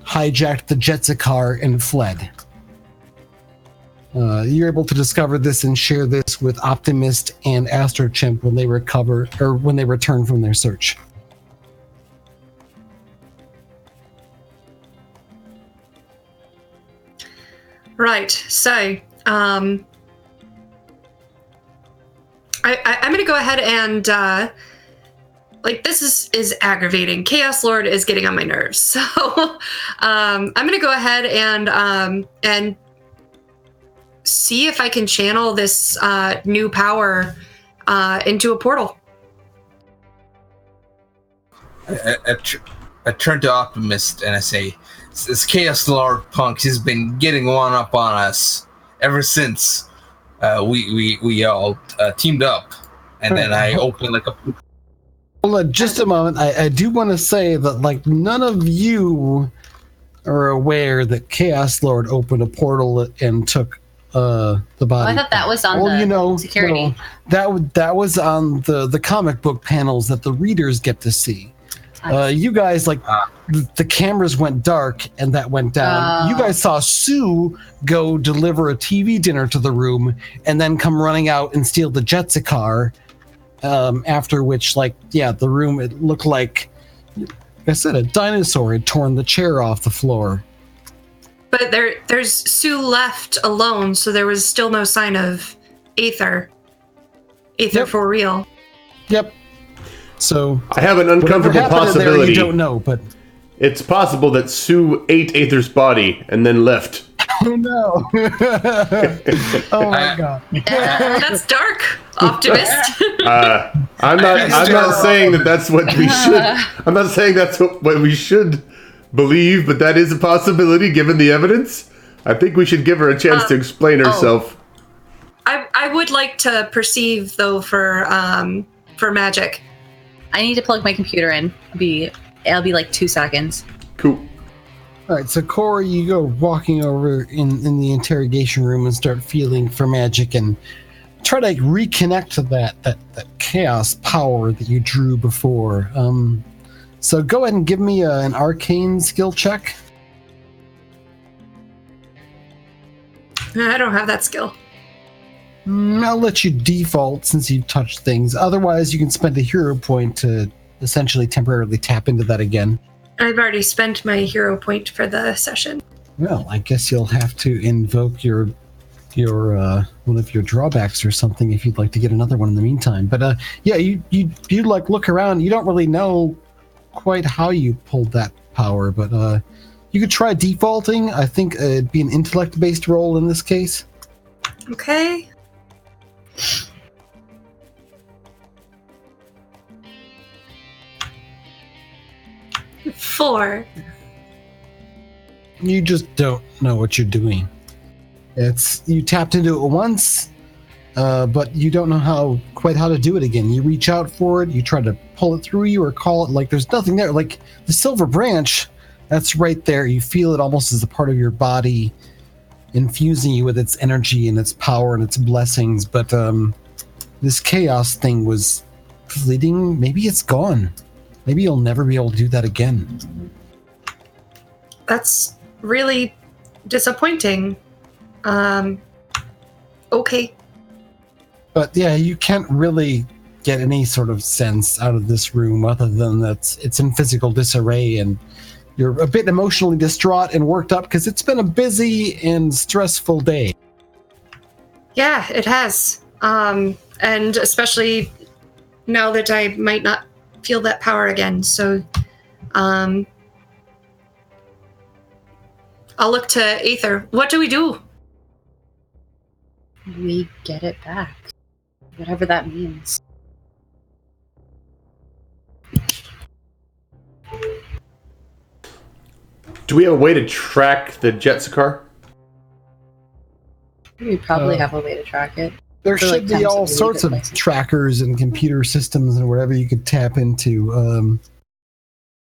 hijacked the Justicars and fled. You're able to discover this and share this with Optimist and Astrochimp when they return from their search. Right. So, I'm going to go ahead and this is aggravating. Chaos Lord is getting on my nerves. So, I'm going to go ahead and see if I can channel this new power into a portal. I turn to Optimist and I say, "This Chaos Lord punk has been getting one up on us ever since we all teamed up." And then I open like a. Hold on, just a moment. I do want to say that like none of you are aware that Chaos Lord opened a portal and took the body. I thought that was on security. No, that was on the comic book panels that the readers get to see. You guys, the cameras went dark and that went down. You guys saw Sue go deliver a TV dinner to the room and then come running out and steal the Justicars. After which, the room, it looked like I said, a dinosaur had torn the chair off the floor. But there's Sue left alone, so there was still no sign of Aether. Aether for real. Yep. So I have an uncomfortable possibility. There, you don't know, but it's possible that Sue ate Aether's body and then left. Oh no! Oh my god! That's dark, Optimist. I'm not saying that's what we should. I'm not saying that's what we should believe, but that is a possibility given the evidence. I think we should give her a chance to explain herself. I would like to perceive though for magic. I need to plug my computer in. It'll be like 2 seconds. Cool. All right, so Corey, you go walking over in the interrogation room and start feeling for magic and try to reconnect to that chaos power that you drew before. So go ahead and give me an arcane skill check. I don't have that skill. I'll let you default since you've touched things. Otherwise, you can spend a hero point to essentially temporarily tap into that again. I've already spent my hero point for the session. Well, I guess you'll have to invoke your one of your drawbacks or something if you'd like to get another one in the meantime. But you like look around. You don't really know quite how you pulled that power, but you could try defaulting. I think it'd be an intellect-based roll in this case. Okay. Four. You just don't know what you're doing. You tapped into it once, but you don't know quite how to do it again. You reach out for it, you try to pull it through you or call it, like there's nothing there. Like the silver branch, that's right there. You feel it almost as a part of your body, infusing you with its energy and its power and its blessings. But this chaos thing was fleeting. Maybe it's gone. Maybe you'll never be able to do that again. That's really disappointing. Okay. But yeah, you can't really get any sort of sense out of this room other than that it's in physical disarray, and you're a bit emotionally distraught and worked up because it's been a busy and stressful day. Yeah, it has. And especially now that I might not feel that power again. So, I'll look to Aether. What do we do? We get it back. Whatever that means. Do we have a way to track the Justicars? We probably have a way to track it. There should be all sorts of trackers and computer systems and whatever you could tap into.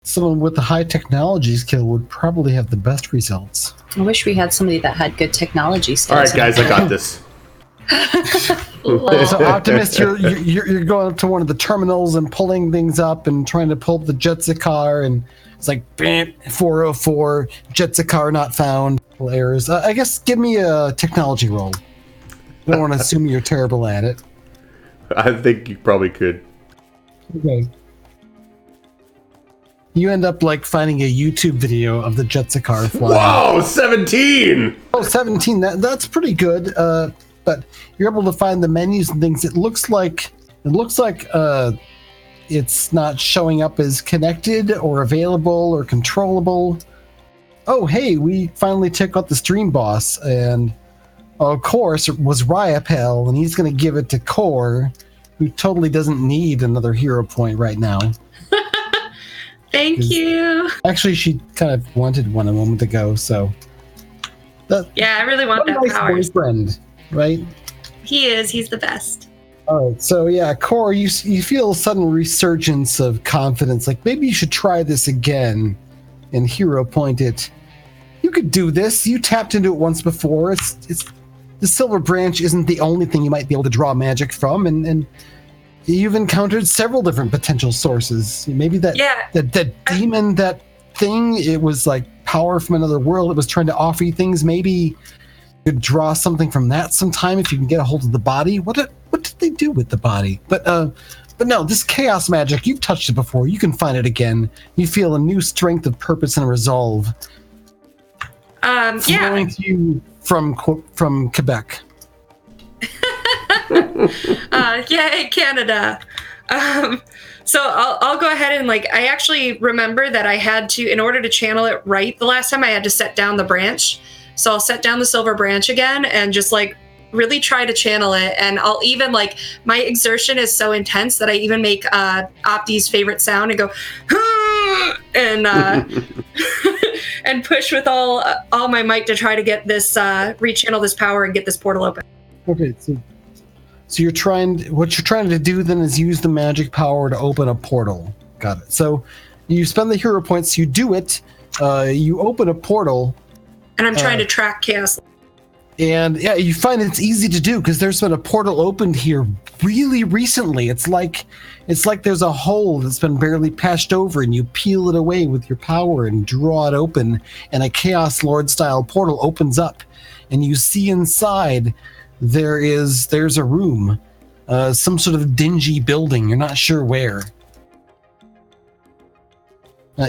Someone with the high technology skill would probably have the best results. I wish we had somebody that had good technology skills. All right, guys, I got this. So Optimist, you're going to one of the terminals and pulling things up and trying to pull up the Justicar, and it's like 404 Justicar not found. Errors. I guess give me a technology roll. I don't want to assume you're terrible at it. I think you probably could. Okay. You end up like finding a YouTube video of the Justicar flying. Whoa, 17! Oh, 17. That's pretty good. But you're able to find the menus and things. It looks like it's not showing up as connected or available or controllable. Oh, hey, we finally took out the stream boss, and of course it was Ryapel, and he's going to give it to Core, who totally doesn't need another hero point right now. Thank you. Actually, she kind of wanted one a moment ago, so. Yeah, I really want that nice power. Boyfriend, right? He is. He's the best. All right, so yeah, Core, you feel a sudden resurgence of confidence. Like maybe you should try this again, and hero point it. You could do this. You tapped into it once before. It's the silver branch isn't the only thing you might be able to draw magic from, and you've encountered several different potential sources. Maybe that demon, that thing, it was like power from another world. It was trying to offer you things. Maybe you could draw something from that sometime if you can get a hold of the body. What did they do with the body? But no, this chaos magic, you've touched it before. You can find it again. You feel a new strength of purpose and resolve. Flowing to you from Quebec. Yay, Canada. So I'll go ahead and I actually remember that I had to, in order to channel it right the last time, I had to set down the branch. So I'll set down the silver branch again and just really try to channel it. And I'll even my exertion is so intense that I even make Opti's favorite sound and go and and push with all my might to try to get this rechannel this power and get this portal open. Okay, so what you're trying to do then is use the magic power to open a portal. Got it. So you spend the hero points, you do it, you open a portal. And I'm trying to track chaos. And yeah, you find it's easy to do because there's been a portal opened here really recently. It's like there's a hole that's been barely patched over, and you peel it away with your power and draw it open, and a Chaos Lord style portal opens up, and you see inside there's a room, some sort of dingy building. You're not sure where.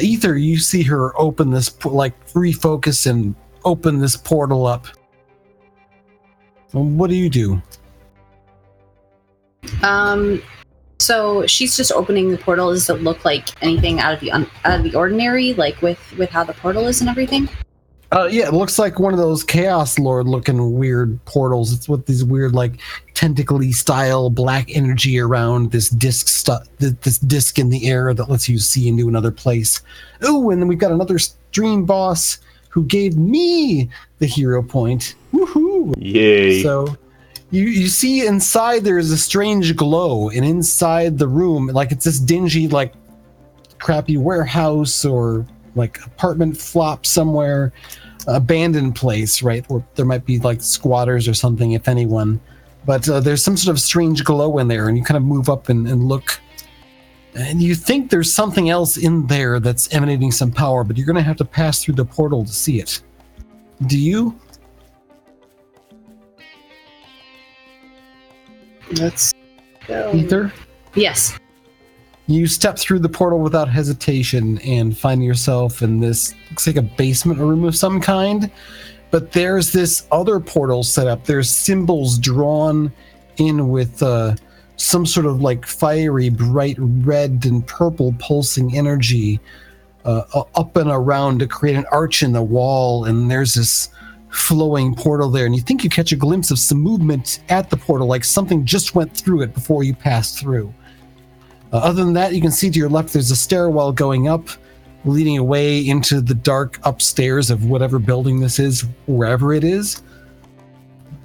Ether, you see her open this, refocus and open this portal up. What do you do? So she's just opening the portal. Does it look like anything out of the ordinary, with how the portal is and everything? Yeah, it looks like one of those Chaos Lord looking weird portals. It's with these weird, tentacly style black energy around this disc this disc in the air that lets you see into another place. Oh, and then we've got another stream boss who gave me the hero point. Woohoo! Yay. So you see inside there is a strange glow, and inside the room, like it's this dingy, like crappy warehouse or like apartment flop somewhere, abandoned place, right? Where there might be like squatters or something, if anyone. But there's some sort of strange glow in there, and you kind of move up and look. And you think there's something else in there that's emanating some power, but you're going to have to pass through the portal to see it. Do you? Let's go. Ether? Yes. You step through the portal without hesitation and find yourself in this, looks like a basement room of some kind. But there's this other portal set up. There's symbols drawn in with some sort of like fiery, bright red and purple pulsing energy up and around to create an arch in the wall. And there's this flowing portal there. And you think you catch a glimpse of some movement at the portal, like something just went through it before you passed through. Other than that, you can see to your left there's a stairwell going up, leading away into the dark upstairs of whatever building this is, wherever it is.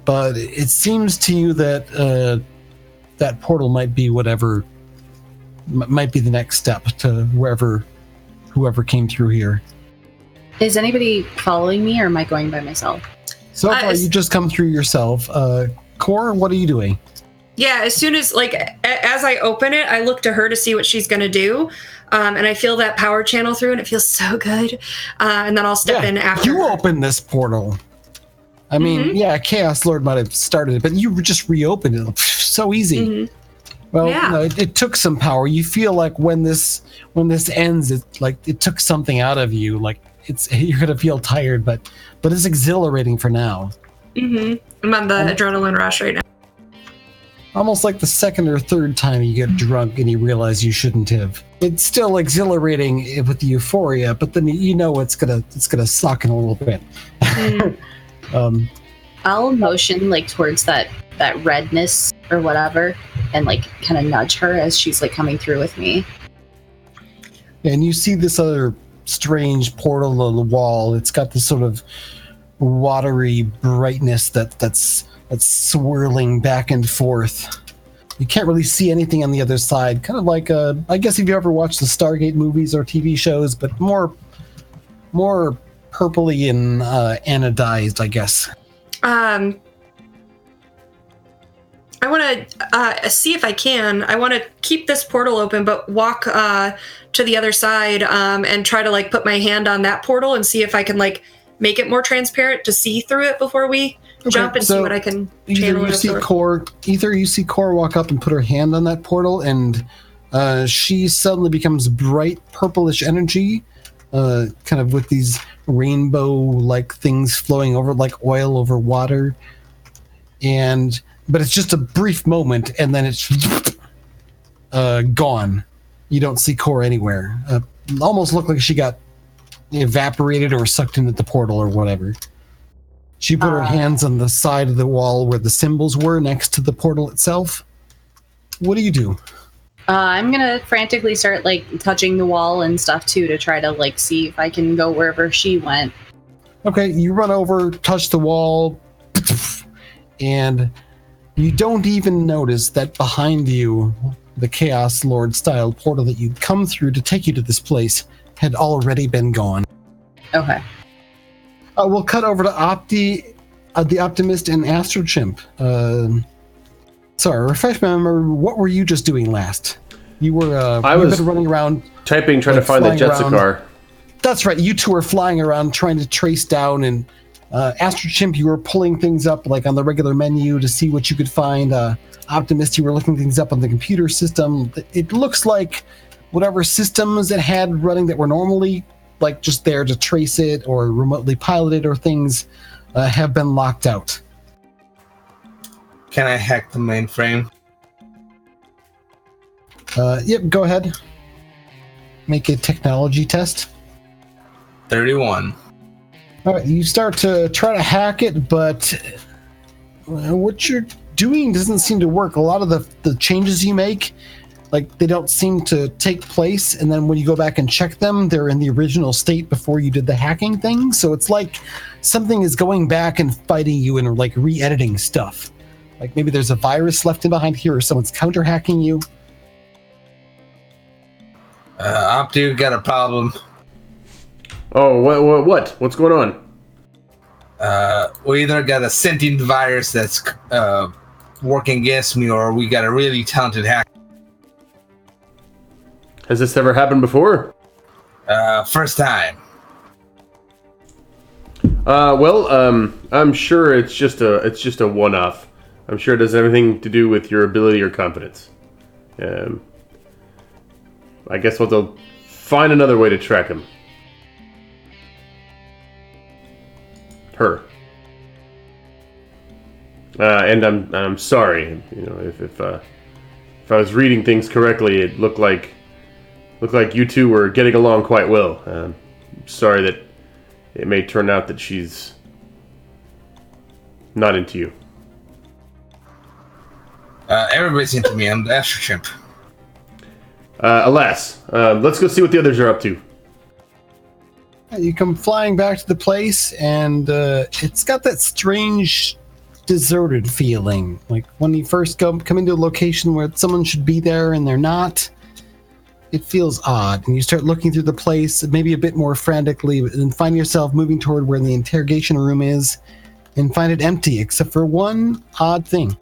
But it seems to you that that portal might be might be the next step to whoever came through here. Is anybody following me, or am I going by myself? So far, you just come through yourself. Core, what are you doing? Yeah, as soon as, like, as I open it, I look to her to see what she's going to do. And I feel that power channel through, and it feels so good. And then I'll step in after you her. open this portal. I mean, Chaos Lord might have started it, but you just reopened it. So easy. Well, no, it took some power. You feel like when this ends, it took something out of you. Like you're gonna feel tired, but it's exhilarating for now. I'm on the adrenaline rush right now. Almost like the second or third time you get drunk and you realize you shouldn't have. It's still exhilarating with the euphoria, but then you know it's gonna suck in a little bit. I'll motion like towards that redness or whatever, and like kind of nudge her as she's like coming through with me. And you see this other strange portal on the wall. It's got this sort of watery brightness that's swirling back and forth. You can't really see anything on the other side. Kind of like I guess if you ever watched the Stargate movies or TV shows, but more purpley and anodized, I guess. I want to see if I can. I want to keep this portal open, but walk to the other side and try to like put my hand on that portal and see if I can like make it more transparent to see through it before we jump and see what I can channel. You see Core walk up and put her hand on that portal, and she suddenly becomes bright purplish energy, kind of with these rainbow-like things flowing over like oil over water. But it's just a brief moment, and then it's gone. You don't see Core anywhere. Almost looked like she got evaporated or sucked into the portal or whatever. She put her hands on the side of the wall where the symbols were next to the portal itself. What do you do? I'm gonna frantically start like touching the wall and stuff too to try to like see if I can go wherever she went. Okay, you run over, touch the wall, and you don't even notice that behind you, the Chaos Lord style portal that you'd come through to take you to this place had already been gone. Okay. We'll cut over to the Optimist and Astro Chimp. Sorry, refresh my memory. What were you just doing last? You were I was running around, typing, trying to find the Justicar. That's right. You two were flying around trying to trace down, and Astro Chimp, you were pulling things up like on the regular menu to see what you could find. Optimist, you were looking things up on the computer system. It looks like whatever systems it had running that were normally like just there to trace it or remotely piloted or things have been locked out. Can I hack the mainframe? Yep, go ahead. Make a technology test. 31. All right, you start to try to hack it, but what you're doing doesn't seem to work. A lot of the changes you make like they don't seem to take place, and then when you go back and check them, they're in the original state before you did the hacking thing. So it's like something is going back and fighting you and like re-editing stuff. Like maybe there's a virus left in behind here, or someone's counter-hacking you. Opti, got a problem. Oh, what? What's going on? We either got a sentient virus that's working against me, or we got a really talented hacker. Has this ever happened before? First time. I'm sure it's just a one-off. I'm sure it doesn't have anything to do with your ability or competence. I guess we'll find another way to track him. Her. And I'm sorry. You know, if I was reading things correctly, it looked like you two were getting along quite well. Sorry that it may turn out that she's not into you. Everybody's into me. I'm the Astro Chimp. Alas, let's go see what the others are up to. You come flying back to the place, and it's got that strange, deserted feeling. Like when you first come into a location where someone should be there and they're not, it feels odd. And you start looking through the place, maybe a bit more frantically, and find yourself moving toward where the interrogation room is, and find it empty, except for one odd thing.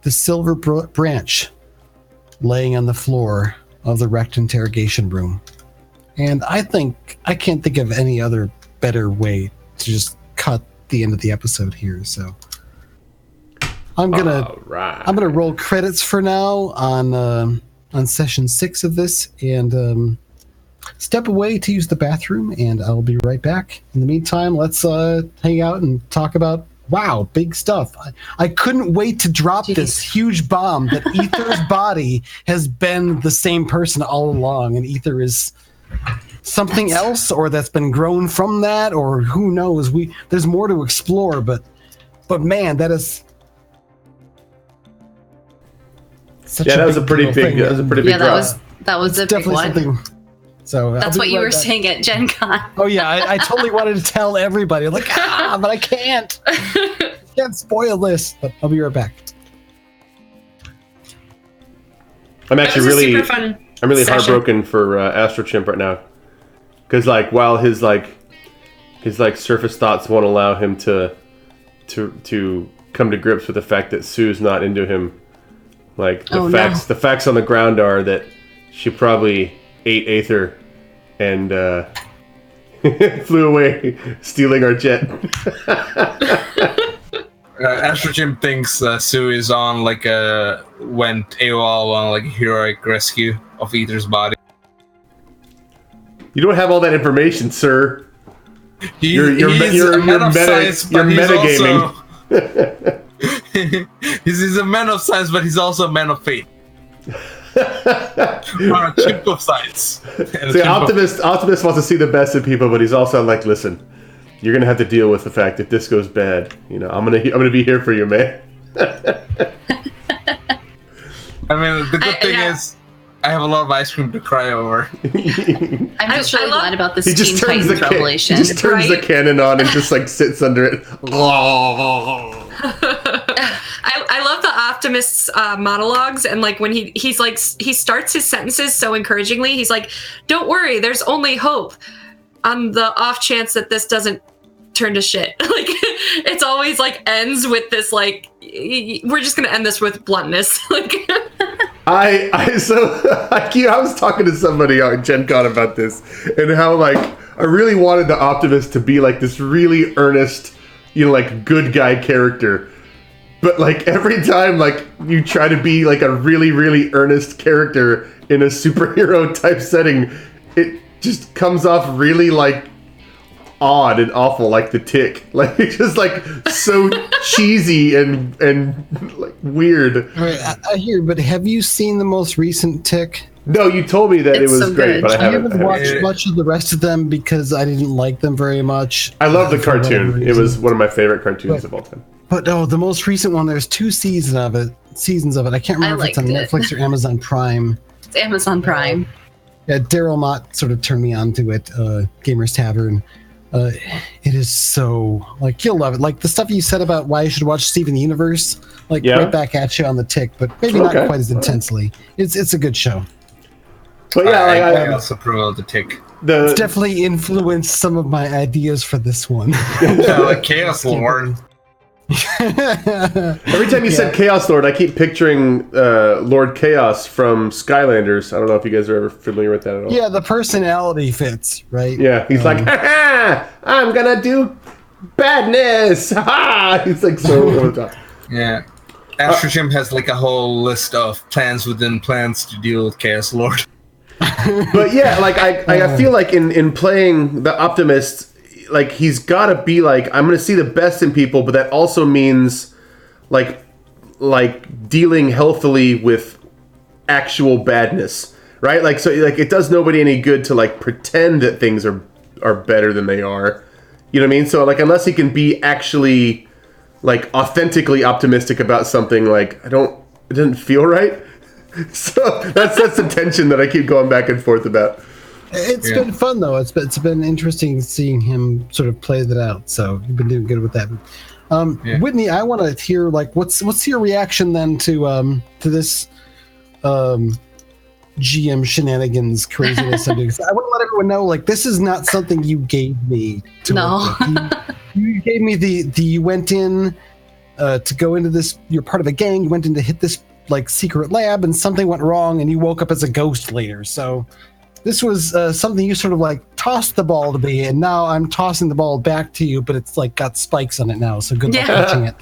The silver branch laying on the floor of the wrecked interrogation room. And I can't think of any other better way to just cut the end of the episode here. So I'm gonna roll credits for now on session 6 of this, and step away to use the bathroom, and I'll be right back. In the meantime, let's hang out and talk about big stuff. I couldn't wait to drop this huge bomb that Ether's body has been the same person all along, and Ether is something else, or that's been grown from that, or who knows. There's more to explore, but man, that is such that was a pretty big drop. That was a big one. So that's what you were saying at Gen Con. Oh yeah, I totally wanted to tell everybody, like, but I can't. Can't spoil this. But I'll be right back. I'm actually really session. heartbroken for Astro Chimp right now, because while his surface thoughts won't allow him to come to grips with the fact that Sue's not into him. The facts on the ground are that she probably ate Aether and flew away, stealing our jet. Astro Chimp thinks Sue is on went AWOL on a heroic rescue of Ether's body. You don't have all that information, sir. You're metagaming. He's a man of science, but he's also a man of faith. On a chimp of science. See, Optimus wants to see the best in people, but he's also like, listen, you're gonna have to deal with the fact that this goes bad. You know, I'm gonna be here for you, man. I mean, the good thing is, I have a lot of ice cream to cry over. I'm just really glad about this Teen Titans revelation. He just turns the cannon on and just sits under it. I love the Optimist's monologues, and when he starts his sentences so encouragingly. He's like, "Don't worry, there's only hope on the off chance that this doesn't turn to shit." It's always ends with this we're just gonna end this with bluntness. I was talking to somebody on Gen Con about this, and how I really wanted the Optimist to be this really earnest, good guy character. But every time you try to be a really, really earnest character in a superhero type setting, it just comes off really odd and awful, like the Tick. It's just so cheesy and weird. All right, I hear, but have you seen the most recent Tick? No, you told me that it was so great, but I haven't watched much of the rest of them because I didn't like them very much. I love the cartoon. It was one of my favorite cartoons of all time. But the most recent one, there's 2 seasons of it. I can't remember if it's on Netflix or Amazon Prime. It's Amazon Prime. Yeah, Daryl Mott sort of turned me on to it. Gamers Tavern. It is so you'll love it. Like the stuff you said about why you should watch Steven Universe, right back at you on the tick, but maybe not quite as intensely. It's a good show. But yeah, I also approve of the tick. It's definitely influenced some of my ideas for this one. Chaos Lord. Every time you said Chaos Lord, I keep picturing Lord Chaos from Skylanders. I don't know if you guys are ever familiar with that at all. Yeah, the personality fits, right? Yeah, he's like, ha-ha, I'm gonna do badness. Ha! He's like so over the top. Yeah. Astro Jim has like a whole list of plans within plans to deal with Chaos Lord. But yeah, I feel like in playing the Optimist, he's got to be I'm going to see the best in people, but that also means like dealing healthily with actual badness, right? So it does nobody any good to pretend that things are better than they are. You know what I mean? So unless he can be actually authentically optimistic about something, it doesn't feel right. So that's the tension that I keep going back and forth about. It's been fun though. It's been interesting seeing him sort of play that out. So you've been doing good with that. Whitney, I want to hear what's your reaction then to this GM shenanigans craziness I'm doing. I want to let everyone know this is not something you gave me. You gave me you went in to go into this. You're part of a gang. You went in to hit this secret lab, and something went wrong, and you woke up as a ghost later. So this was something you sort of tossed the ball to me, and now I'm tossing the ball back to you, but it's got spikes on it now. So good luck catching it.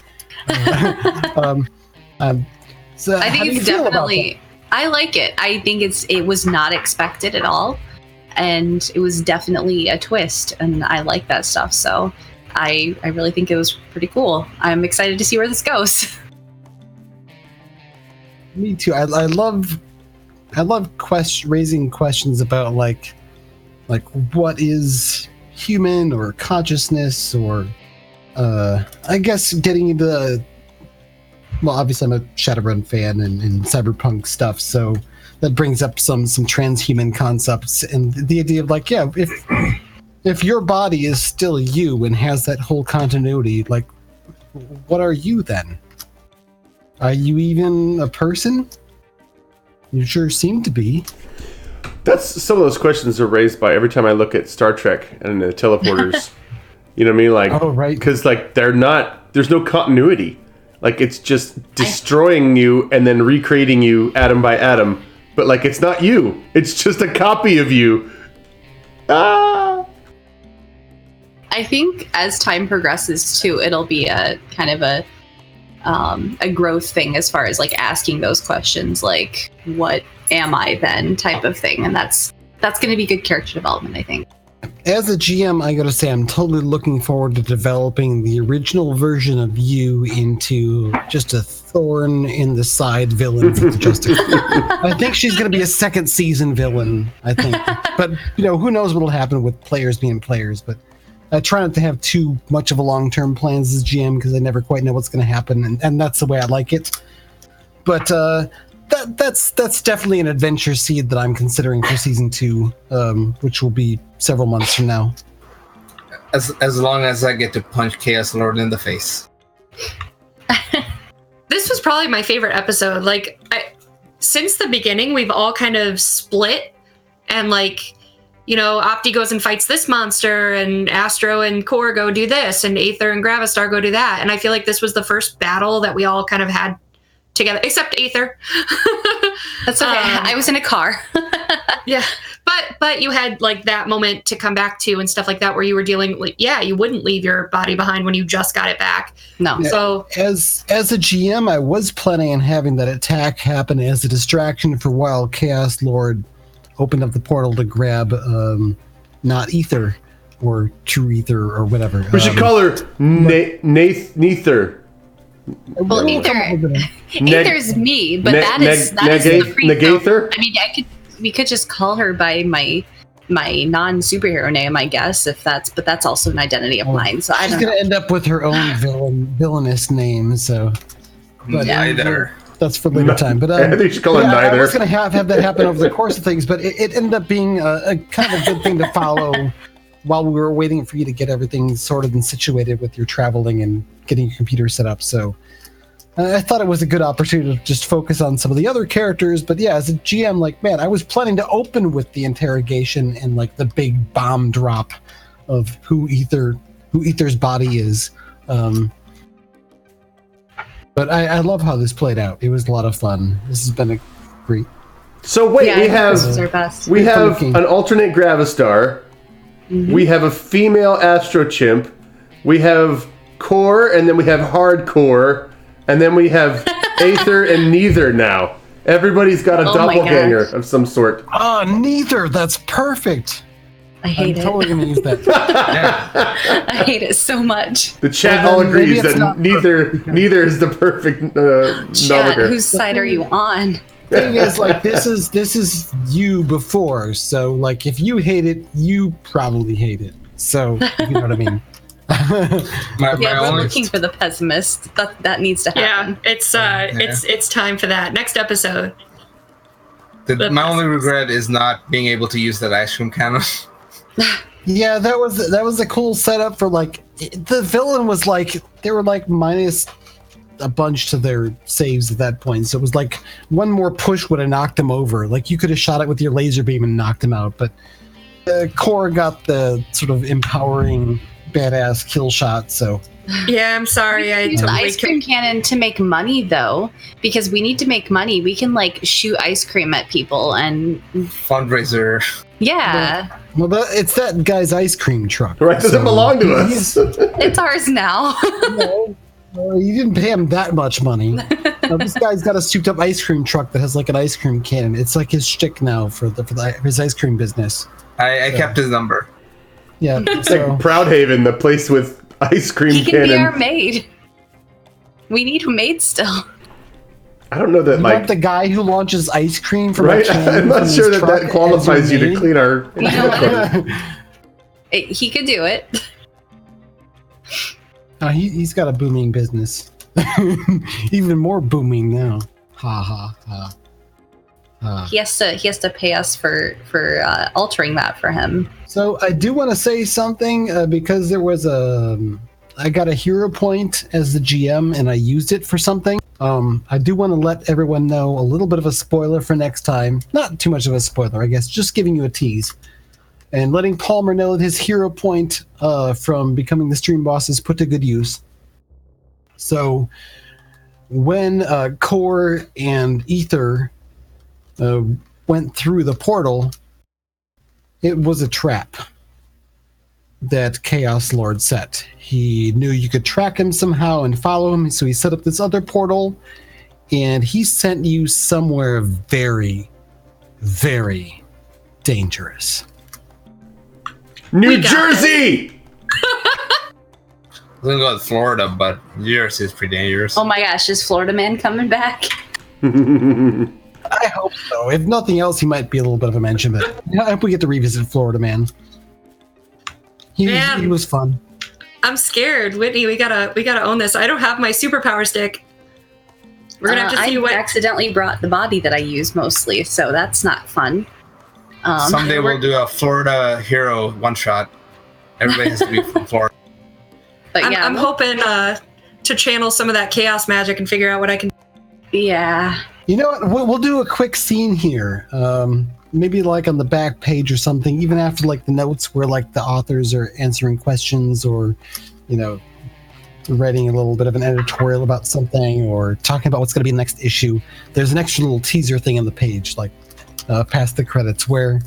So I think it's definitely. I like it. I think it was not expected at all, and it was definitely a twist, and I like that stuff. So I really think it was pretty cool. I'm excited to see where this goes. Me too. I love raising questions about what is human or consciousness, or I guess getting into obviously I'm a Shadowrun fan and cyberpunk stuff, so that brings up some transhuman concepts and the idea of if your body is still you and has that whole continuity, what are you then? Are you even a person? You sure seem to be. That's some of those questions are raised by every time I look at Star Trek and the teleporters. You know what I mean? Oh, right. Because there's no continuity. It's just destroying you and then recreating you atom by atom. But it's not you. It's just a copy of you. Ah! I think as time progresses too, it'll be a kind of a growth thing as far as asking those questions, what am I then type of thing, and that's going to be good character development, I think. As a GM, I gotta say I'm totally looking forward to developing the original version of you into just a thorn in the side villain for the Justicars. I think she's gonna be a second season villain, I think. But who knows what'll happen with players being players, but I try not to have too much of a long-term plans as GM because I never quite know what's going to happen, and that's the way I like it. But that's definitely an adventure seed that I'm considering for season 2, which will be several months from now. As long as I get to punch Chaos Lord in the face. This was probably my favorite episode. Since the beginning, we've all kind of split, and Opti goes and fights this monster, and Astro and Core go do this, and Aether and Gravistar go do that. And I feel like this was the first battle that we all kind of had together, except Aether. That's okay. I was in a car. Yeah. But you had that moment to come back to and stuff like that where you were dealing you wouldn't leave your body behind when you just got it back. No. Yeah. So as a GM, I was planning on having that attack happen as a distraction for while Chaos Lord opened up the portal to grab not Ether or True Ether or whatever. We should call her Neither. Well, Ether's me, but that's the free Negator? I mean, we could just call her by my my non-superhero name, I guess, but that's also an identity of mine. So I She's don't gonna know. end up with her own villainous name. So, but Neither. that's for later time. But I think you should call it I neither. was gonna have that happen over the course of things, but it ended up being a kind of a good thing to follow while we were waiting for you to get everything sorted and situated with your traveling and getting your computer set up. So I thought it was a good opportunity to just focus on some of the other characters. But yeah, as a GM, like, man, I was planning to open with the interrogation and like the big bomb drop of who Ether's body is. But I love how this played out. It was a lot of fun. This has been a great. So wait, Yeah, we I think have this is our best. we have looking. an alternate Gravistar. We have a female Astro Chimp. We have Core, and then we have Hardcore, and then we have Aether and Neither now. Everybody's got a Oh my doppelganger gosh. of some sort. Neither. That's perfect. I hate I'm it. totally gonna use that. I hate it so much. The chat Well, all then maybe agrees it's that not neither is the perfect Chat, nomenclature. whose side are you on? Thing is, like, this is you before. So, like, if you hate it, you probably hate it. So, you know what I mean. My Yeah, we're only, looking for the pessimist. That needs to happen. Yeah, it's time for that next episode. my only regret is not being able to use that ice cream cannon. Yeah, that was a cool setup for, like, the villain was like, they were like minus a bunch to their saves at that point. So it was like one more push would have knocked him over. Like, you could have shot it with your laser beam and knocked him out, but Core got the sort of empowering badass kill shot. So Yeah, I'm sorry. I Use the totally ice cream cannon to make money, though, because we need to make money. We can like shoot ice cream at people, and Fundraiser. yeah, well, it's that guy's ice cream truck. Right? Doesn't So belong to us. he's- it's ours now. You didn't pay him that much money. This guy's got a souped up ice cream truck that has like an ice cream cannon. It's like his shtick now for his ice cream business. I kept his number. Yeah. It's So like Proudhaven, the place with ice cream He can be our cannon. maid. We need a maid still. I don't know that, you like, want the guy who launches ice cream from right? a can I'm not from sure his that truck that qualifies as you your to maid? clean our. You know what? He could do it. He's got a booming business. Even more booming now. Ha ha ha. He has to pay us for altering that for him. So I do want to say something because there was I got a hero point as the GM and I used it for something. I do want to let everyone know a little bit of a spoiler for next time. Not too much of a spoiler, I guess. Just giving you a tease. And letting Palmer know that his hero point from becoming the stream boss is put to good use. So when Core and Ether went through the portal, it was a trap that Chaos Lord set. He knew you could track him somehow and follow him, so he set up this other portal, and he sent you somewhere very, very dangerous. New Jersey! I was gonna go with Florida, but New Jersey is pretty dangerous. Oh my gosh, is Florida Man coming back? I hope so. If nothing else, he might be a little bit of a mention, but I hope we get to revisit Florida Man. He was fun. I'm scared, Whitney. We gotta own this. I don't have my superpower stick. We're gonna have to see I what. accidentally brought the body that I use mostly, so that's not fun. Someday we'll do a Florida hero one shot. Everybody has to be from Florida. But yeah, I'm hoping to channel some of that chaos magic and figure out what I can. yeah. You know what? We'll do a quick scene here. Maybe like on the back page or something, even after like the notes where like the authors are answering questions or, you know, writing a little bit of an editorial about something or talking about what's going to be the next issue. There's an extra little teaser thing on the page, like past the credits, where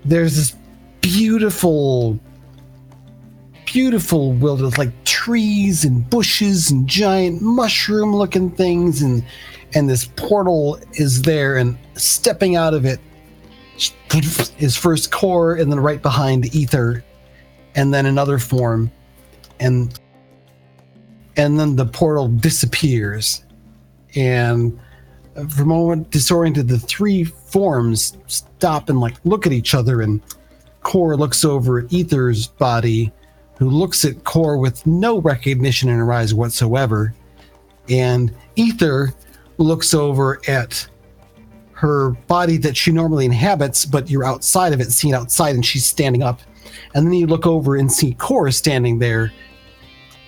there's this beautiful wilderness, like trees and bushes and giant mushroom looking things, and this portal is there, and stepping out of it is first Core, and then right behind Ether, and then another form, and then the portal disappears, and For a moment, disoriented, the three forms stop and look at each other, and Core looks over at Ether's body, who looks at Core with no recognition in her eyes whatsoever. And Ether looks over at her body that she normally inhabits, but you're outside of it, seen outside, and she's standing up. And then you look over and see Core standing there.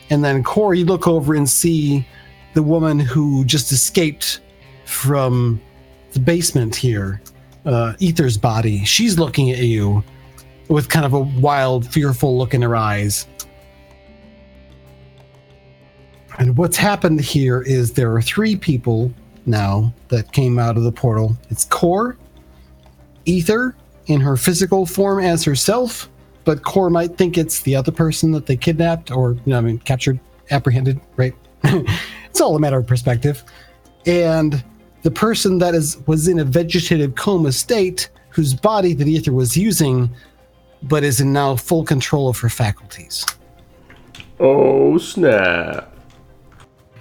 And then Core, you look over and see the woman who just escaped from the basement here, Ether's body. She's looking at you with kind of a wild, fearful look in her eyes. And what's happened here is there are three people now that came out of the portal. It's Core, Ether in her physical form as herself, but Core might think it's the other person that they kidnapped or, captured, apprehended, right? It's all a matter of perspective. And the person that was in a vegetative coma state, whose body that Ether was using, but is in now full control of her faculties. Oh, snap.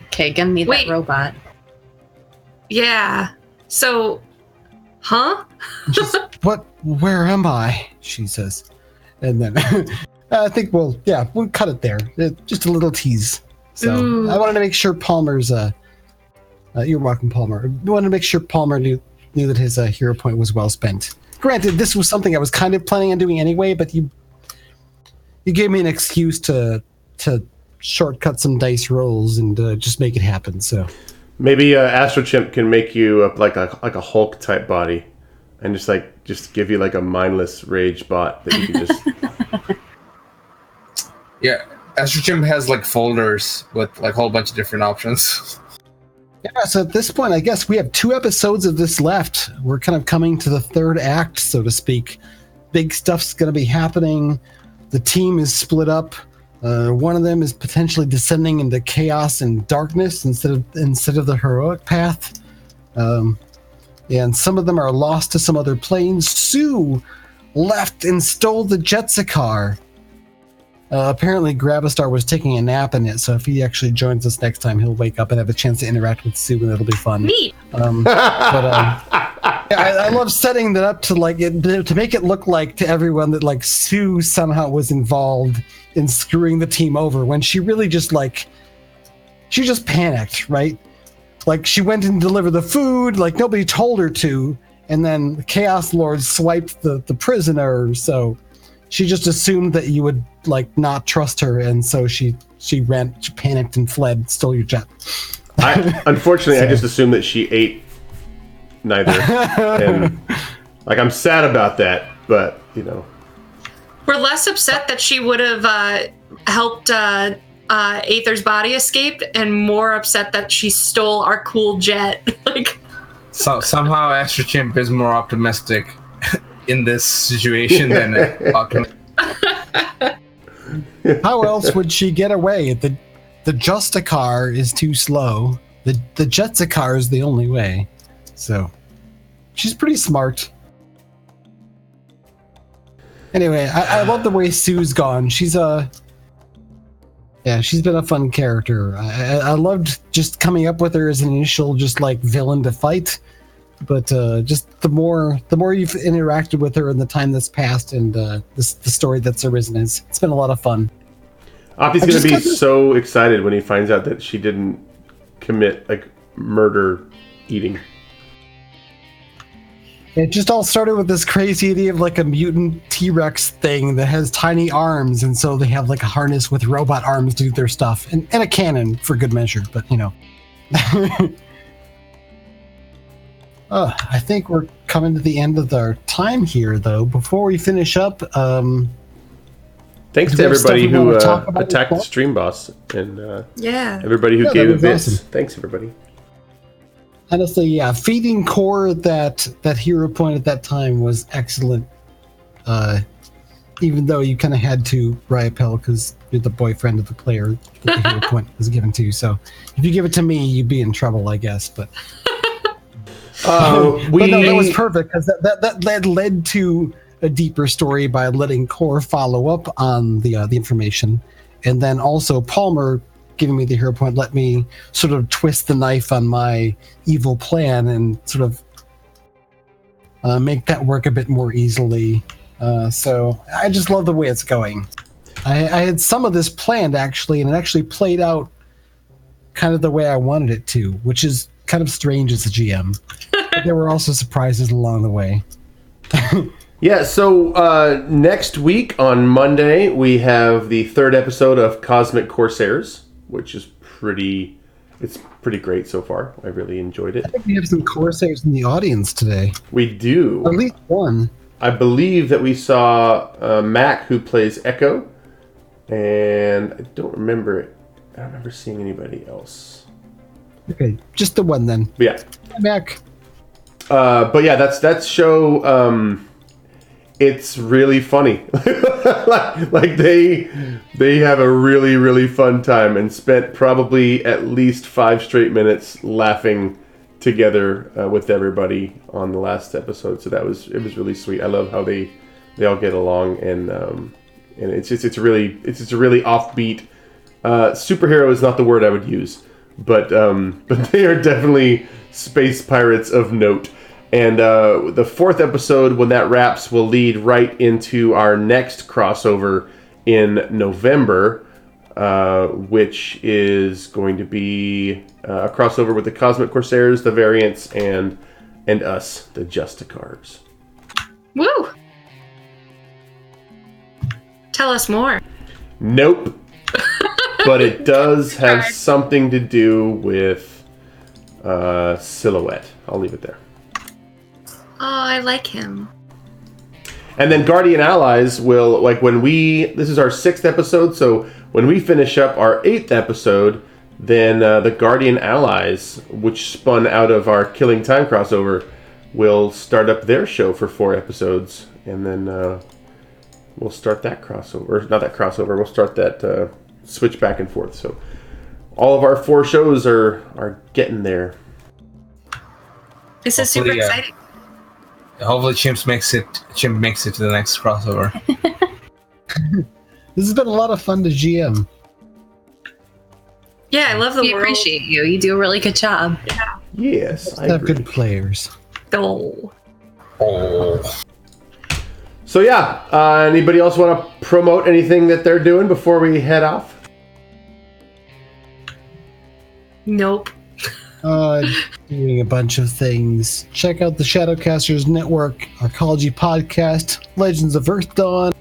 Okay, give me that robot. Yeah. So, huh? Where am I? She says. And then I think we'll cut it there. Just a little tease. So I wanted to make sure Palmer's, you're welcome, Palmer. I wanted to make sure Palmer knew that his hero point was well spent. Granted, this was something I was kind of planning on doing anyway, but you gave me an excuse to shortcut some dice rolls and just make it happen. So maybe Astro Chimp can make you like a Hulk type body, and just give you like a mindless rage bot that you can just. Yeah, Astro Chimp has like folders with like a whole bunch of different options. Yeah, so at this point, I guess we have 2 episodes of this left. We're kind of coming to the third act, so to speak. Big stuff's going to be happening. The team is split up. One of them is potentially descending into chaos and darkness instead of the heroic path. And some of them are lost to some other planes. Sue left and stole the Justicars. Apparently, Grabastar was taking a nap in it, so if he actually joins us next time, he'll wake up and have a chance to interact with Sue, and it'll be fun. Neat. I love setting that up to to make it look like to everyone that Sue somehow was involved in screwing the team over when she really just she just panicked, right? She went and delivered the food, nobody told her to, and then the Chaos Lord swiped the prisoner, so she just assumed that you would not trust her, and so she panicked and fled, stole your jet. Unfortunately, I just assumed that she ate neither, and I'm sad about that, but We're less upset that she would have helped Aether's body escape, and more upset that she stole our cool jet. So somehow Astro Chimp is more optimistic in this situation than How else would she get away? The Justicar is too slow. The Justicars is the only way. So she's pretty smart. Anyway, I love the way Sue's gone. She's she's been a fun character. I loved just coming up with her as an initial villain to fight. But just the more you've interacted with her in the time that's passed and the story that's arisen, it's been a lot of fun. Opti's going to be so excited when he finds out that she didn't commit murder eating. It just all started with this crazy idea of a mutant T-Rex thing that has tiny arms, and so they have a harness with robot arms to do their stuff, and a cannon for good measure, but I think we're coming to the end of our time here, though. Before we finish up, thanks to everybody who attacked the stream boss, and everybody who gave it bits. Awesome. Thanks, everybody. Honestly, feeding Core that hero point at that time was excellent. Even though you kind of had to, Ryapel, because you're the boyfriend of the player that the hero point was given to. So if you give it to me, you'd be in trouble, I guess. But. But no, that was perfect because that led to a deeper story by letting Core follow up on the information, and then also Palmer giving me the hero point let me sort of twist the knife on my evil plan and sort of make that work a bit more easily. So I just love the way it's going. I had some of this planned, actually, and it actually played out kind of the way I wanted it to, which is kind of strange as a GM. But there were also surprises along the way. Yeah, so next week on Monday, we have the 3rd episode of Cosmic Corsairs, which is pretty great so far. I really enjoyed it. I think we have some Corsairs in the audience today. We do. At least one. I believe that we saw Mac, who plays Echo, and I don't remember seeing anybody else. Okay, just the one then. But yeah. Back. But yeah, that show. It's really funny. like they have a really, really fun time and spent probably at least 5 straight minutes laughing together with everybody on the last episode. So it was really sweet. I love how they all get along, and it's a really offbeat. Superhero is not the word I would use, but they are definitely space pirates of note. And the 4th episode, when that wraps, will lead right into our next crossover in November, which is going to be a crossover with the Cosmic Corsairs, the Variants, and us, the Justicars. Woo! Tell us more. Nope. But it does have something to do with Silhouette. I'll leave it there. Oh, I like him. And then Guardian Allies will, like, this is our 6th episode, so when we finish up our 8th episode, then the Guardian Allies, which spun out of our Killing Time crossover, will start up their show for 4 episodes, and then we'll start that crossover. Not that crossover, we'll start that switch back and forth. So all of our 4 shows are getting there. This is super exciting. Hopefully Chimp makes it to the next crossover. This has been a lot of fun to GM. Yeah, I love the We world. appreciate you. You do a really good job. Yeah. Yes, I Have agree. good players. Oh. So yeah, anybody else want to promote anything that they're doing before we head off? Nope. Doing a bunch of things. Check out the Shadowcasters Network, our Arcology podcast, Legends of Earth Dawn,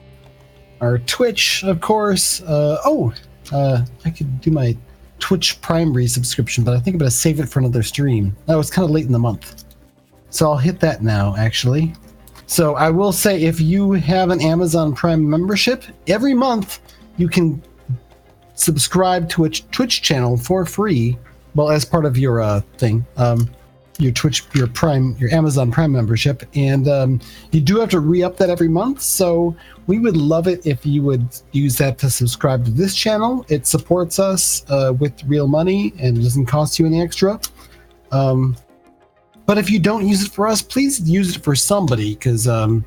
our Twitch, of course. I could do my Twitch Prime resubscription, but I think I'm going to save it for another stream. That was kind of late in the month. So I'll hit that now, actually. So I will say, if you have an Amazon Prime membership, every month you can subscribe to a Twitch channel for free. Well, as part of your thing, your Amazon Prime membership, and you do have to re-up that every month. So we would love it if you would use that to subscribe to this channel. It supports us with real money, and it doesn't cost you any extra. But if you don't use it for us, please use it for somebody, because you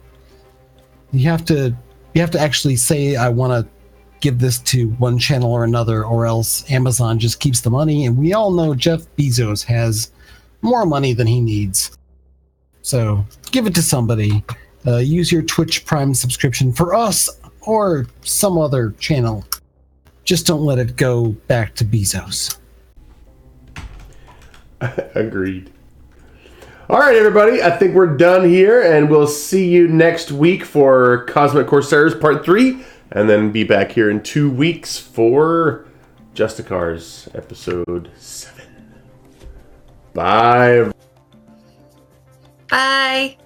have to actually say, I want to give this to one channel or another, or else Amazon just keeps the money, and we all know Jeff Bezos has more money than he needs. So give it to somebody. Use your Twitch Prime subscription for us or some other channel. Just don't let it go back to Bezos. Agreed. All right, everybody. I think we're done here, and we'll see you next week for Cosmic Corsairs Part 3. And then be back here in 2 weeks for Justicars Episode 7. Bye. Bye.